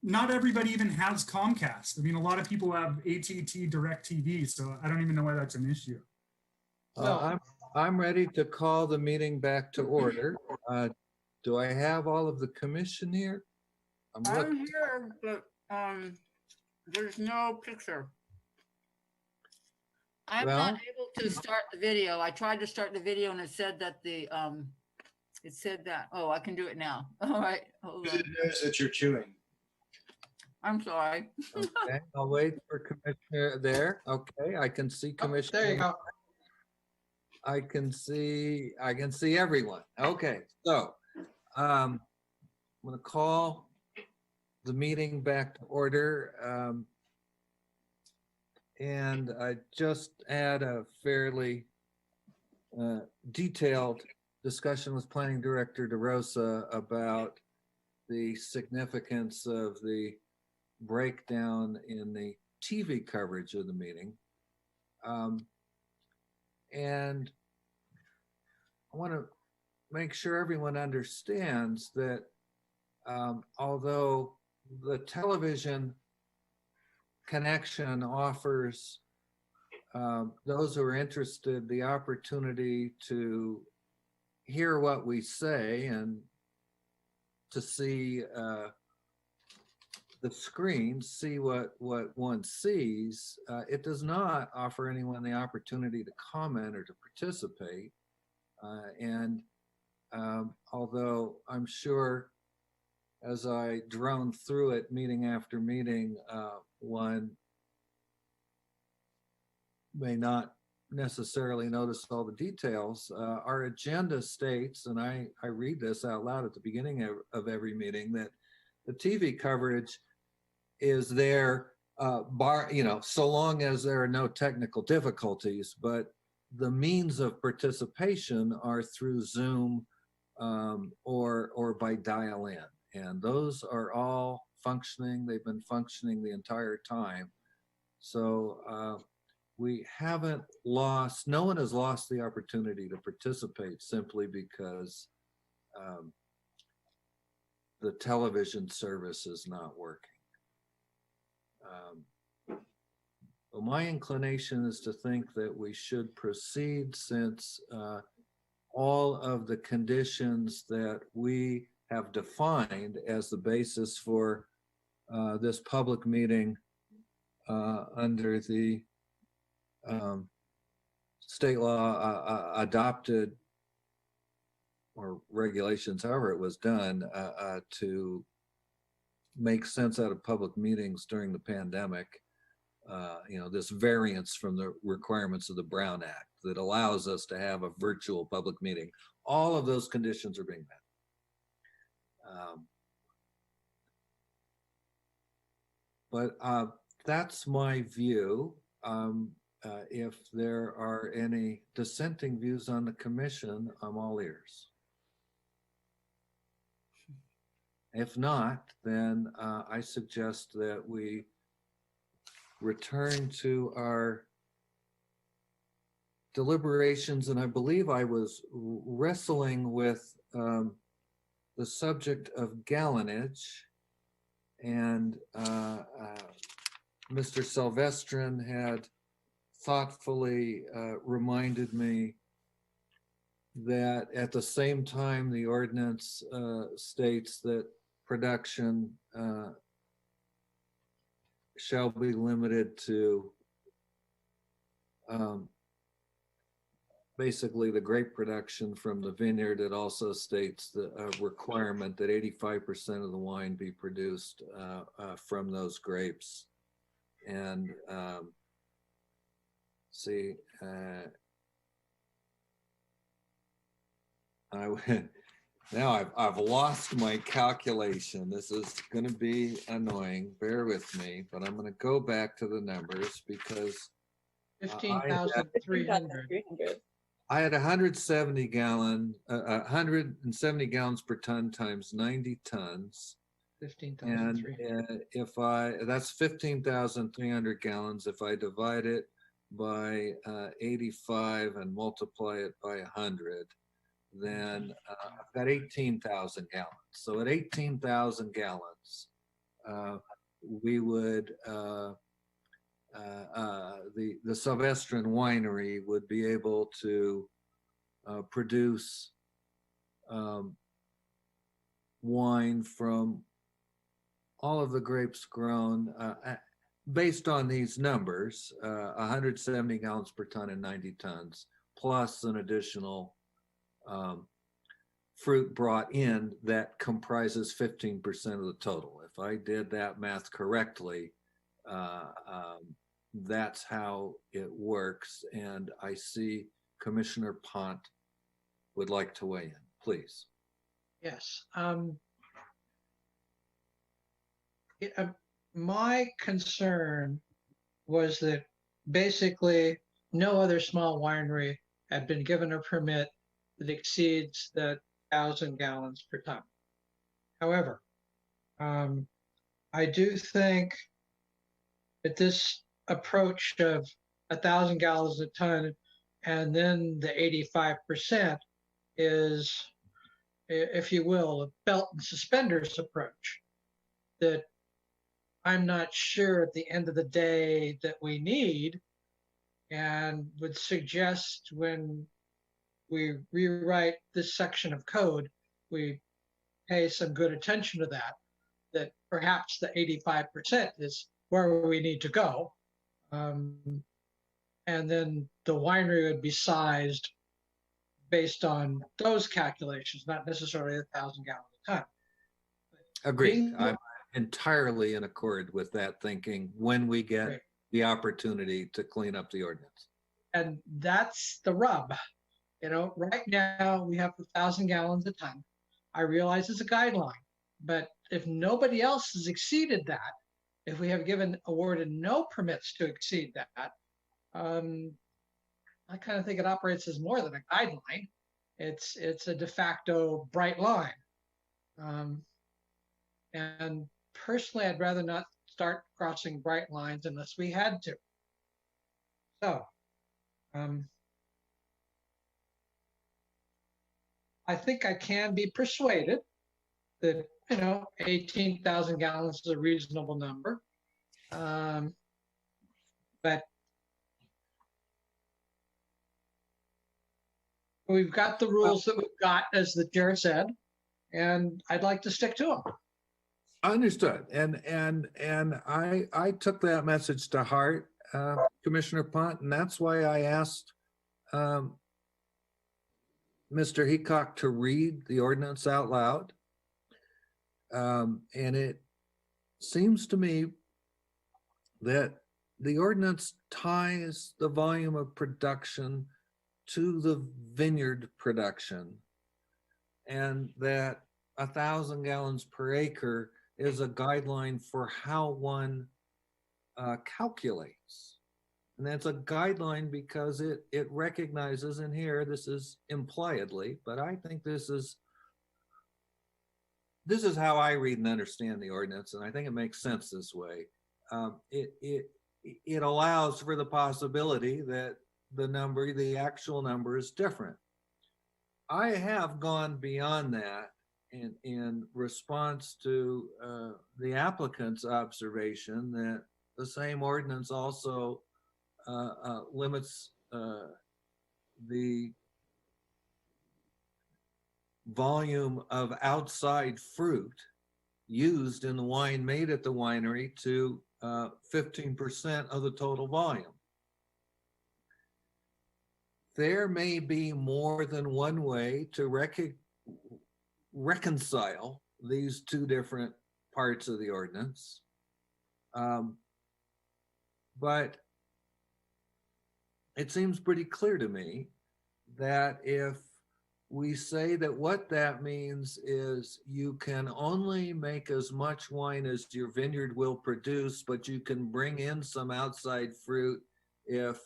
Not everybody even has Comcast. I mean, a lot of people have AT&T DirecTV, so I don't even know why that's an issue. I'm ready to call the meeting back to order. Do I have all of the commission here? I'm here, but there's no picture. I'm not able to start the video. I tried to start the video and it said that oh, I can do it now. All right, hold on. It knows that you're chewing. I'm sorry. Okay, I'll wait for Commissioner there. Okay, I can see Commissioner. There you go. I can see everyone. Okay, so I'm going to call the meeting back to order. And I just had a fairly detailed discussion with Planning Director DeRosa about the significance of the breakdown in the TV coverage of the meeting. And I want to make sure everyone understands that although the television connection offers those who are interested the opportunity to hear what we say and to see the screen, see what one sees, it does not offer anyone the opportunity to comment or to participate. Although I'm sure as I drone through it meeting after meeting, one may not necessarily notice all the details. Our agenda states, and I read this out loud at the beginning of every meeting, that the TV coverage is there, so long as there are no technical difficulties, but the means of participation are through Zoom or by dial-in. And those are all functioning. They've been functioning the entire time. So we haven't lost, no one has lost the opportunity to participate simply because the television service is not working. Well, my inclination is to think that we should proceed since all of the conditions that we have defined as the basis for this public meeting under the state law adopted or regulations, however it was done, to make sense out of public meetings during the pandemic. This variance from the requirements of the Brown Act that allows us to have a virtual public meeting. All of those conditions are being met. But that's my view. If there are any dissenting views on the commission, I'm all ears. If not, then I suggest that we return to our deliberations, and I believe I was wrestling with the subject of gallonage, and Mr. Salvestrin had thoughtfully reminded me that at the same time the ordinance states that production shall be limited to basically the grape production from the vineyard. It also states the requirement that 85% of the wine be produced from those grapes. And see, now I've lost my calculation. This is going to be annoying. Bear with me, but I'm going to go back to the numbers because 15,300. I had 170 gallons per ton times 90 tons. 15,300. And that's 15,300 gallons. If I divide it by 85 and multiply it by 100, then I've got 18,000 gallons. So at 18,000 gallons, we would, the Salvestrin winery would be able to produce wine from all of the grapes grown based on these numbers, 170 gallons per ton and 90 tons, plus an additional fruit brought in that comprises 15% of the total. If I did that math correctly, that's how it works. And I see Commissioner Pont would like to weigh in, please. Yes. My concern was that basically no other small winery had been given a permit that exceeds the 1,000 gallons per ton. However, I do think that this approach of 1,000 gallons a ton and then the 85% is, if you will, a belt and suspenders approach that I'm not sure at the end of the day that we need, and would suggest when we rewrite this section of code, we pay some good attention to that perhaps the 85% is where we need to go. And then the winery would be sized based on those calculations, not necessarily 1,000 gallons a ton. Agreed. I'm entirely in accord with that thinking when we get Great. the opportunity to clean up the ordinance. And that's the rub. You know, right now we have 1,000 gallons a ton. I realize it's a guideline, but if nobody else has exceeded that, if we have awarded no permits to exceed that, I kind of think it operates as more than a guideline. It's a de facto bright line. And personally, I'd rather not start crossing bright lines unless we had to. So, I think I can be persuaded that, 18,000 gallons is a reasonable number. But we've got the rules that we've got, as the chair said, and I'd like to stick to them. Understood. And I took that message to heart, Commissioner Pont, and that's why I asked Mr. Heacock to read the ordinance out loud. And it seems to me that the ordinance ties the volume of production to the vineyard production, and that 1,000 gallons per acre is a guideline for how one calculates. And that's a guideline because it recognizes, and here this is impliedly, but I think this is this is how I read and understand the ordinance, and I think it makes sense this way. It allows for the possibility that the actual number is different. I have gone beyond that in response to the applicant's observation that the same ordinance also limits the volume of outside fruit used in the wine made at the winery to 15% of the total volume. There may be more than one way to reconcile these two different parts of the ordinance. But it seems pretty clear to me that if we say that what that means is you can only make as much wine as your vineyard will produce, but you can bring in some outside fruit if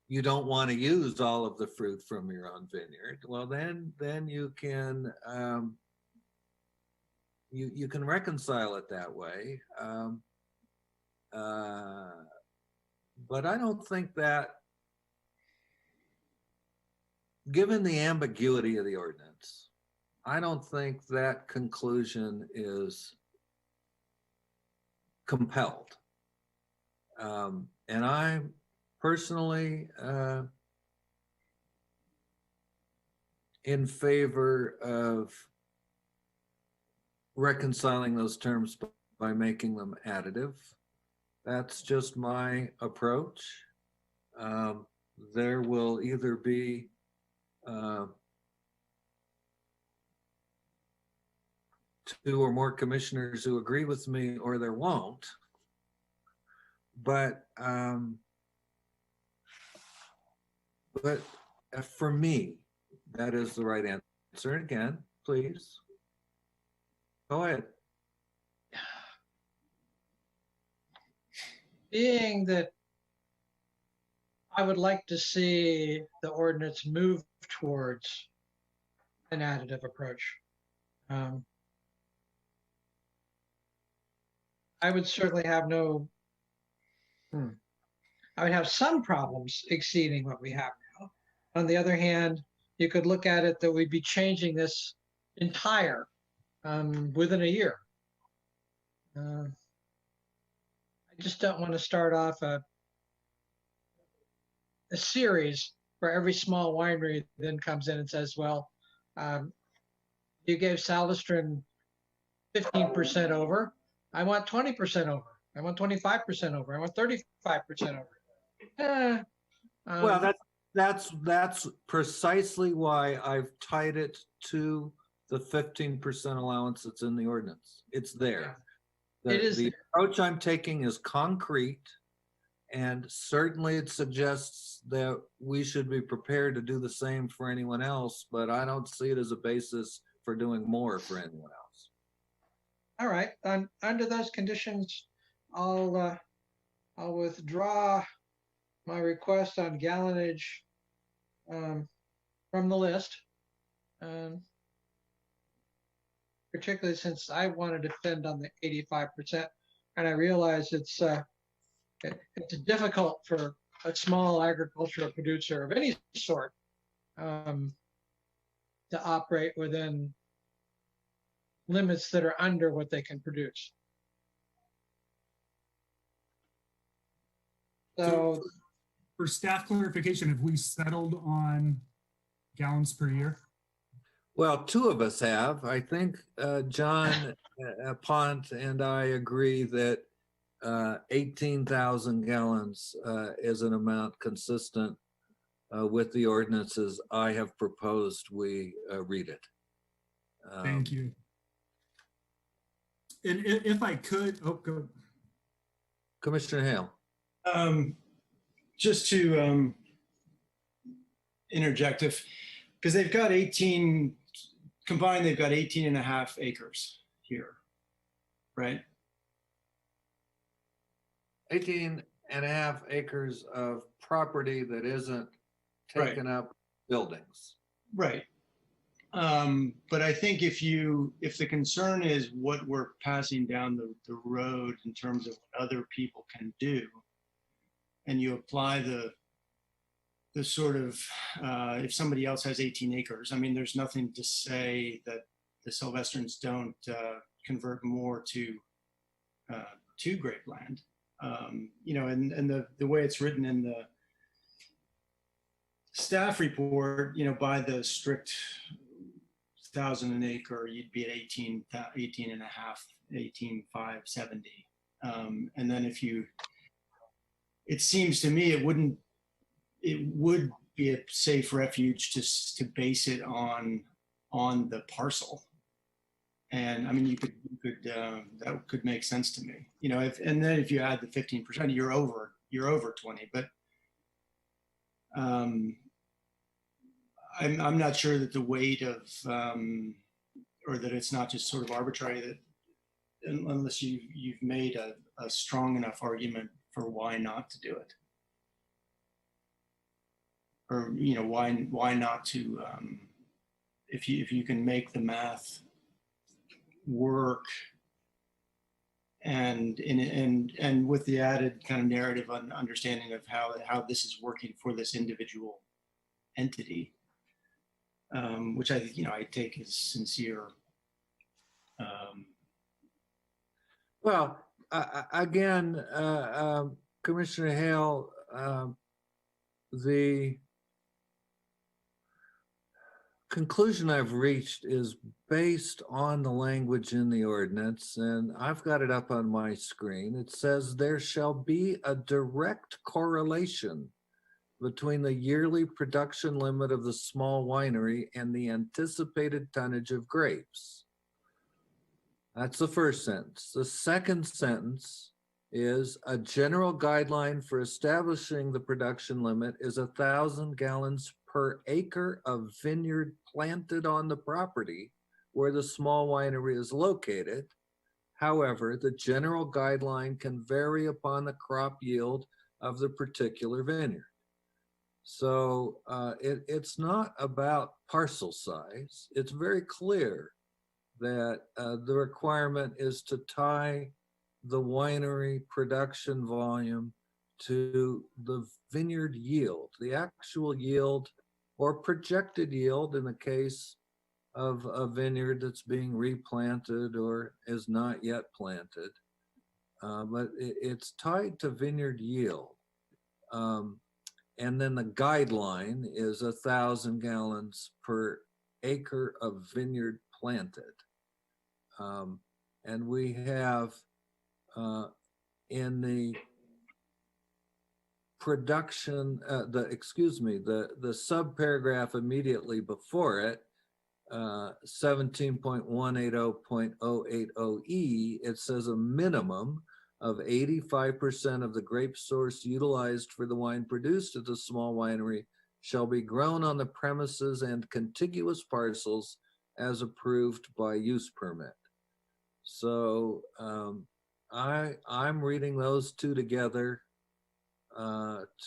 you don't want to use all of the fruit from your own vineyard, well, then you can you can reconcile it that way. But I don't think that, given the ambiguity of the ordinance, I don't think that conclusion is compelled. And I'm personally in favor of reconciling those terms by making them additive. That's just my approach. There will either be two or more commissioners who agree with me, or there won't. But for me, that is the right answer. Again, please go ahead. Being that I would like to see the ordinance move towards an additive approach. I would certainly have I would have some problems exceeding what we have now. On the other hand, you could look at it that we'd be changing this entire within a year. I just don't want to start off a series where every small winery then comes in and says, well, you gave Salvestrin 15% over. I want 20% over. I want 25% over. I want 35% over. Well, that's precisely why I've tied it to the 15% allowance that's in the ordinance. It's there. The approach I'm taking is concrete, and certainly it suggests that we should be prepared to do the same for anyone else, but I don't see it as a basis for doing more for anyone else. All right. Under those conditions, I'll withdraw my request on gallonage from the list, particularly since I want to defend on the 85%, and I realize it's difficult for a small agricultural producer of any sort to operate within limits that are under what they can produce. So for staff clarification, have we settled on gallons per year? Well, two of us have. I think John Pont and I agree that 18,000 gallons is an amount consistent with the ordinances I have proposed we read it. Thank you. And if I could, go. Commissioner Hale. Just to interject, because they've got 18, combined, they've got 18 and a half acres here, right? 18 and a half acres of property that isn't taken up buildings. Right. But I think if the concern is what we're passing down the road in terms of what other people can do, and you apply the sort of, if somebody else has 18 acres, I mean, there's nothing to say that the Salvestrins don't convert more to grapeland. You know, and the way it's written in the staff report, you know, by the strict 1,000 an acre, you'd be at 18 and a half, 18,570. And then it seems to me it would be a safe refuge to base it on the parcel. And I mean, that could make sense to me, you know, and then if you add the 15%, you're over 20, but I'm not sure that the weight of, or that it's not just sort of arbitrary, that unless you've made a strong enough argument for why not to do it. Or, you know, why not to, if you can make the math work and with the added kind of narrative understanding of how this is working for this individual entity, which I take as sincere. Well, again, Commissioner Hale, the conclusion I've reached is based on the language in the ordinance, and I've got it up on my screen. It says there shall be a direct correlation between the yearly production limit of the small winery and the anticipated tonnage of grapes. That's the first sentence. The second sentence is a general guideline for establishing the production limit is 1,000 gallons per acre of vineyard planted on the property where the small winery is located. However, the general guideline can vary upon the crop yield of the particular vineyard. So it's not about parcel size. It's very clear that the requirement is to tie the winery production volume to the vineyard yield, the actual yield or projected yield in the case of a vineyard that's being replanted or is not yet planted. But it's tied to vineyard yield. And then the guideline is 1,000 gallons per acre of vineyard planted. And we have in the production, the subparagraph immediately before it, 17.180.080E, it says a minimum of 85% of the grape source utilized for the wine produced at the small winery shall be grown on the premises and contiguous parcels as approved by use permit. So I'm reading those two together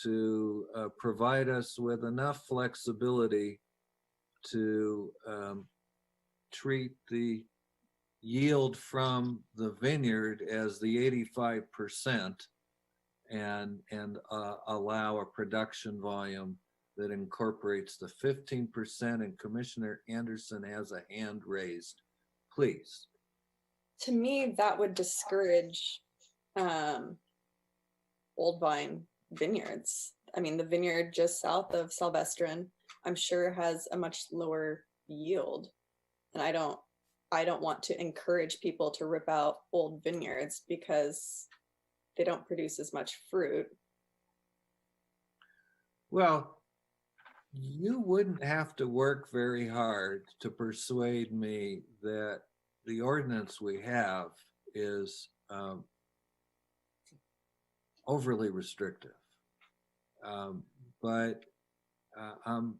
to provide us with enough flexibility to treat the yield from the vineyard as the 85% and allow a production volume that incorporates the 15%. And Commissioner Anderson has a hand raised, please. To me, that would discourage old vine vineyards. I mean, the vineyard just south of Salvestrin, I'm sure has a much lower yield. And I don't want to encourage people to rip out old vineyards because they don't produce as much fruit. Well, you wouldn't have to work very hard to persuade me that the ordinance we have is overly restrictive. But I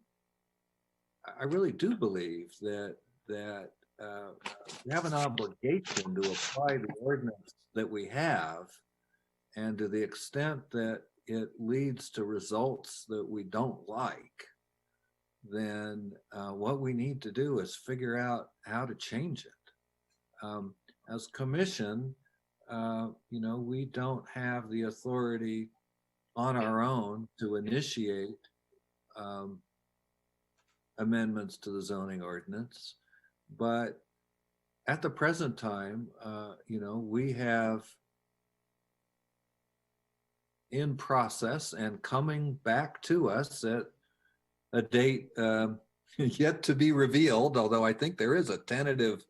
really do believe that we have an obligation to apply the ordinance that we have, and to the extent that it leads to results that we don't like, then what we need to do is figure out how to change it. As commission, we don't have the authority on our own to initiate amendments to the zoning ordinance. But at the present time, we have in process and coming back to us at a date yet to be revealed, although I think there is a tentative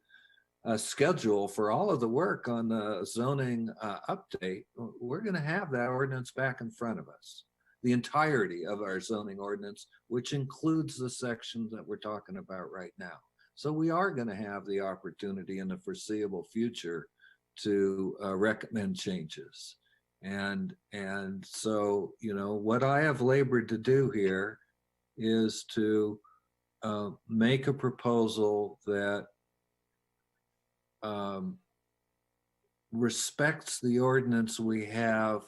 schedule for all of the work on the zoning update. We're going to have that ordinance back in front of us, the entirety of our zoning ordinance, which includes the sections that we're talking about right now. So we are going to have the opportunity in the foreseeable future to recommend changes. And so, what I have labored to do here is to make a proposal that respects the ordinance we have,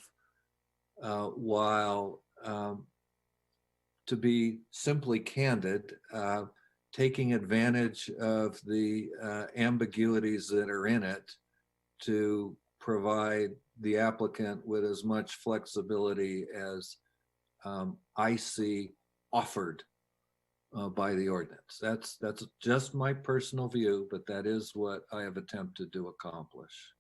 while, to be simply candid, taking advantage of the ambiguities that are in it to provide the applicant with as much flexibility as I see offered by the ordinance. That's just my personal view, but that is what I have attempted to accomplish.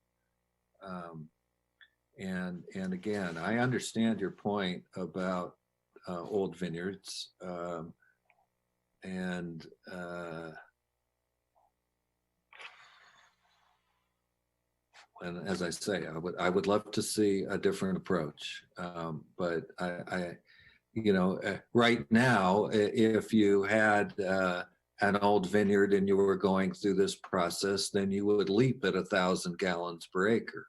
And again, I understand your point about old vineyards, and as I say, I would love to see a different approach, but right now, if you had an old vineyard and you were going through this process, then you would leap at 1,000 gallons per acre.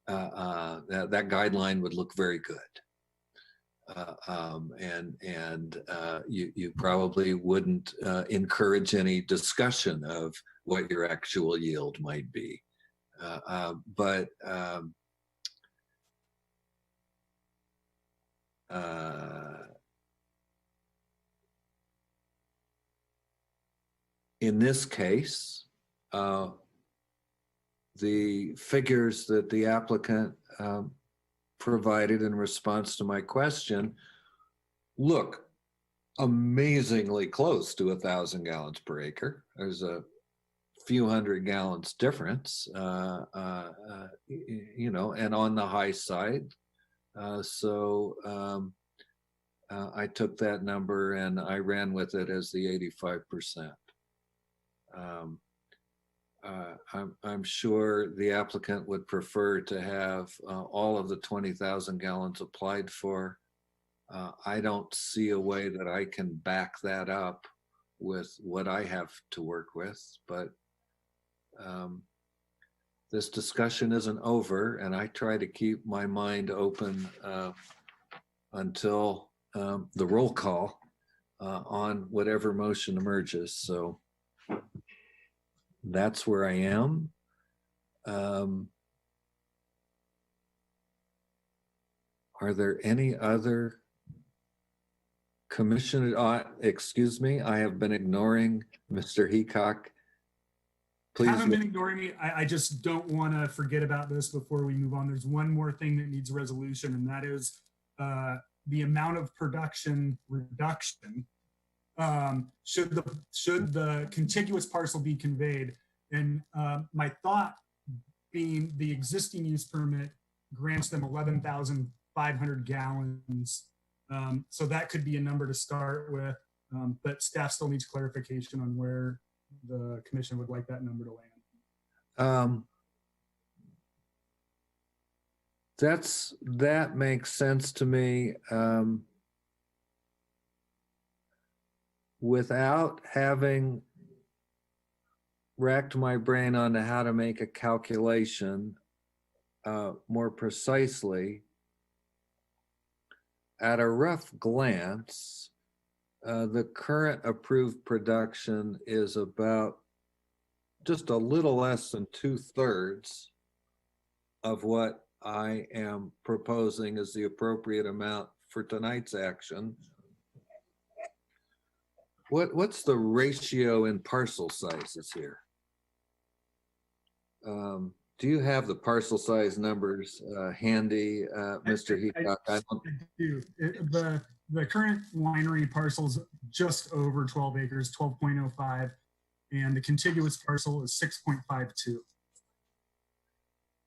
That guideline would look very good. You probably wouldn't encourage any discussion of what your actual yield might be. But in this case, the figures that the applicant provided in response to my question look amazingly close to 1,000 gallons per acre. There's a few hundred gallons difference, and on the high side. So I took that number and I ran with it as the 85%. I'm sure the applicant would prefer to have all of the 20,000 gallons applied for. I don't see a way that I can back that up with what I have to work with, but this discussion isn't over, and I try to keep my mind open until the roll call on whatever motion emerges. So that's where I am. Are there any other commission? Excuse me, I have been ignoring Mr. Heacock. Please. Haven't been ignoring me. I just don't want to forget about this before we move on. There's one more thing that needs resolution, and that is the amount of production reduction. Should the contiguous parcel be conveyed? And my thought being the existing use permit grants them 11,500 gallons. So that could be a number to start with, but staff still needs clarification on where the commission would like that number to land. That makes sense to me. Without having racked my brain on how to make a calculation more precisely, at a rough glance, the current approved production is about just a little less than 2/3 of what I am proposing as the appropriate amount for tonight's action. what's the ratio in parcel sizes here? Do you have the parcel size numbers handy, Mr. Heacock? I do. The current winery parcel's just over 12 acres, 12.05, and the contiguous parcel is 6.52.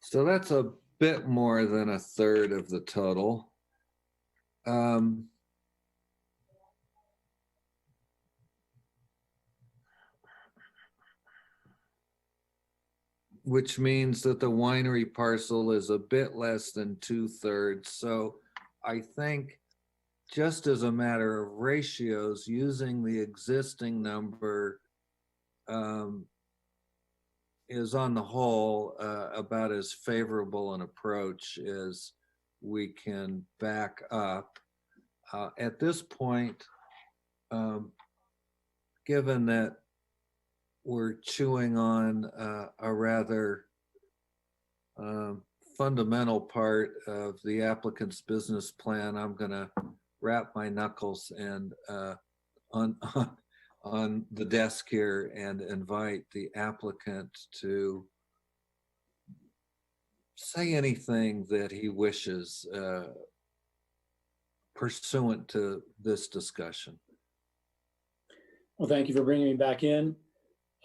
So that's a bit more than a third of the total. Which means that the winery parcel is a bit less than 2/3. So I think just as a matter of ratios, using the existing number is on the whole about as favorable an approach as we can back up. At this point, given that we're chewing on a rather fundamental part of the applicant's business plan, I'm going to wrap my knuckles and on the desk here and invite the applicant to say anything that he wishes pursuant to this discussion. Well, thank you for bringing me back in.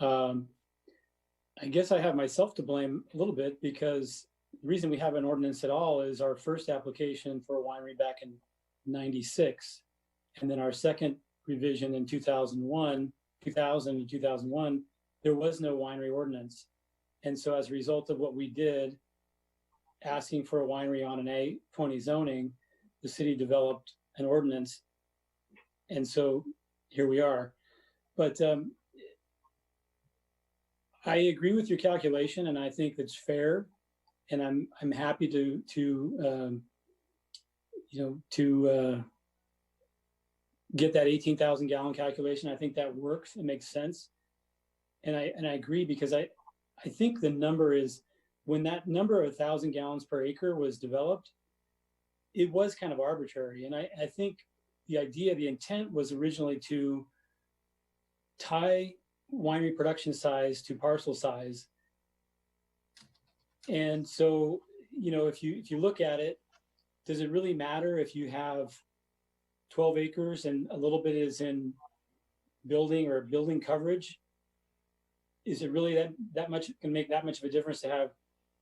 I guess I have myself to blame a little bit, because the reason we have an ordinance at all is our first application for a winery back in '96, and then our second revision in 2000 and 2001, there was no winery ordinance. And so as a result of what we did, asking for a winery on an A20 zoning, the city developed an ordinance. And so here we are. But I agree with your calculation, and I think it's fair. And I'm happy to get that 18,000 gallon calculation. I think that works. It makes sense. And I agree, because I think the number is, when that number of 1,000 gallons per acre was developed, it was kind of arbitrary. And I think the idea, the intent was originally to tie winery production size to parcel size. And so, if you look at it, does it really matter if you have 12 acres and a little bit is in building or building coverage? Is it really that much, can make that much of a difference to have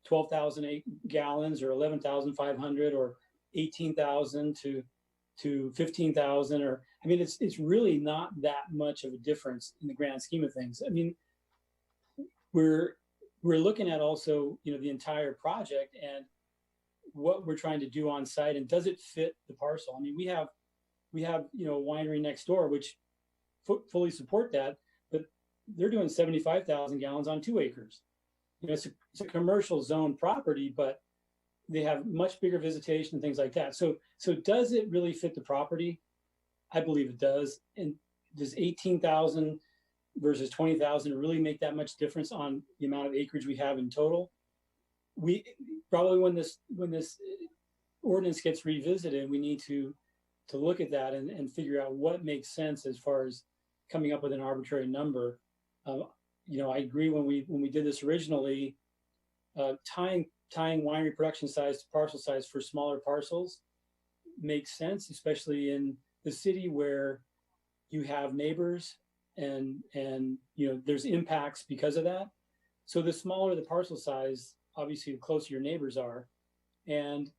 12,000 gallons or 11,500 or 18,000 to 15,000? Or, I mean, it's really not that much of a difference in the grand scheme of things. I mean, we're looking at also, the entire project and what we're trying to do on site, and does it fit the parcel? I mean, we have a winery next door which fully support that, but they're doing 75,000 gallons on 2 acres. It's a commercial zone property, but they have much bigger visitation and things like that. So does it really fit the property? I believe it does. And does 18,000 versus 20,000 really make that much difference on the amount of acreage we have in total? We probably, when this ordinance gets revisited, we need to look at that and figure out what makes sense as far as coming up with an arbitrary number. I agree, when we did this originally, tying winery production size to parcel size for smaller parcels makes sense, especially in the city where you have neighbors and there's impacts because of that. So the smaller the parcel size, obviously the closer your neighbors are. And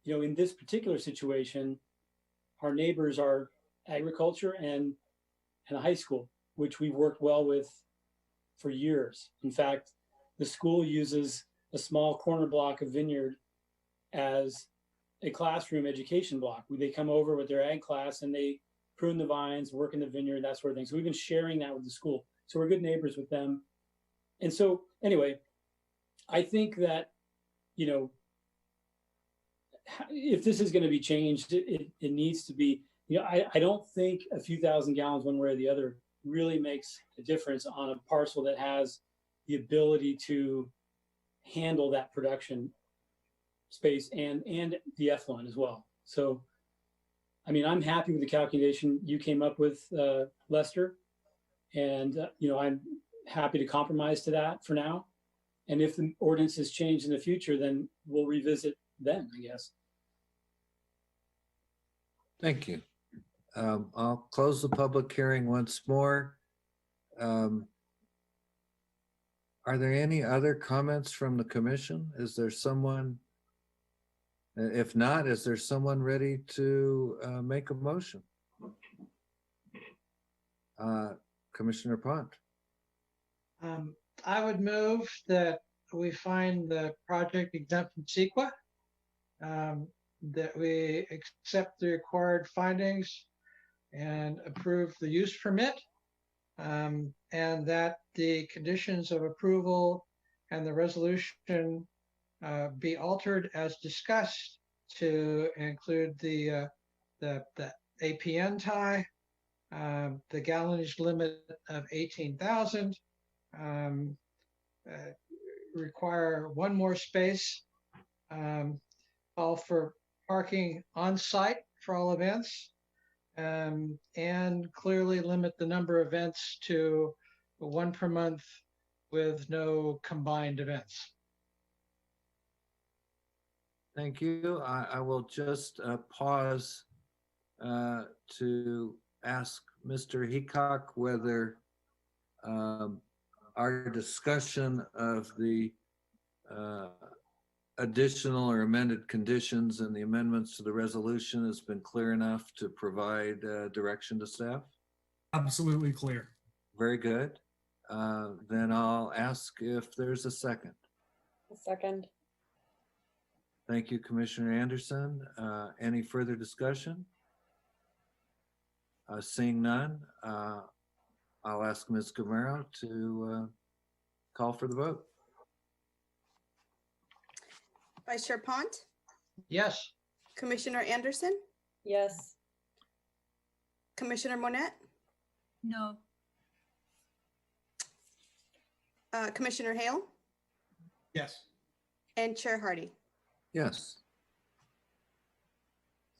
in this particular situation, our neighbors are agriculture and a high school, which we've worked well with for years. In fact, the school uses a small corner block of vineyard as a classroom education block. They come over with their ag class and they prune the vines, work in the vineyard, that sort of thing. So we've been sharing that with the school. So we're good neighbors with them. And so anyway, I think that, if this is going to be changed, it needs to be, I don't think a few thousand gallons one way or the other really makes a difference on a parcel that has the ability to handle that production space and the effluent as well. So I mean, I'm happy with the calculation you came up with, Lester. And, I'm happy to compromise to that for now. And if the ordinance is changed in the future, then we'll revisit then, I guess. Thank you. I'll close the public hearing once more. Are there any other comments from the commission? Is there someone, if not, is there someone ready to make a motion? Commissioner Pont. I would move that we find the project exempt from CEQA, that we accept the required findings and approve the use permit, and that the conditions of approval and the resolution be altered as discussed to include the APN tie, the gallonage limit of 18,000, require one more space, call for parking on site for all events, and clearly limit the number of events to one per month with no combined events. Thank you. I will just pause to ask Mr. Heacock whether our discussion of the additional or amended conditions and the amendments to the resolution has been clear enough to provide direction to staff? Absolutely clear. Very good. Then I'll ask if there's a second. A second. Thank you, Commissioner Anderson. Any further discussion? Seeing none, I'll ask Ms. Gamero to call for the vote. Vice Chair Pont, Yes. Commissioner Anderson, Yes. Commissioner Monette, No. Commissioner Hale, Yes. and Chair Hardy. Yes.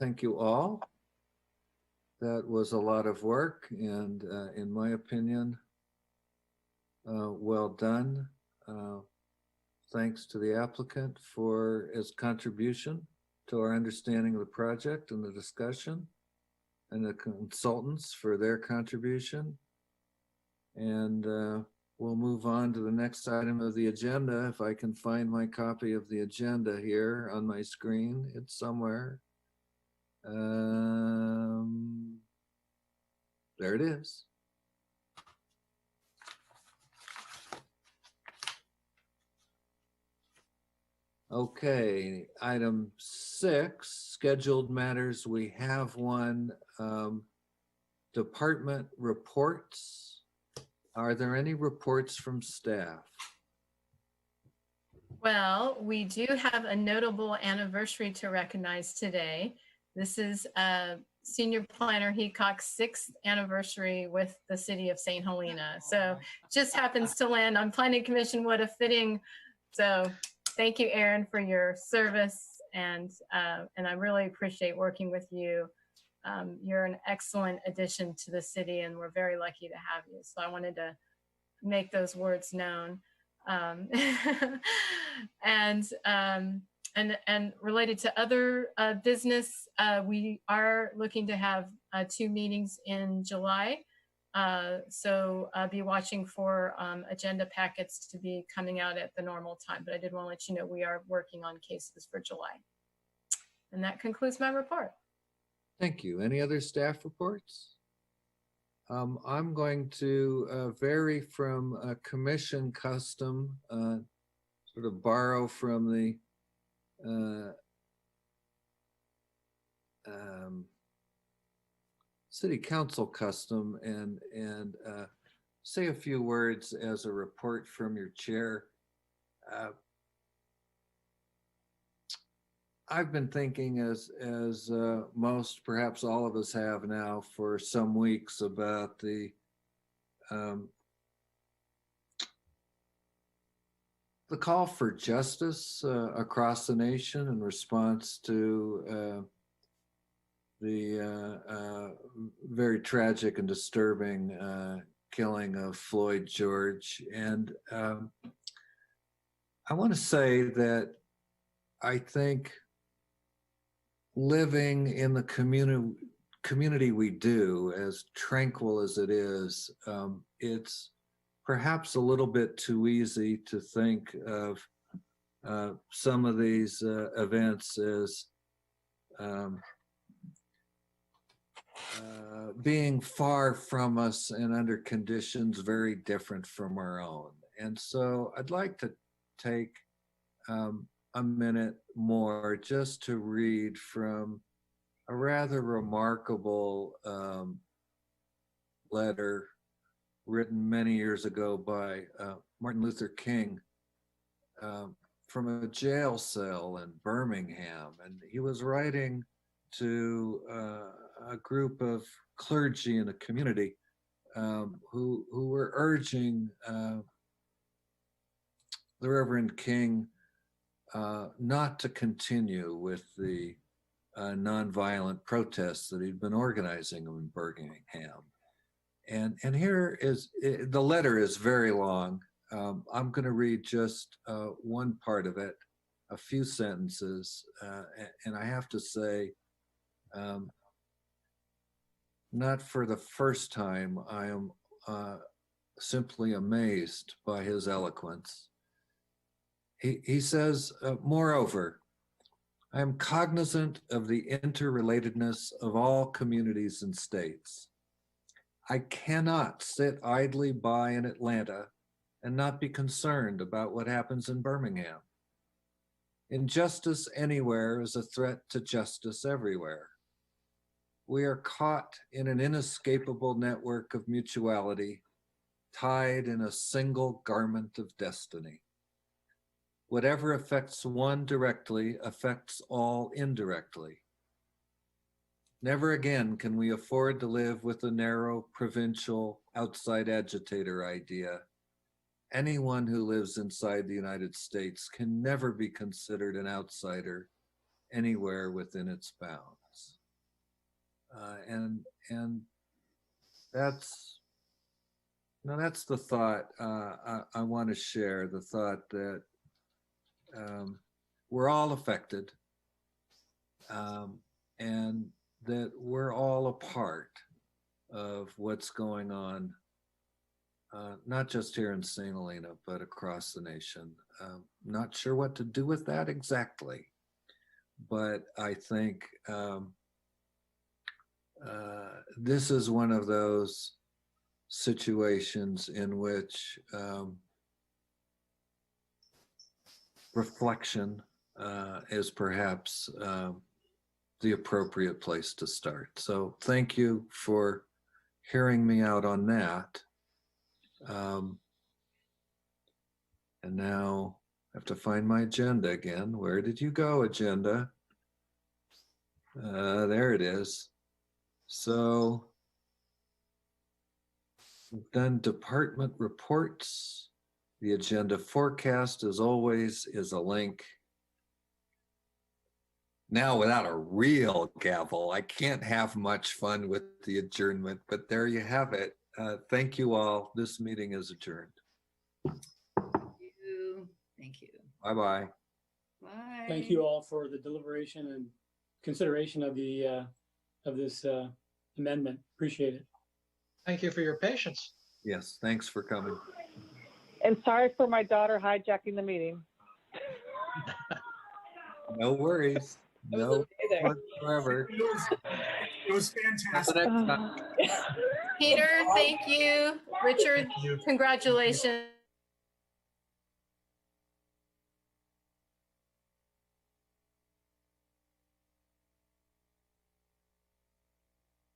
Thank you all. That was a lot of work and in my opinion, well done. Thanks to the applicant for his contribution to our understanding of the project and the discussion, and the consultants for their contribution. And we'll move on to the next item of the agenda. If I can find my copy of the agenda here on my screen, it's somewhere. There it is. Okay, item 6, scheduled matters. We have one, department reports. Are there any reports from staff? Well, we do have a notable anniversary to recognize today. This is Senior Planner Heacock's 6th anniversary with the city of St. Helena. So just happens to land on Planning Commission. What a fitting. So thank you, Aaron, for your service. And I really appreciate working with you. You're an excellent addition to the city and we're very lucky to have you. So I wanted to make those words known. And related to other business, we are looking to have 2 meetings in July. So be watching for agenda packets to be coming out at the normal time. But I did want to let you know we are working on cases for July. And that concludes my report. Thank you. Any other staff reports? I'm going to vary from a commission custom, sort of borrow from the city council custom and say a few words as a report from your chair. I've been thinking as most, perhaps all of us have now for some weeks about the call for justice across the nation in response to very tragic and disturbing killing of Floyd George. And I want to say that I think living in the community we do, as tranquil as it is, it's perhaps a little bit too easy to think of some of these events as being far from us and under conditions very different from our own. And so I'd like to take a minute more just to read from a rather remarkable letter written many years ago by Martin Luther King from a jail cell in Birmingham. And he was writing to a group of clergy in the community who were urging the Reverend King not to continue with the nonviolent protests that he'd been organizing in Birmingham. And here is, the letter is very long. I'm going to read just one part of it, a few sentences, and I have to say, not for the first time, I am simply amazed by his eloquence. He says, moreover, I am cognizant of the interrelatedness of all communities and states. I cannot sit idly by in Atlanta and not be concerned about what happens in Birmingham. Injustice anywhere is a threat to justice everywhere. We are caught in an inescapable network of mutuality, tied in a single garment of destiny. Whatever affects one directly affects all indirectly. Never again can we afford to live with a narrow, provincial, outside agitator idea. Anyone who lives inside the United States can never be considered an outsider anywhere within its bounds. And that's the thought I want to share, the thought that we're all affected, and that we're all a part of what's going on, not just here in St. Helena, but across the nation. Not sure what to do with that exactly, but I think this is one of those situations in which reflection is perhaps the appropriate place to start. So thank you for hearing me out on that. And now I have to find my agenda again. Where did you go, agenda? There it is. So we've done department reports. The agenda forecast, as always, is a link. Now, without a real gavel, I can't have much fun with the adjournment, but there you have it. Thank you all. This meeting is adjourned. Thank you. Bye-bye. Bye. Thank you all for the deliberation and consideration of the of this amendment. Appreciate it. Thank you for your patience. Yes, thanks for coming. And sorry for my daughter hijacking the meeting. No worries. No whatsoever. It was fantastic. Peter, thank you. Richard, congratulations.